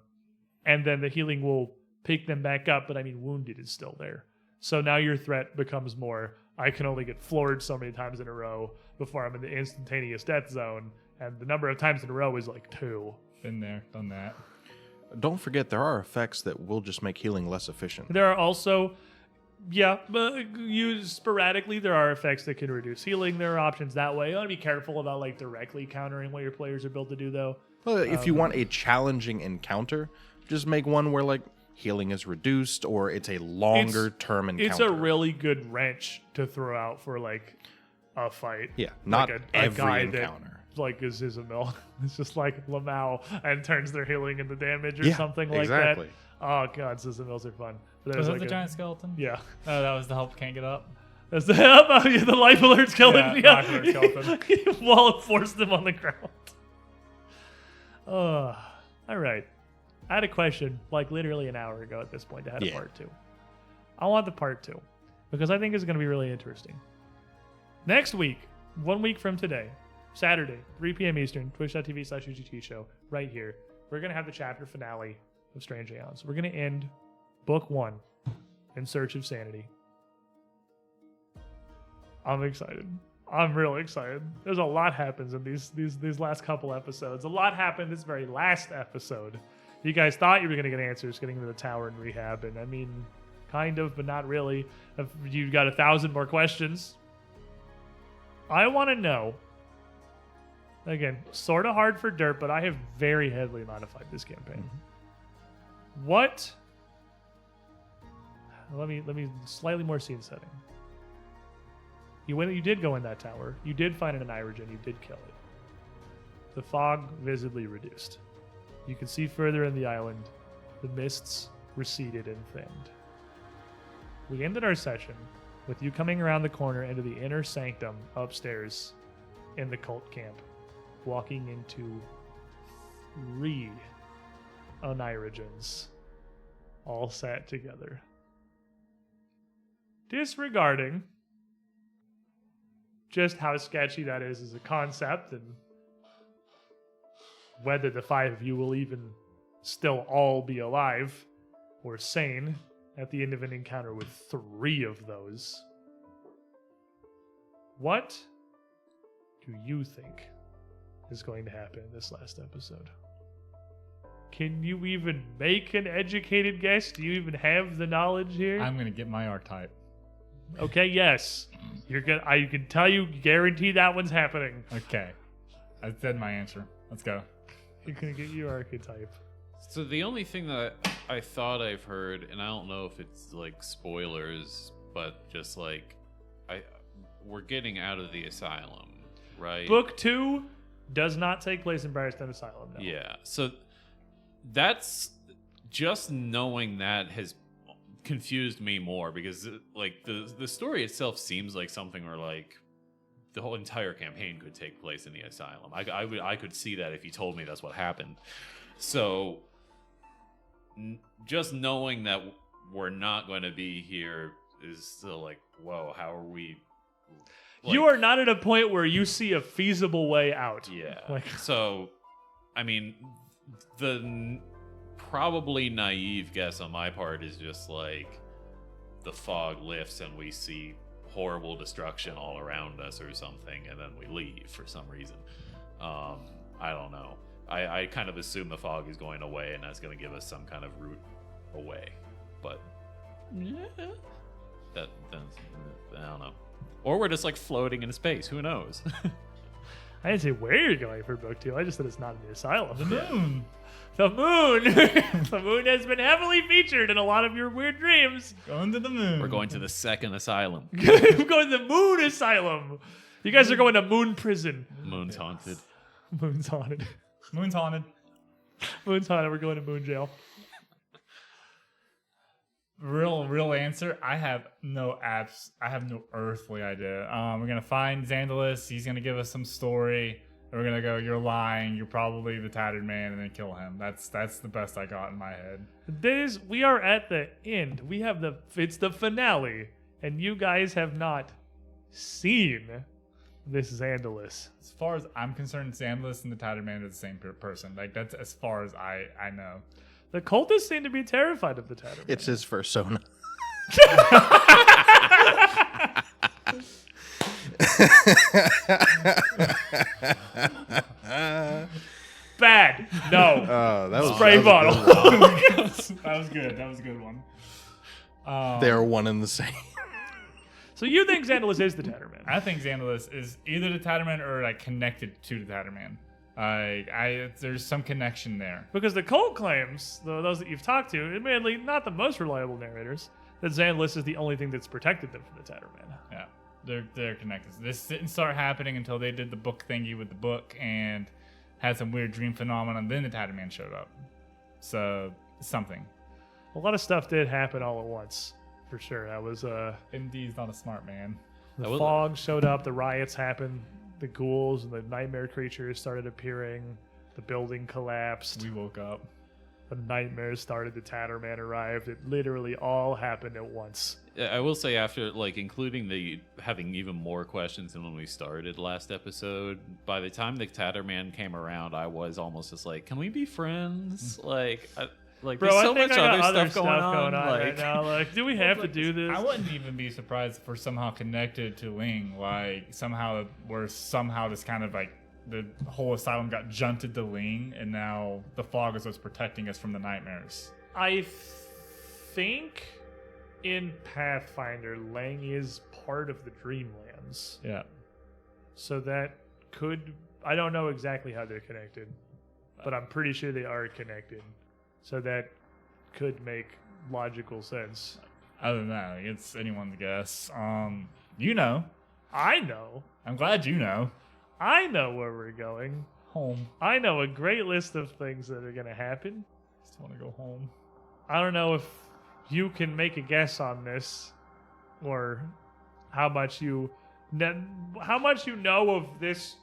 [SPEAKER 1] And then the healing will pick them back up, but I mean, Wounded is still there. So now your threat becomes more, I can only get floored so many times in a row before I'm in the instantaneous death zone, and the number of times in a row is like 2.
[SPEAKER 2] Been there, done that.
[SPEAKER 4] Don't forget, there are effects that will just make healing less efficient.
[SPEAKER 1] There are also... Yeah, but used sporadically, there are effects that can reduce healing. There are options that way. You want to be careful about like directly countering what your players are built to do, though.
[SPEAKER 4] Well, if you want a challenging encounter, just make one where like healing is reduced or it's a longer term encounter.
[SPEAKER 1] It's a really good wrench to throw out for like a fight.
[SPEAKER 4] Yeah, not
[SPEAKER 1] like
[SPEAKER 4] every
[SPEAKER 1] guy
[SPEAKER 4] encounter.
[SPEAKER 1] That, like is Isabel. It's just like Lamau and turns their healing into damage or something like
[SPEAKER 4] exactly.
[SPEAKER 1] that. Oh god, Sizzamills are fun. But
[SPEAKER 2] Was that
[SPEAKER 1] like
[SPEAKER 2] the giant skeleton?
[SPEAKER 1] Yeah.
[SPEAKER 2] Oh, that was the help can't get up.
[SPEAKER 1] That's the the life alert skeleton.
[SPEAKER 2] Yeah, life alert skeleton.
[SPEAKER 1] Wall forced them on the ground. All right. I had a question like literally an hour ago at this point. I had a
[SPEAKER 4] Yeah.
[SPEAKER 1] part 2. I want the part 2 because I think it's going to be really interesting. Next week, 1 week from today, Saturday, 3 p.m. Eastern, twitch.tv/UGT show, right here. We're going to have the chapter finale of Strange Aeons. We're going to end book 1, In Search of Sanity. I'm excited. I'm really excited. There's a lot happens in these last couple episodes. A lot happened this very last episode. You guys thought you were going to get answers getting into the tower and rehab, and I mean, kind of, but not really. You've got 1,000 more questions. I want to know, again, sort of hard for Derp, but I have very heavily modified this campaign. What? Let me slightly more scene setting. You did go in that tower. You did find an Irigen. You did kill it. The fog visibly reduced. You could see further in the island. The mists receded and thinned. We ended our session with you coming around the corner into the inner sanctum upstairs in the cult camp, walking into 3 Onirigens, all sat together. Disregarding just how sketchy that is as a concept and whether the 5 of you will even still all be alive or sane at the end of an encounter with 3 of those. What do you think is going to happen in this last episode? Can you even make an educated guess? Do you even have the knowledge here?
[SPEAKER 2] I'm gonna get my archetype.
[SPEAKER 1] Okay, yes. I can tell you, guarantee that one's happening.
[SPEAKER 2] Okay, I said my answer. Let's go.
[SPEAKER 1] You're gonna get your archetype.
[SPEAKER 3] So the only thing that I thought I've heard, and I don't know if it's like spoilers, but just like we're getting out of the asylum, right?
[SPEAKER 1] Book 2 does not take place in Briarstone Asylum. No.
[SPEAKER 3] Yeah. So that's just knowing that has confused me more because like the story itself seems like something where like the whole entire campaign could take place in the asylum. I could see that if you told me that's what happened. So just knowing that we're not going to be here is still like, whoa, how are we? Like,
[SPEAKER 1] You are not at a point where you see a feasible way out.
[SPEAKER 3] yeah.
[SPEAKER 1] Like,
[SPEAKER 3] So, I mean, the probably naive guess on my part is just like the fog lifts and we see horrible destruction all around us or something, and then we leave for some reason. I don't know. I kind of assume the fog is going away and that's going to give us some kind of route away. But that's I don't know. Or we're just like floating in space. Who knows?
[SPEAKER 1] I didn't say where you're going for book 2. I just said it's not in the asylum.
[SPEAKER 2] The moon.
[SPEAKER 1] The moon. The moon has been heavily featured in a lot of your weird dreams.
[SPEAKER 2] Going to the moon.
[SPEAKER 3] We're going to the second asylum.
[SPEAKER 1] We're going to the moon asylum. You guys are going to moon prison.
[SPEAKER 3] Moon's haunted.
[SPEAKER 1] Moon's haunted.
[SPEAKER 2] Moon's haunted.
[SPEAKER 1] Moon's haunted. We're going to moon jail.
[SPEAKER 2] Real answer. I have no earthly idea. We're gonna find Xandalis. He's gonna give us some story. And we're gonna go, you're lying. You're probably the tattered man, and then kill him. That's the best I got in my head.
[SPEAKER 1] We are at the end. It's the finale, and you guys have not seen this Xandalis.
[SPEAKER 2] As far as I'm concerned, Xandalis and the tattered man are the same person. Like that's as far as I know.
[SPEAKER 1] The cultists seem to be terrified of the tattered man.
[SPEAKER 4] It's his persona.
[SPEAKER 1] Bad. No.
[SPEAKER 4] That was
[SPEAKER 1] Spray
[SPEAKER 4] that was a
[SPEAKER 1] bottle.
[SPEAKER 4] good one.
[SPEAKER 2] That was good. That was a good one.
[SPEAKER 4] They are one and the same.
[SPEAKER 1] So you think Xandalis is the tattered man?
[SPEAKER 2] I think Xandalis is either the Tatterman or like connected to the Tatterman. There's some connection there.
[SPEAKER 1] Because the cult claims, those that you've talked to, admittedly not the most reliable narrators, that Xandalis is the only thing that's protected them from the tattered man.
[SPEAKER 2] Yeah, they're connected. This didn't start happening until they did the book thingy with the book and had some weird dream phenomenon. Then the Tatterman showed up. So something.
[SPEAKER 1] A lot of stuff did happen all at once, for sure. That was
[SPEAKER 2] Indeed's not a smart man.
[SPEAKER 1] the fog showed up, the riots happened, the ghouls and the nightmare creatures started appearing, the building collapsed.
[SPEAKER 2] We woke up.
[SPEAKER 1] The nightmares started, the Tatterman arrived. It literally all happened at once.
[SPEAKER 3] I will say, after including the having even more questions than when we started last episode, by the time the Tatterman came around, I was almost just like, can we be friends? Bro,
[SPEAKER 1] Bro,
[SPEAKER 3] there's so
[SPEAKER 1] I think
[SPEAKER 3] much
[SPEAKER 1] I got
[SPEAKER 3] other stuff going on.
[SPEAKER 1] right now. Like, do we have to do this?
[SPEAKER 2] I wouldn't even be surprised if we're somehow connected to Ling. Like somehow this kind of like the whole asylum got junted to Ling, and now the fog is what's protecting us from the nightmares.
[SPEAKER 1] I think in Pathfinder, Lang is part of the Dreamlands.
[SPEAKER 2] Yeah.
[SPEAKER 1] So that could... I don't know exactly how they're connected, but I'm pretty sure they are connected. So that could make logical sense.
[SPEAKER 2] Other than that, it's anyone's guess. You know.
[SPEAKER 1] I know.
[SPEAKER 2] I'm glad you know.
[SPEAKER 1] I know where we're going.
[SPEAKER 2] Home.
[SPEAKER 1] I know a great list of things that are going to happen.
[SPEAKER 2] Just want to go home.
[SPEAKER 1] I don't know if you can make a guess on this, or how much you know of this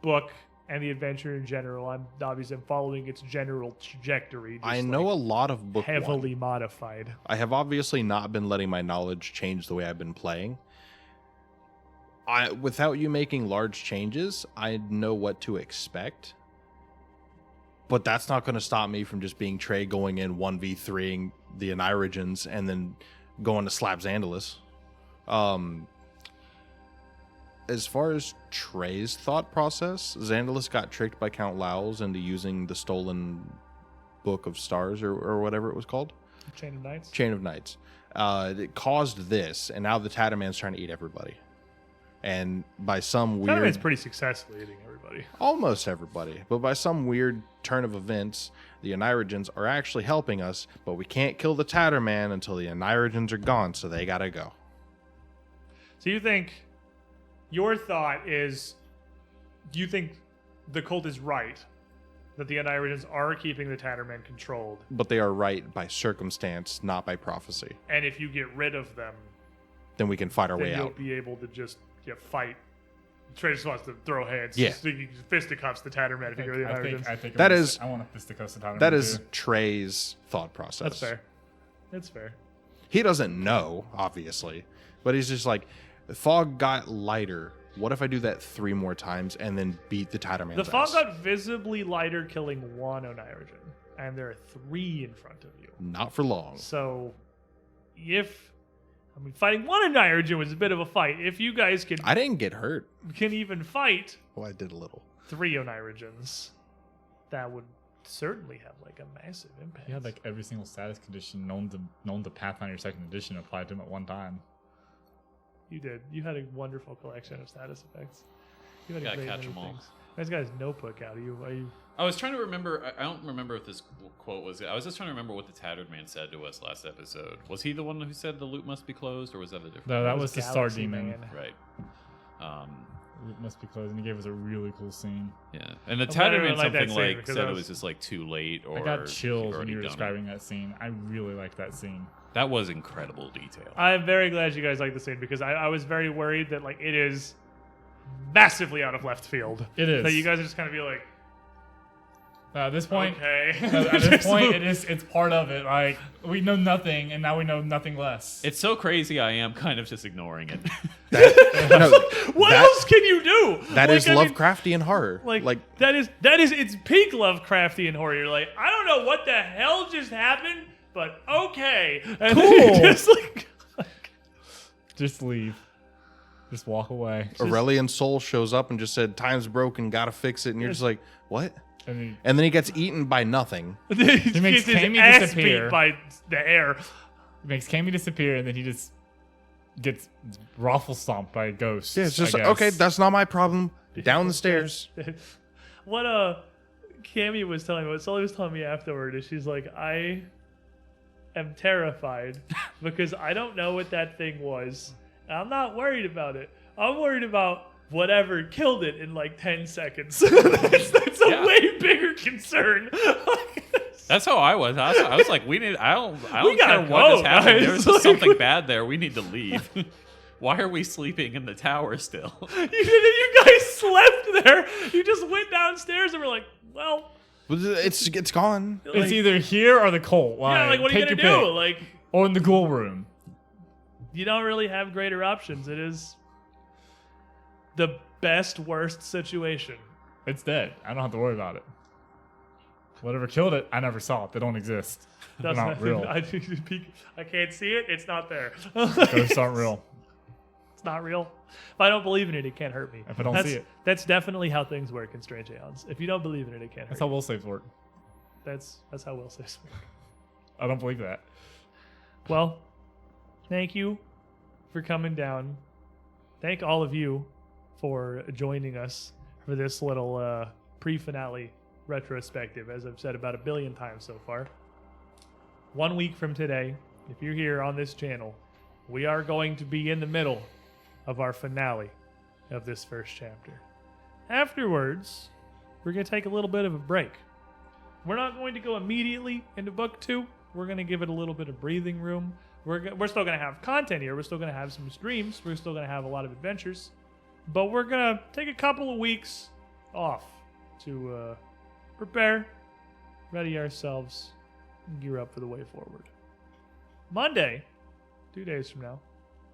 [SPEAKER 1] book and the adventure in general. I'm obviously following its general trajectory.
[SPEAKER 4] I know a lot of book
[SPEAKER 1] heavily
[SPEAKER 4] one.
[SPEAKER 1] modified.
[SPEAKER 4] I have obviously not been letting my knowledge change the way I've been playing. Without you making large changes, I know what to expect. But that's not going to stop me from just being Trey going in 1v3ing the Anirigens and then going to slap Xandalus. As far as Trey's thought process, Xandalus got tricked by Count Lowls into using the stolen Book of Stars or whatever it was called.
[SPEAKER 1] Chain of Knights.
[SPEAKER 4] Chain of Knights. It caused this, and now the Tatterman's trying to eat everybody. And by some weird...
[SPEAKER 1] Tatterman's pretty successfully eating everybody.
[SPEAKER 4] Almost everybody. But by some weird turn of events, the Anirigens are actually helping us, but we can't kill the Tatterman until the Anirigens are gone, so they gotta go.
[SPEAKER 1] So you think... Your thought is, you think the cult is right, that the Anirigens are keeping the Tatterman controlled.
[SPEAKER 4] But they are right by circumstance, not by prophecy.
[SPEAKER 1] And if you get rid of them,
[SPEAKER 4] then we can fight our
[SPEAKER 1] then
[SPEAKER 4] way
[SPEAKER 1] you'll
[SPEAKER 4] out.
[SPEAKER 1] be able to just fight. Trey just wants to throw hands.
[SPEAKER 4] Yeah.
[SPEAKER 1] Just fisticuffs the Tatterman if you go to the Anirigens.
[SPEAKER 2] I want to fisticuffs the Tatterman.
[SPEAKER 4] That is Trey's thought process.
[SPEAKER 1] That's fair. That's fair.
[SPEAKER 4] He doesn't know, obviously, but he's just like, the fog got lighter. What if I do that 3 more times and then beat the Tatterman's
[SPEAKER 1] The fog
[SPEAKER 4] ass?
[SPEAKER 1] got visibly lighter, killing 1 Onirigen, and there are 3 in front of you.
[SPEAKER 4] Not for long.
[SPEAKER 1] So, fighting 1 Onirigen was a bit of a fight. If you guys
[SPEAKER 4] I didn't get hurt.
[SPEAKER 1] can even fight
[SPEAKER 4] Well, I did a little.
[SPEAKER 1] 3 Onirigens, that would certainly have like a massive impact.
[SPEAKER 2] He had like every single status condition known to Pathfinder 2nd Edition applied to him at one time.
[SPEAKER 1] You did. You had a wonderful collection of status effects. You had
[SPEAKER 3] Gotta
[SPEAKER 1] great
[SPEAKER 3] catch
[SPEAKER 1] many
[SPEAKER 3] 'em all.
[SPEAKER 1] things. You guys got his notebook out. Are you?
[SPEAKER 3] I was trying to remember. I don't remember if this quote was it. I was just trying to remember what the Tattered Man said to us last episode. Was he the one who said the loot must be closed, or was that a different?
[SPEAKER 2] No, that was the Star
[SPEAKER 1] Galaxy
[SPEAKER 2] Demon.
[SPEAKER 1] Man.
[SPEAKER 3] Right.
[SPEAKER 2] It must be closed, and he gave us a really cool scene.
[SPEAKER 3] Yeah, and the
[SPEAKER 1] I'm glad
[SPEAKER 3] Tattered
[SPEAKER 1] I
[SPEAKER 3] Man
[SPEAKER 1] like that
[SPEAKER 3] something
[SPEAKER 1] scene
[SPEAKER 3] like
[SPEAKER 1] because
[SPEAKER 3] said
[SPEAKER 1] I
[SPEAKER 3] it
[SPEAKER 1] was-
[SPEAKER 3] was just like too late, or
[SPEAKER 2] I got chills when
[SPEAKER 3] already
[SPEAKER 2] you were
[SPEAKER 3] done it.
[SPEAKER 2] describing that scene. I really liked that scene.
[SPEAKER 3] That was incredible detail.
[SPEAKER 1] I'm very glad you guys like the scene because I was very worried that like it is massively out of left field.
[SPEAKER 2] It is.
[SPEAKER 1] That you guys are just kind of be like,
[SPEAKER 2] At this point,
[SPEAKER 1] okay.
[SPEAKER 2] at this point, it's part of it. Like we know nothing, and now we know nothing less.
[SPEAKER 3] It's so crazy. I am kind of just ignoring it.
[SPEAKER 1] What else can you do?
[SPEAKER 4] That
[SPEAKER 1] Like,
[SPEAKER 4] is
[SPEAKER 1] I mean,
[SPEAKER 4] Lovecraftian horror.
[SPEAKER 1] Like that is it's peak Lovecraftian horror. You're like, I don't know what the hell just happened, but okay. And then
[SPEAKER 2] Cool.
[SPEAKER 1] you just like
[SPEAKER 2] Just leave. Just walk away.
[SPEAKER 4] Aurelian Soul shows up and just said, "Time's broken, gotta fix it," and you're just like, "What?"
[SPEAKER 2] And
[SPEAKER 4] And then he gets eaten by nothing.
[SPEAKER 1] he
[SPEAKER 2] makes
[SPEAKER 1] gets his
[SPEAKER 2] Cammy
[SPEAKER 1] ass
[SPEAKER 2] disappear.
[SPEAKER 1] beat by the air.
[SPEAKER 2] he makes Cammy disappear, and then he just gets raffle stomped by a ghost.
[SPEAKER 4] Yeah, it's just
[SPEAKER 2] I
[SPEAKER 4] like,
[SPEAKER 2] guess.
[SPEAKER 4] okay, that's not my problem. Down the stairs.
[SPEAKER 1] What Cammy was telling me, what Sully was telling me afterward is she's like, I am terrified because I don't know what that thing was. And I'm not worried about it. I'm worried about whatever killed it in like 10 seconds. that's a
[SPEAKER 3] Yeah.
[SPEAKER 1] way bigger concern.
[SPEAKER 3] That's how I was. I was like, I don't
[SPEAKER 1] We gotta
[SPEAKER 3] care what just
[SPEAKER 1] go,
[SPEAKER 3] happened.
[SPEAKER 1] guys.
[SPEAKER 3] There's just something bad there. We need to leave. Why are we sleeping in the tower still?
[SPEAKER 1] You guys slept there. You just went downstairs and were like, well,
[SPEAKER 4] It's gone.
[SPEAKER 2] It's either here or the cult.
[SPEAKER 1] Yeah, like what are you
[SPEAKER 2] take
[SPEAKER 1] gonna
[SPEAKER 2] your
[SPEAKER 1] do?
[SPEAKER 2] pick.
[SPEAKER 1] Like
[SPEAKER 2] Or in the ghoul room.
[SPEAKER 1] you don't really have greater options. It is the best worst situation.
[SPEAKER 2] It's dead. I don't have to worry about it. Whatever killed it, I never saw it. They don't exist. They're not real.
[SPEAKER 1] I can't see it. It's not there.
[SPEAKER 2] Ghosts aren't real.
[SPEAKER 1] It's not real. If I don't believe in it, it can't hurt me.
[SPEAKER 2] If I don't see it.
[SPEAKER 1] That's definitely how things work in Strange Aeons. If you don't believe in it, it can't hurt
[SPEAKER 2] That's how
[SPEAKER 1] you.
[SPEAKER 2] will saves work.
[SPEAKER 1] That's how will saves work.
[SPEAKER 2] I don't believe that.
[SPEAKER 1] Well, thank you for coming down. Thank all of you for joining us for this little pre-finale retrospective, as I've said about 1 billion times so far. 1 week from today, if you're here on this channel, we are going to be in the middle of our finale of this first chapter. Afterwards, we're going to take a little bit of a break. We're not going to go immediately into book 2. We're going to give it a little bit of breathing room. We're still going to have content here. We're still going to have some streams. We're still going to have a lot of adventures. But we're going to take a couple of weeks off to prepare, ready ourselves, and gear up for the way forward. Monday, 2 days from now,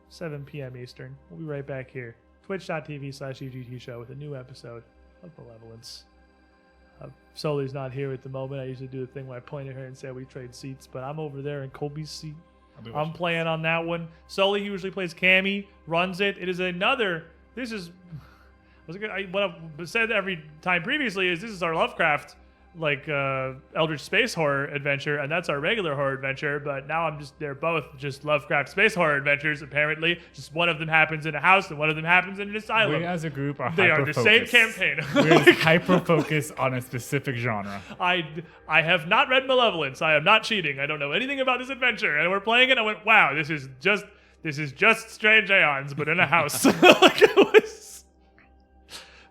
[SPEAKER 1] 7 p.m. Eastern, we'll be right back here. Twitch.tv/UGT show with a new episode of Malevolence. Sully's not here at the moment. I usually do the thing where I point at her and say we trade seats, but I'm over there in Colby's seat. I'm playing on that one. Sully usually plays Cammy, runs it. It is another. This is what I've said every time previously is this is our Lovecraft Eldritch space horror adventure, and that's our regular horror adventure. But now they're both just Lovecraft space horror adventures. Apparently, just one of them happens in a house and one of them happens in an asylum.
[SPEAKER 2] We as a group are
[SPEAKER 1] They are the same campaign.
[SPEAKER 2] We're hyper focused on a specific genre.
[SPEAKER 1] I have not read Malevolence. I am not cheating. I don't know anything about this adventure. And we're playing it. I went, wow, this is just Strange Aeons, but in a house. It was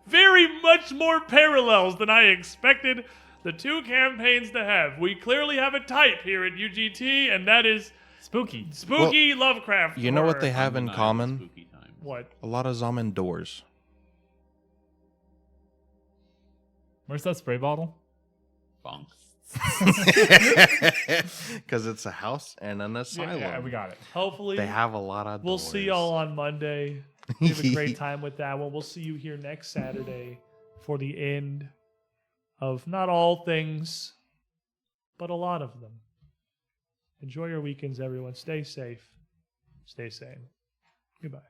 [SPEAKER 1] very much more parallels than I expected the two campaigns to have. We clearly have a type here at UGT, and that is
[SPEAKER 2] spooky
[SPEAKER 1] Lovecraft.
[SPEAKER 4] You know what
[SPEAKER 1] horror.
[SPEAKER 4] they have in common?
[SPEAKER 3] Spooky time.
[SPEAKER 1] What?
[SPEAKER 4] A lot of Zombie doors.
[SPEAKER 2] Where's that spray bottle?
[SPEAKER 3] Bonk.
[SPEAKER 4] Because it's a house and an asylum.
[SPEAKER 2] Yeah, we got it.
[SPEAKER 1] Hopefully,
[SPEAKER 4] They have a lot of
[SPEAKER 1] we'll
[SPEAKER 4] doors.
[SPEAKER 1] see y'all on Monday. We have a great time with that one. We'll see you here next Saturday for the end of not all things, but a lot of them. Enjoy your weekends, everyone. Stay safe. Stay sane. Goodbye.